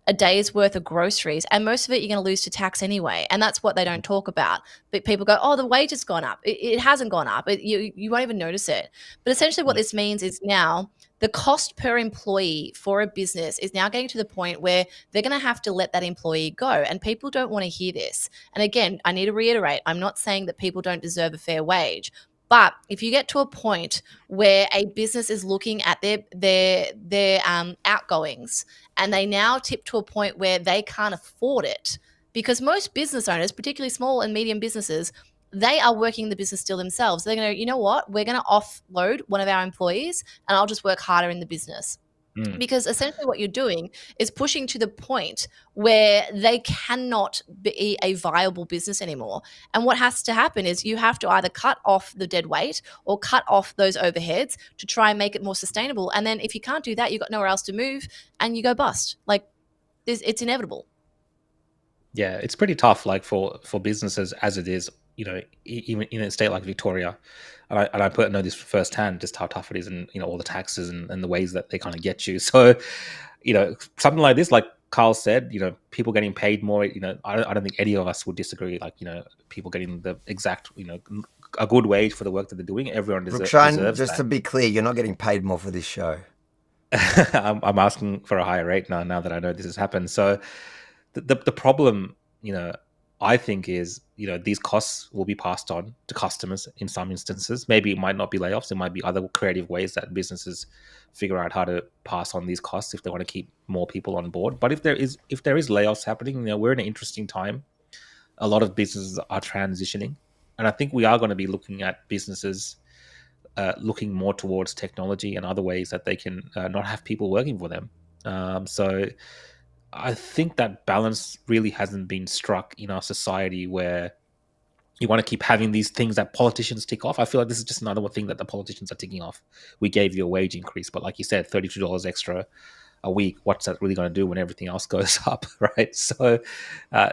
Speaker 3: a day's worth of groceries, and most of it you're going to lose to tax anyway, and that's what they don't talk about. But people go, oh, the wage has gone up. It hasn't gone up. You won't even notice it. But essentially what this means is now the cost per employee for a business is now getting to the point where they're going to have to let that employee go, and people don't want to hear this. And again, I need to reiterate, I'm not saying that people don't deserve a fair wage, but if you get to a point where a business is looking at their outgoings and they now tip to a point where they can't afford it, because most business owners, particularly small and medium businesses, they are working the business still themselves. They're going to, you know what, we're going to offload one of our employees and I'll just work harder in the business. Because essentially what you're doing is pushing to the point where they cannot be a viable business anymore. And what has to happen is you have to either cut off the dead weight or cut off those overheads to try and make it more sustainable. And then if you can't do that, you've got nowhere else to move and you go bust. Like it's inevitable.
Speaker 2: Yeah, it's pretty tough, like for businesses as it is, you know, even in a state like Victoria. And I know this firsthand, just how tough it is, and you know, all the taxes and the ways that they kind of get you. So, you know, something like this, like Carl said, you know, people getting paid more. You know, I don't think any of us would disagree. Like, you know, people getting the exact, you know, a good wage for the work that they're doing. Everyone deserves
Speaker 1: just
Speaker 2: that.
Speaker 1: To be clear, you're not getting paid more for this show.
Speaker 2: I'm asking for a higher rate now that I know this has happened. So, the problem, you know, I think is, you know, these costs will be passed on to customers in some instances. Maybe it might not be layoffs. It might be other creative ways that businesses figure out how to pass on these costs if they want to keep more people on board. But if there is layoffs happening, you know, we're in an interesting time. A lot of businesses are transitioning. And I think we are going to be looking at businesses looking more towards technology and other ways that they can not have people working for them. So I think that balance really hasn't been struck in our society, where you want to keep having these things that politicians tick off. I feel like this is just another one thing that the politicians are ticking off. We gave you a wage increase, but like you said, $32 extra a week, what's that really going to do when everything else goes up, right? So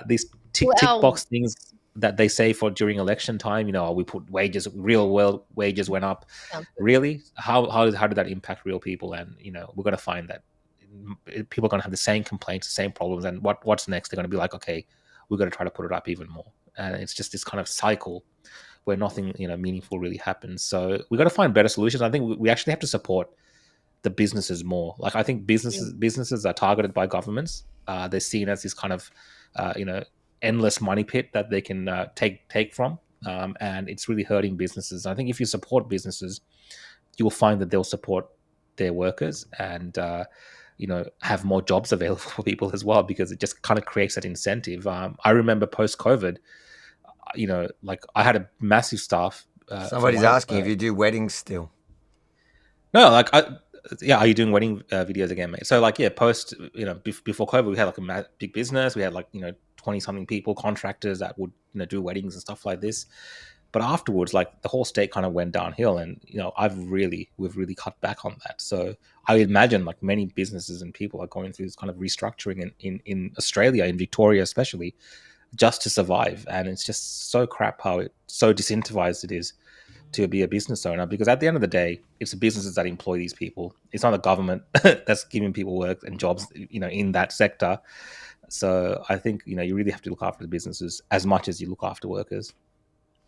Speaker 2: these tick box things that they say for during election time, you know, we put wages, real world wages went up. Really? How did that impact real people? And, you know, we're going to find that people are going to have the same complaints, the same problems, and what's next? They're going to be like, okay, we're going to try to put it up even more, and it's just this kind of cycle where nothing, you know, meaningful really happens. So we got to find better solutions. I think we actually have to support the businesses more. Like, I think businesses are targeted by governments. They're seen as this kind of you know, endless money pit that they can take from, and it's really hurting businesses. I think if you support businesses, you will find that they'll support their workers and you know, have more jobs available for people as well, because it just kind of creates that incentive. I remember post-COVID, like I had a massive staff.
Speaker 1: Somebody's asking if you do weddings still.
Speaker 2: No, like are you doing wedding videos again, mate? So like, post, before COVID, we had like a big business. We had like 20 something people, contractors that would do weddings and stuff like this. But afterwards, like the whole state kind of went downhill, and we've really cut back on that. So I imagine like many businesses and people are going through this kind of restructuring in Australia, in Victoria especially, just to survive. And it's just so crap how so disincentivized it is to be a business owner, because at the end of the day, it's the businesses that employ these people. It's not the government that's giving people work and jobs, in that sector. So I think, you really have to look after the businesses as much as you look after workers.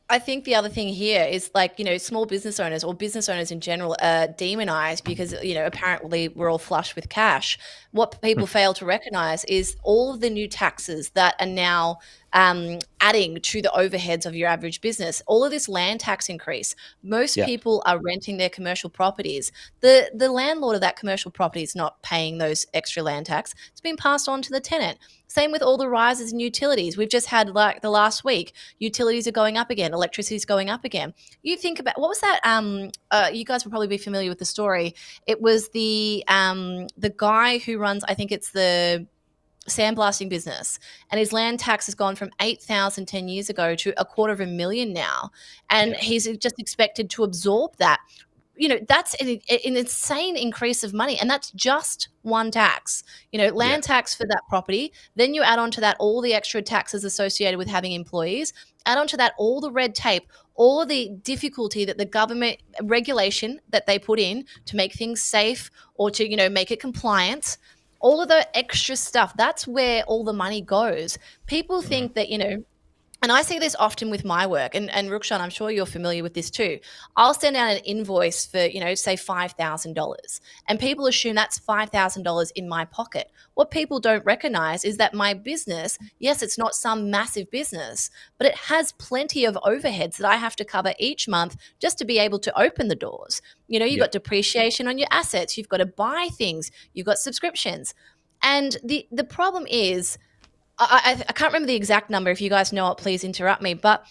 Speaker 3: I think the other thing here is like, small business owners or business owners in general are demonized because, apparently we're all flush with cash. What people fail to recognize is all of the new taxes that are now adding to the overheads of your average business. All of this land tax increase. Most people are renting their commercial properties. The landlord of that commercial property is not paying those extra land tax. It's been passed on to the tenant. Same with all the rises in utilities. We've just had, like the last week, utilities are going up again, electricity is going up again. You think about, what was that? You guys will probably be familiar with the story. It was the guy who runs, I think it's the sandblasting business, and his land tax has gone from 8,000 10 years ago to $250,000 now, and he's just expected to absorb that. That's an insane increase of money, and that's just one tax. Land tax for that property. Then you add on to that all the extra taxes associated with having employees. Add on to that all the red tape, all of the difficulty that the government regulation that they put in to make things safe or to make it compliant. All of the extra stuff. That's where all the money goes. People think that and I see this often with my work, and Rukshan, I'm sure you're familiar with this too. I'll send out an invoice for, say $5,000, and people assume that's $5,000 in my pocket. What people don't recognize is that my business, yes, it's not some massive business, but it has plenty of overheads that I have to cover each month just to be able to open the doors. You've got depreciation on your assets. You've got to buy things. You've got subscriptions. And the problem is, I can't remember the exact number. If you guys know it, please interrupt me. But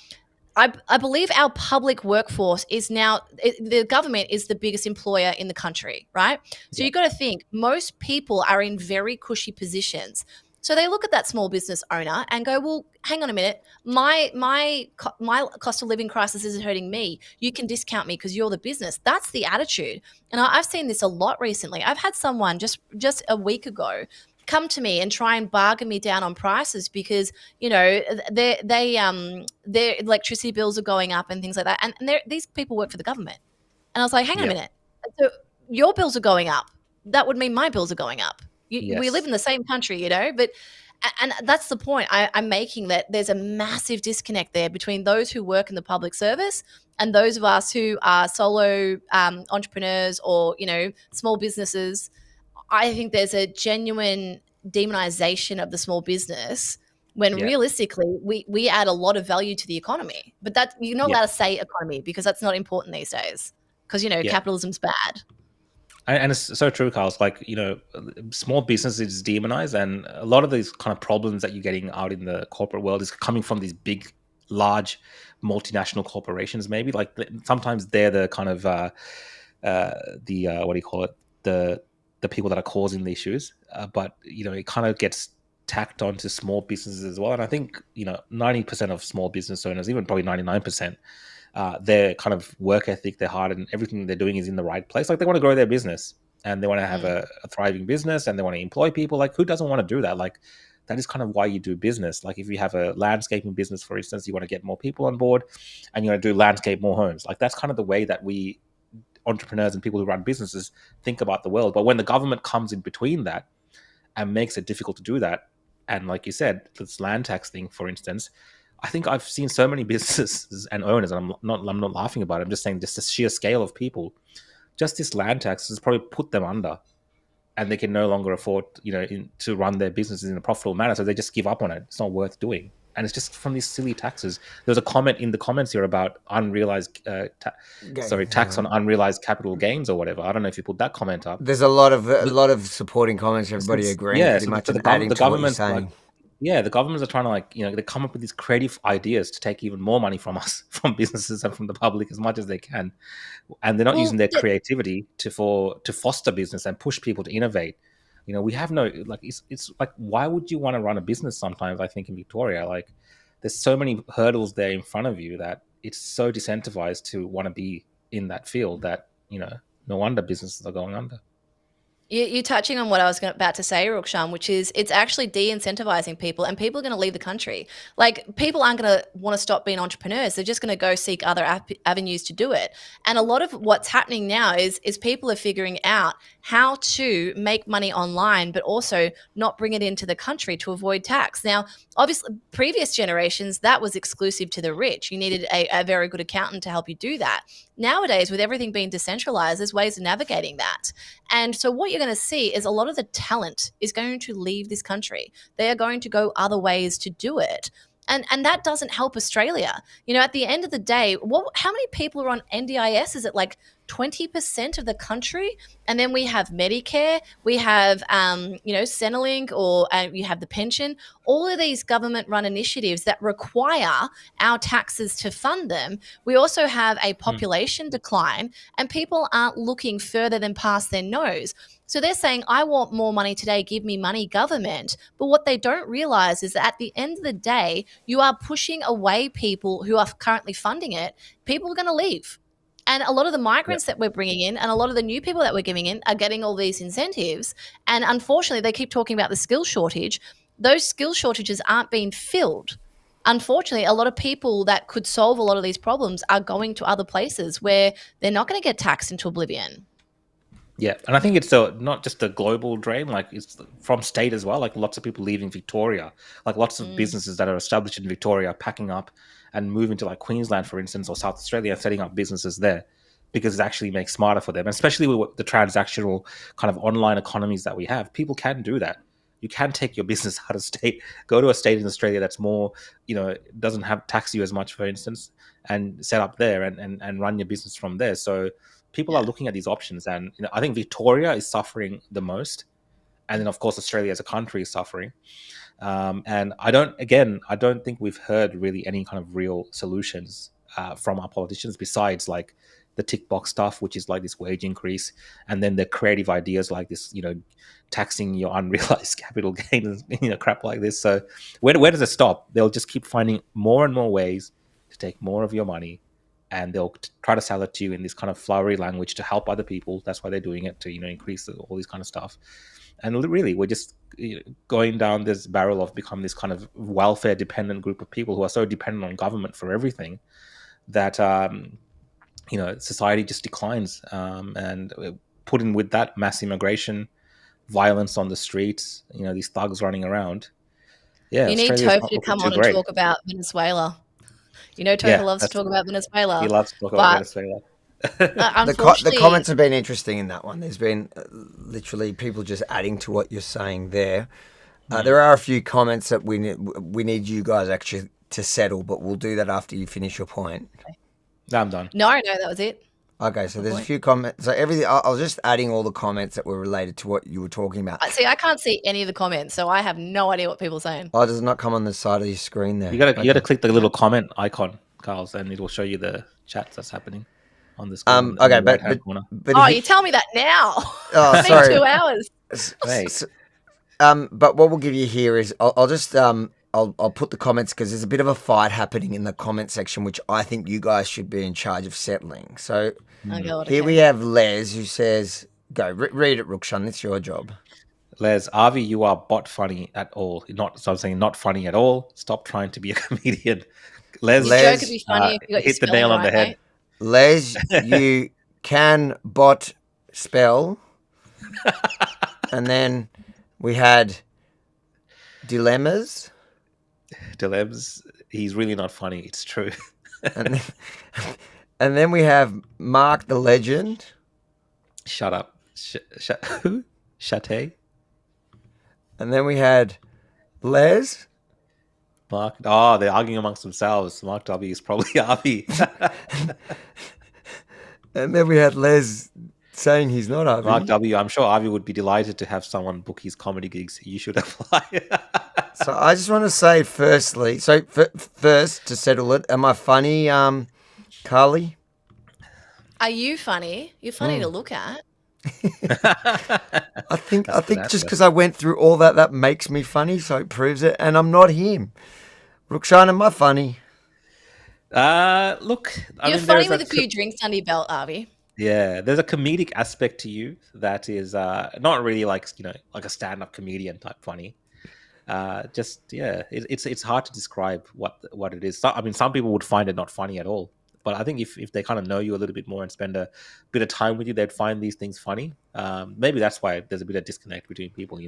Speaker 3: I believe our public workforce is now, the government is the biggest employer in the country, right? So you've got to think, most people are in very cushy positions. So they look at that small business owner and go, well, hang on a minute. My cost of living crisis is hurting me. You can discount me because you're the business. That's the attitude. And I've seen this a lot recently. I've had someone just a week ago come to me and try and bargain me down on prices because, their electricity bills are going up and things like that. And these people work for the government. And I was like, hang on a minute. So your bills are going up. That would mean my bills are going up. We live in the same country, but and that's the point I'm making, that there's a massive disconnect there between those who work in the public service and those of us who are solo entrepreneurs or, small businesses. I think there's a genuine demonization of the small business when realistically we add a lot of value to the economy. But that you're not allowed to say economy because that's not important these days because, capitalism's bad.
Speaker 2: And it's so true, Carl. It's like, small business is demonized, and a lot of these kind of problems that you're getting out in the corporate world is coming from these big, large multinational corporations, maybe. Like sometimes they're the kind of what do you call it? The people that are causing the issues, but it kind of gets tacked onto small businesses as well. And I think 90% of small business owners, even probably 99%, their kind of work ethic, their heart, and everything they're doing is in the right place. Like they want to grow their business and they want to have a thriving business and they want to employ people. Like who doesn't want to do that? Like that is kind of why you do business. Like if you have a landscaping business, for instance, you want to get more people on board and you want to do landscape more homes. Like that's kind of the way that we entrepreneurs and people who run businesses think about the world. But when the government comes in between that and makes it difficult to do that, and like you said, this land tax thing, for instance, I think I've seen so many businesses and owners, and I'm not laughing about it, I'm just saying just the sheer scale of people, just this land tax has probably put them under, and they can no longer afford, to run their businesses in a profitable manner, so they just give up on it. It's not worth doing. And it's just from these silly taxes. There's a comment in the comments here about unrealized tax on unrealized capital gains or whatever. I don't know if you put that comment up.
Speaker 1: There's a lot of supporting comments. Everybody agreeing pretty much and adding to what you're saying.
Speaker 2: Yeah, the governments are trying to they come up with these creative ideas to take even more money from us, from businesses and from the public as much as they can, and they're not using their creativity to foster business and push people to innovate. We have no it's like, why would you want to run a business? Sometimes I think in Victoria, like, there's so many hurdles there in front of you that it's so disincentivized to want to be in that field that no wonder businesses are going under.
Speaker 3: You're touching on what I was about to say, Rukshan, which is it's actually de-incentivizing people, and people are going to leave the country. Like, people aren't going to want to stop being entrepreneurs. They're just going to go seek other avenues to do it. And a lot of what's happening now is people are figuring out how to make money online, but also not bring it into the country to avoid tax. Now, obviously, previous generations, that was exclusive to the rich. You needed a very good accountant to help you do that. Nowadays, with everything being decentralized, there's ways of navigating that. And so what you're going to see is a lot of the talent is going to leave this country. They are going to go other ways to do it. And that doesn't help Australia. At the end of the day, how many people are on NDIS? Is it like 20% of the country? And then we have Medicare, we have, Centrelink, or you have the pension. All of these government-run initiatives that require our taxes to fund them. We also have a population decline, and people aren't looking further than past their nose. So they're saying, I want more money today, give me money, government. But what they don't realize is that at the end of the day, you are pushing away people who are currently funding it. People are going to leave. And a lot of the migrants that we're bringing in and a lot of the new people that we're giving in are getting all these incentives. And unfortunately, they keep talking about the skill shortage. Those skill shortages aren't being filled. Unfortunately, a lot of people that could solve a lot of these problems are going to other places where they're not going to get taxed into oblivion.
Speaker 2: Yeah, and I think it's not just a global drain, like it's from state as well. Like, lots of people leaving Victoria, like lots of businesses that are established in Victoria packing up and moving to like Queensland, for instance, or South Australia, and setting up businesses there because it actually makes smarter for them. And especially with the transactional kind of online economies that we have, people can do that. You can take your business out of state, go to a state in Australia that's more, doesn't have tax you as much, for instance, and set up there and run your business from there. So people are looking at these options, and I think Victoria is suffering the most, and then of course Australia as a country is suffering. And I don't think we've heard really any kind of real solutions from our politicians besides like the tick box stuff, which is like this wage increase, and then the creative ideas like this, taxing your unrealized capital gain and crap like this. So where does it stop? They'll just keep finding more and more ways to take more of your money, and they'll try to sell it to you in this kind of flowery language to help other people. That's why they're doing it, to increase all this kind of stuff. And really, we're just going down this barrel of become this kind of welfare dependent group of people who are so dependent on government for everything that society just declines. And put in with that mass immigration, violence on the streets, these thugs running around. Yeah,
Speaker 3: you need Toph to come on and talk about Venezuela. Toph loves to talk about Venezuela.
Speaker 2: He loves to talk about Venezuela.
Speaker 1: The comments have been interesting in that one. There's been literally people just adding to what you're saying there. There are a few comments that we need you guys actually to settle, but we'll do that after you finish your point.
Speaker 3: Okay.
Speaker 2: No, I'm done.
Speaker 3: No, that was it.
Speaker 1: Okay, so there's a few comments. So everything, I was just adding all the comments that were related to what you were talking about.
Speaker 3: See, I can't see any of the comments, so I have no idea what people are saying.
Speaker 1: Oh, does it not come on the side of your screen there?
Speaker 2: You gotta click the little comment icon, Carl, and it will show you the chats that's happening on the screen.
Speaker 1: Okay, but
Speaker 3: you tell me that now.
Speaker 1: Oh,
Speaker 3: it's been 2 hours.
Speaker 1: Right. But what we'll give you here is I'll just I'll put the comments because there's a bit of a fight happening in the comment section, which I think you guys should be in charge of settling. So here we have Les who says, go, read it, Rukshan, it's your job.
Speaker 2: Les, Avi, you are bot funny at all. I'm saying not funny at all. Stop trying to be a comedian. Les,
Speaker 3: joke could be funny if you got
Speaker 2: hit the nail on the head.
Speaker 3: Mate.
Speaker 1: Les, you can bot spell. And then we had Dilemmas.
Speaker 2: He's really not funny. It's true.
Speaker 1: and then we have Mark the Legend.
Speaker 2: Shut up. Who? Machete.
Speaker 1: And then we had Les.
Speaker 2: Mark. Oh, they're arguing amongst themselves. Mark W is probably Avi.
Speaker 1: And then we had Les saying he's not Avi.
Speaker 2: Mark W. I'm sure Avi would be delighted to have someone book his comedy gigs. You should apply.
Speaker 1: So I just want to say, firstly, first to settle it, am I funny, Carly?
Speaker 3: Are you funny? You're funny to look at.
Speaker 1: I think just because I went through all that, that makes me funny, so it proves it. And I'm not him. Rukshan, am I funny?
Speaker 2: Look,
Speaker 3: You're funny with a few drinks under your belt, Avi.
Speaker 2: Yeah, there's a comedic aspect to you that is not really like like a stand-up comedian type funny. It's hard to describe what it is. I mean, some people would find it not funny at all, but I think if they kind of know you a little bit more and spend a bit of time with you, they'd find these things funny. Maybe that's why there's a bit of disconnect between people.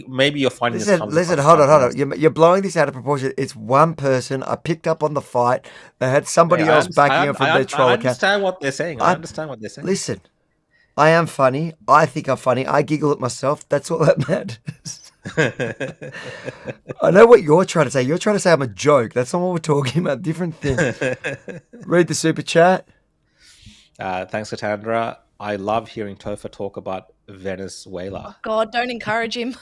Speaker 2: Maybe you're finding this.
Speaker 1: Listen, hold on. You're blowing this out of proportion. It's one person. I picked up on the fight. They had somebody else backing up from their troll account.
Speaker 2: I understand what they're saying. I understand what they're saying.
Speaker 1: Listen, I am funny. I think I'm funny. I giggle at myself. That's all that matters. I know what you're trying to say. You're trying to say I'm a joke. That's not what we're talking about. Different thing. Read the super chat.
Speaker 2: Thanks, Katandra. I love hearing Topher talk about Venezuela.
Speaker 3: Oh God, don't encourage him.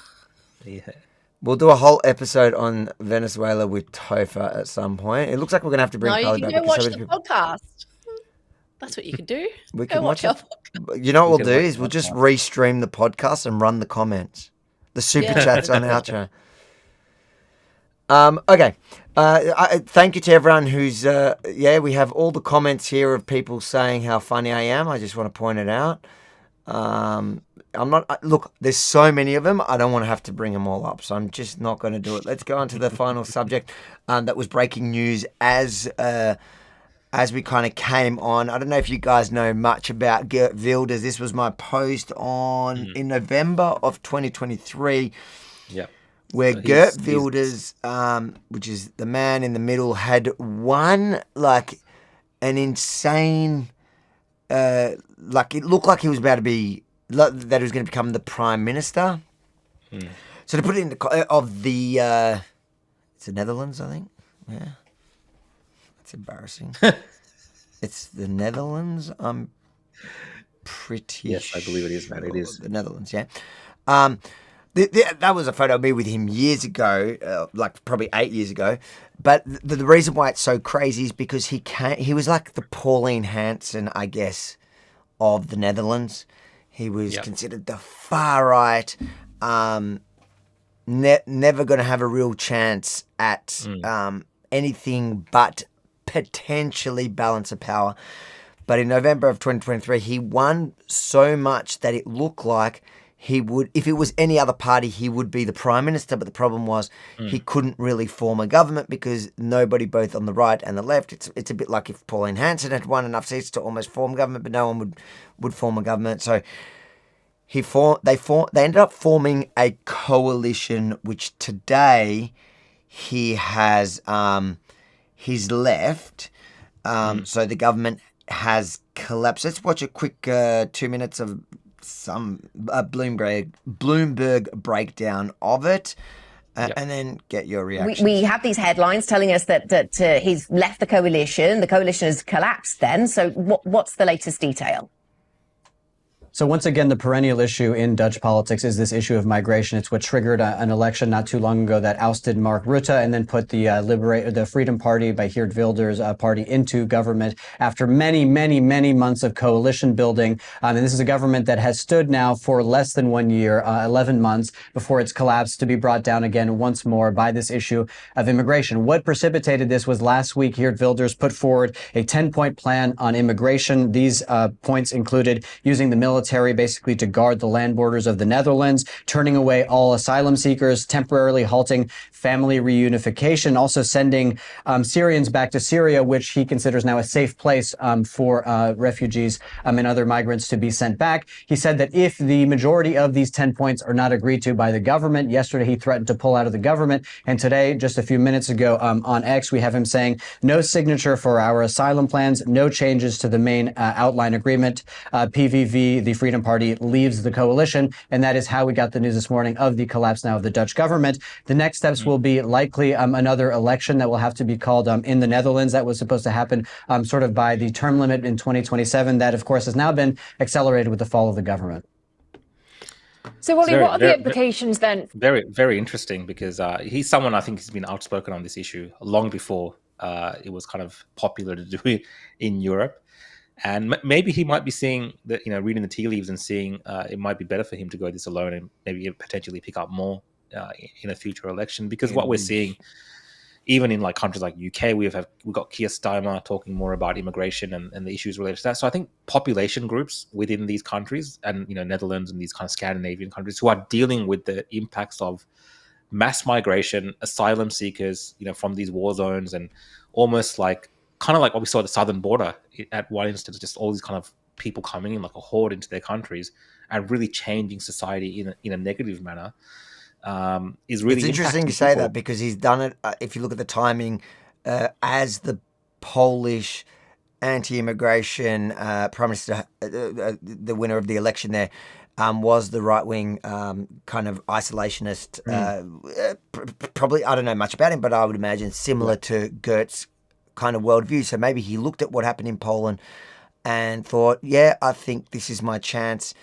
Speaker 2: Yeah.
Speaker 1: We'll do a whole episode on Venezuela with Topher at some point. It looks like we're going to have to bring Carly back.
Speaker 3: No, you can go watch the podcast. That's what you can do.
Speaker 1: We can watch it. You know what we'll do is we'll just restream the podcast and run the comments. The super chats on outro. Okay. Thank you to everyone who's, we have all the comments here of people saying how funny I am. I just want to point it out. Look, there's so many of them. I don't want to have to bring them all up, so I'm just not going to do it. Let's go on to the final subject that was breaking news as we kind of came on. I don't know if you guys know much about Geert Wilders. This was my post in November of 2023.
Speaker 2: Yeah.
Speaker 1: Where Geert Wilders, which is the man in the middle, had won like an insane, it looked like he was about to be, that he was going to become the Prime Minister. So to put it in it's the Netherlands, I think. Yeah. That's embarrassing. It's the Netherlands. I'm pretty
Speaker 2: Yes, I believe it is, man. It is.
Speaker 1: The Netherlands, yeah. That was a photo of me with him years ago, probably 8 years ago. But the reason why it's so crazy is because he was like the Pauline Hanson, I guess, of the Netherlands. He was considered the far right, never going to have a real chance at anything but potentially balance of power. But in November of 2023, he won so much that it looked like he would, if it was any other party, he would be the Prime Minister. But the problem was he couldn't really form a government because nobody, both on the right and the left, it's a bit like if Pauline Hanson had won enough seats to almost form government, but no one would form a government. So they ended up forming a coalition, which today he has he's left. So the government has collapsed. Let's watch a quick 2 minutes of some Bloomberg breakdown of it, and then get your reaction.
Speaker 10: We have these headlines telling us that he's left the coalition. The coalition has collapsed then. So what's the latest detail?
Speaker 11: So once again, the perennial issue in Dutch politics is this issue of migration. It's what triggered an election not too long ago that ousted Mark Rutte and then put the Freedom Party by Geert Wilders party into government after many, many, many months of coalition building. And this is a government that has stood now for less than 1 year, 11 months before its collapse, to be brought down again once more by this issue of immigration. What precipitated this was last week, Geert Wilders put forward a 10-point plan on immigration. These points included using the military basically to guard the land borders of the Netherlands, turning away all asylum seekers, temporarily halting family reunification, also sending Syrians back to Syria, which he considers now a safe place for refugees and other migrants to be sent back. He said that if the majority of these 10 points are not agreed to by the government, yesterday he threatened to pull out of the government, and today, just a few minutes ago on X, we have him saying no signature for our asylum plans, no changes to the main outline agreement. PVV, the Freedom Party, leaves the coalition, and that is how we got the news this morning of the collapse now of the Dutch government. The next steps will be likely another election that will have to be called in the Netherlands. That was supposed to happen sort of by the term limit in 2027. That, of course, has now been accelerated with the fall of the government.
Speaker 10: So, Ollie,
Speaker 2: very,
Speaker 10: what are the
Speaker 2: very,
Speaker 10: implications then?
Speaker 2: very, very interesting because he's someone I think has been outspoken on this issue long before it was kind of popular to do it in Europe. And maybe he might be seeing that, reading the tea leaves and seeing it might be better for him to go this alone and maybe potentially pick up more in a future election. Because what we're seeing, even in like countries like UK, we've got Keir Starmer talking more about immigration and the issues related to that. So I think population groups within these countries and Netherlands and these kind of Scandinavian countries who are dealing with the impacts of mass migration, asylum seekers, from these war zones, and almost like kind of like what we saw at the southern border at one instance, just all these kind of people coming in like a horde into their countries and really changing society in a negative manner. Is really
Speaker 1: It's interesting to say that because he's done it. If you look at the timing, as the Polish anti-immigration prime minister, the winner of the election there, was the right-wing kind of isolationist. Probably, I don't know much about him, but I would imagine similar to Gert's kind of worldview. So maybe he looked at what happened in Poland and thought, yeah, I think this is my chance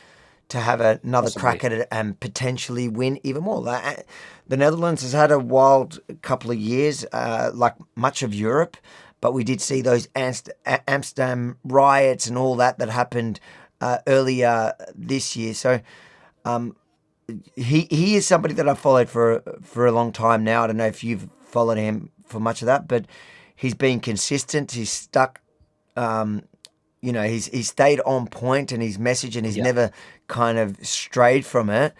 Speaker 1: to have another crack at it and potentially win even more. The Netherlands has had a wild couple of years, like much of Europe, but we did see those Amsterdam riots and all that happened earlier this year. So he is somebody that I've followed for a long time now. I don't know if you've followed him for much of that, but he's been consistent. He's stuck. He's stayed on point in his message, and he's never kind of strayed from it.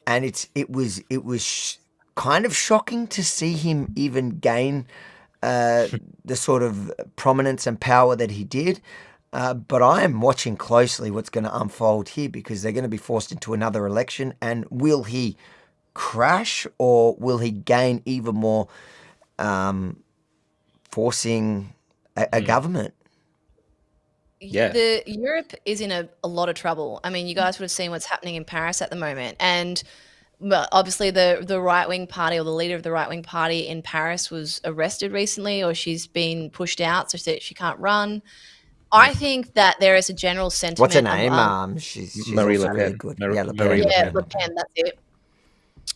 Speaker 1: And it was kind of shocking to see him even gain the sort of prominence and power that he did. But I am watching closely what's going to unfold here because they're going to be forced into another election. And will he crash or will he gain even more, forcing a government?
Speaker 3: Yeah. Europe is in a lot of trouble. I mean, you guys would have seen what's happening in Paris at the moment. And obviously the right-wing party, or the leader of the right-wing party in Paris, was arrested recently, or she's been pushed out so that she can't run. I think that there is a general sentiment.
Speaker 1: What's her name? She's
Speaker 2: Marie Le
Speaker 1: also
Speaker 2: Pen.
Speaker 1: really good.
Speaker 2: Marie
Speaker 1: Le
Speaker 3: Pen, that's it.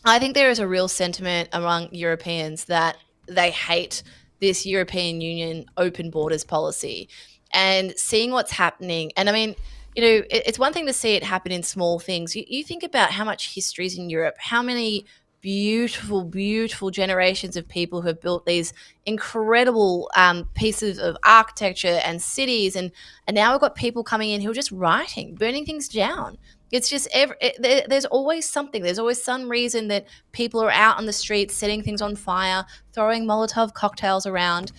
Speaker 3: I think there is a real sentiment among Europeans that they hate this European Union open borders policy. And seeing what's happening, and I mean, it's one thing to see it happen in small things. You think about how much history is in Europe, how many beautiful, beautiful generations of people who have built these incredible pieces of architecture and cities, and now we've got people coming in who are just rioting, burning things down. It's just there's always something. There's always some reason that people are out on the streets setting things on fire, throwing Molotov cocktails around.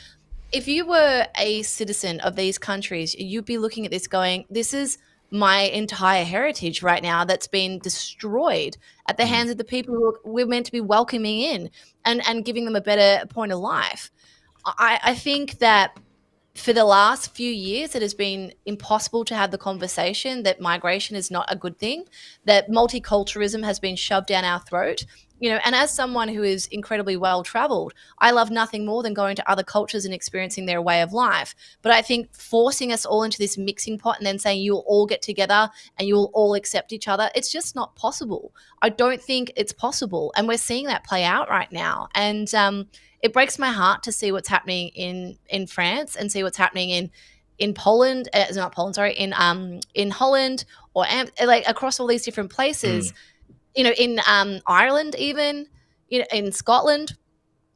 Speaker 3: If you were a citizen of these countries, you'd be looking at this going, this is my entire heritage right now that's been destroyed at the hands of the people who we're meant to be welcoming in and giving them a better point of life. I think that for the last few years, it has been impossible to have the conversation that migration is not a good thing, that multiculturalism has been shoved down our throat. And as someone who is incredibly well-traveled, I love nothing more than going to other cultures and experiencing their way of life. But I think forcing us all into this mixing pot and then saying you'll all get together and you'll all accept each other, it's just not possible. I don't think it's possible. And we're seeing that play out right now. And it breaks my heart to see what's happening in France and see what's happening in Poland, in Holland, or like across all these different places. In Ireland, even, in Scotland,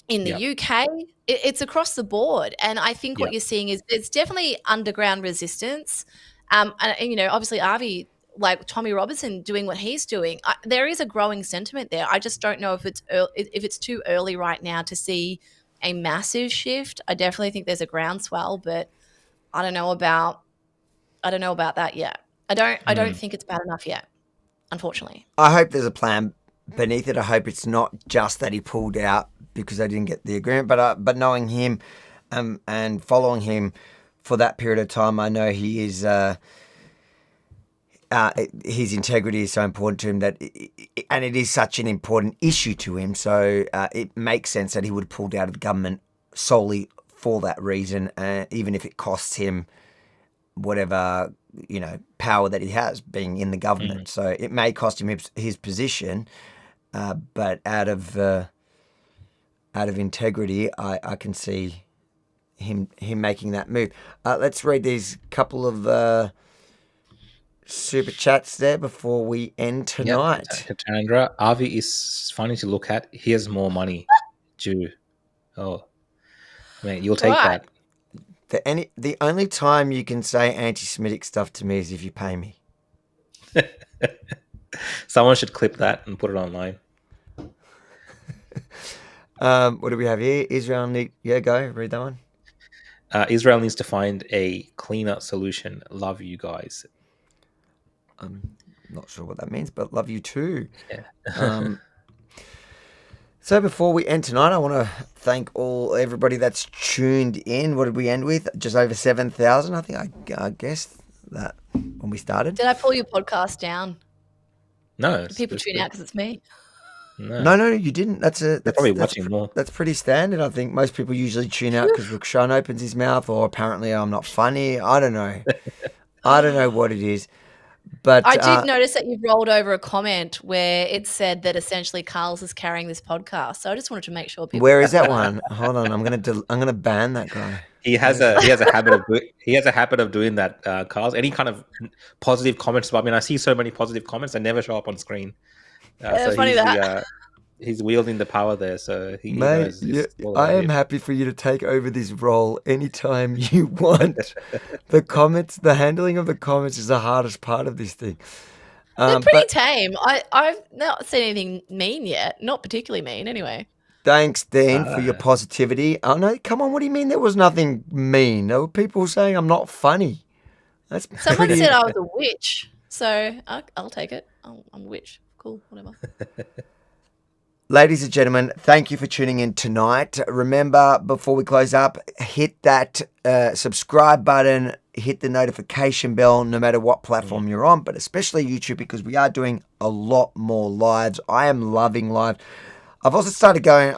Speaker 3: in the UK, it's across the board. And I think what you're seeing is it's definitely underground resistance. And obviously, Avi, like Tommy Robinson doing what he's doing, there is a growing sentiment there. I just don't know if it's too early right now to see a massive shift. I definitely think there's a groundswell, but I don't know about that yet. I don't think it's bad enough yet, unfortunately.
Speaker 1: I hope there's a plan beneath it. I hope it's not just that he pulled out because they didn't get the agreement, but knowing him and following him for that period of time, I know he is his integrity is so important to him and it is such an important issue to him. So it makes sense that he would have pulled out of the government solely for that reason, even if it costs him whatever, power that he has being in the government. So it may cost him his position, but out of integrity, I can see him making that move. Let's read these couple of super chats there before we end tonight.
Speaker 2: Chandra, Avi is funny to look at. Here's more money. Jew. Oh, man, you'll take
Speaker 3: Right.
Speaker 2: that.
Speaker 1: The only time you can say anti-Semitic stuff to me is if you pay me.
Speaker 2: Someone should clip that and put it online.
Speaker 1: What do we have here? Israel go read that one.
Speaker 2: Israel needs to find a cleaner solution. Love you guys.
Speaker 1: I'm not sure what that means, but love you too.
Speaker 2: Yeah.
Speaker 1: So before we end tonight, I want to thank everybody that's tuned in. What did we end with? Just over 7,000. I think I guessed that when we started.
Speaker 3: Did I pull your podcast down?
Speaker 2: No.
Speaker 3: People tune out because it's me.
Speaker 1: No, you didn't. That's
Speaker 2: probably watching more.
Speaker 1: That's pretty standard. I think most people usually tune out because Rukshan opens his mouth, or apparently I'm not funny. I don't know. I don't know what it is. But
Speaker 3: I did notice that you've rolled over a comment where it said that essentially Carl's is carrying this podcast. So I just wanted to make sure people.
Speaker 1: Where is that one? Hold on, I'm gonna ban that guy.
Speaker 2: He has a habit of doing that, Carl. Any kind of positive comments about me. And I see so many positive comments that never show up on screen. So
Speaker 3: funny
Speaker 2: he's wielding the power there. So he
Speaker 1: Mate, I am happy for you to take over this role anytime you want. The handling of the comments is the hardest part of this thing.
Speaker 3: They're pretty tame. I've not seen anything mean yet. Not particularly mean, anyway.
Speaker 1: Thanks, Dean, for your positivity. Oh no, come on! What do you mean there was nothing mean? There were people saying I'm not funny.
Speaker 3: Someone said I was a witch, so I'll take it. I'm a witch. Cool, whatever.
Speaker 1: Ladies and gentlemen, thank you for tuning in tonight. Remember, before we close up, hit that subscribe button, hit the notification bell, no matter what platform you're on, but especially YouTube, because we are doing a lot more lives. I am loving live. I've also started going,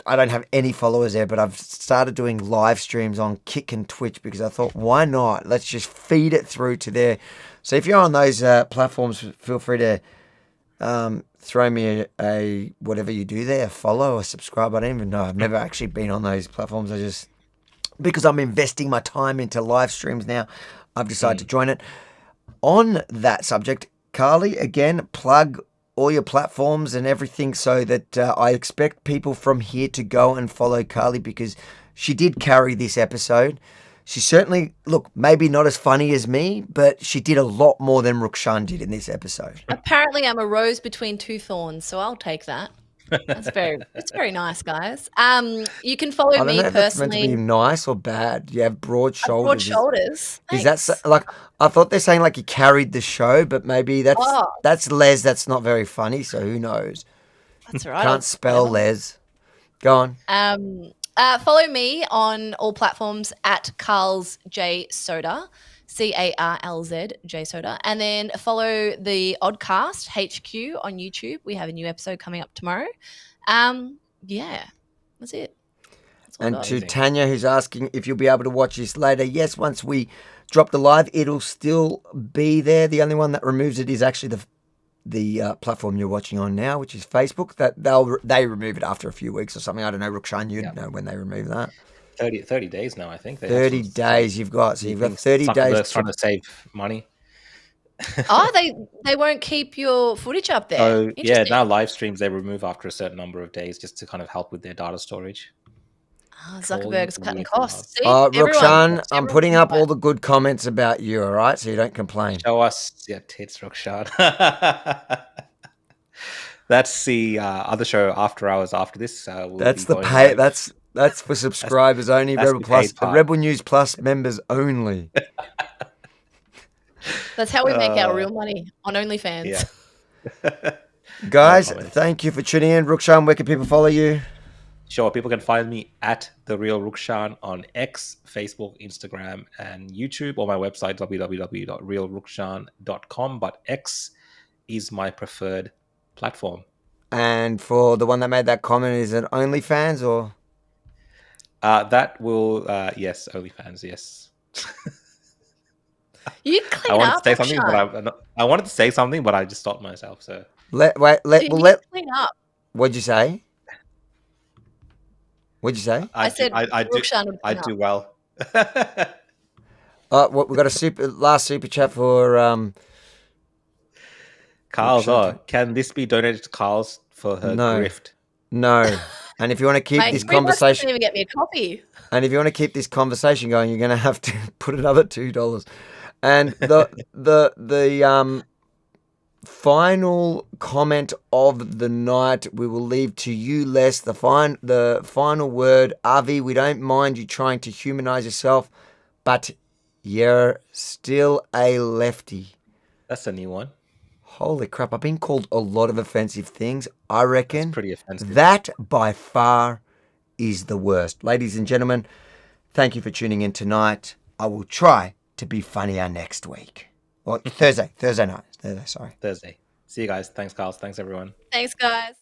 Speaker 1: I don't have any followers there, but I've started doing live streams on Kick and Twitch because I thought, why not? Let's just feed it through to there. So if you're on those platforms, feel free to throw me a whatever you do there, a follow, a subscribe. I don't even know. I've never actually been on those platforms. Because I'm investing my time into live streams now, I've decided to join it. On that subject, Carly, again, plug all your platforms and everything so that I expect people from here to go and follow Carly because she did carry this episode. She certainly, maybe not as funny as me, but she did a lot more than Rukshan did in this episode.
Speaker 3: Apparently, I'm a rose between two thorns, so I'll take that. It's very nice, guys. You can follow me
Speaker 1: I don't know if that's meant
Speaker 3: personally.
Speaker 1: to be nice or bad. You have broad shoulders.
Speaker 3: Broad shoulders.
Speaker 1: Is that I thought they're saying like you carried the show, but maybe that's Les. That's not very funny. So who knows?
Speaker 3: That's all right.
Speaker 1: Can't spell Les. Go on.
Speaker 3: Follow me on all platforms at Carl's J Soda, CARLZ J Soda, and then follow the Oddcast HQ on YouTube. We have a new episode coming up tomorrow. Yeah, that's it.
Speaker 1: And to Tanya, who's asking if you'll be able to watch this later. Yes, once we drop the live, it'll still be there. The only one that removes it is actually the platform you're watching on now, which is Facebook. That they remove it after a few weeks or something. I don't know, Rukshan, you'd know when they remove that.
Speaker 2: 30 days now, I think.
Speaker 1: 30 days you've got. So you've got 30 days
Speaker 2: trying to save money.
Speaker 3: They won't keep your footage up there.
Speaker 2: Oh, yeah. Now live streams they remove after a certain number of days just to kind of help with their data storage.
Speaker 3: Zuckerberg's cutting costs. See,
Speaker 1: Rukshan, I'm putting up all the good comments about you, all right? So you don't complain.
Speaker 2: Show us your tits, Rukshan. That's the other show after hours after this.
Speaker 1: That's the pay. Live. That's for subscribers only. Rebel News Plus members only.
Speaker 3: That's how we make our real money on OnlyFans.
Speaker 2: Yeah.
Speaker 1: Guys, thank you for tuning in. Rukshan, where can people follow you?
Speaker 2: Sure, people can find me at The Real Rukshan on X, Facebook, Instagram, and YouTube, or my website, www.realrukshan.com. But X is my preferred platform.
Speaker 1: And for the one that made that comment, is it OnlyFans or?
Speaker 2: That will, yes, OnlyFans, yes.
Speaker 3: You
Speaker 2: I
Speaker 3: clean
Speaker 2: wanted
Speaker 3: up,
Speaker 2: to say something,
Speaker 3: Rukshan.
Speaker 2: but I wanted to say something, but I just stopped myself. So
Speaker 1: Let
Speaker 3: Dude, you clean up.
Speaker 1: What'd you say? What'd you say?
Speaker 3: I said
Speaker 2: I do
Speaker 3: Rukshan would
Speaker 2: I
Speaker 3: clean
Speaker 2: do
Speaker 3: up.
Speaker 2: well.
Speaker 1: We got a last super chat for
Speaker 2: Carl's.
Speaker 1: Rukshan.
Speaker 2: Can this be donated to Carl's for her
Speaker 1: No.
Speaker 2: grift?
Speaker 1: No. And if you want to keep
Speaker 3: Mate,
Speaker 1: this
Speaker 3: Greta doesn't
Speaker 1: conversation,
Speaker 3: even get me a copy.
Speaker 1: and if you want to keep this conversation going, you're going to have to put another $2. And the final comment of the night we will leave to you, Les. The final word, Avi. We don't mind you trying to humanize yourself, but you're still a lefty.
Speaker 2: That's a new one.
Speaker 1: Holy crap! I've been called a lot of offensive things. I reckon
Speaker 2: That's pretty offensive.
Speaker 1: that by far is the worst. Ladies and gentlemen, thank you for tuning in tonight. I will try to be funnier next week. Or Thursday night. Thursday.
Speaker 2: See you guys. Thanks, Carl. Thanks, everyone.
Speaker 3: Thanks, guys.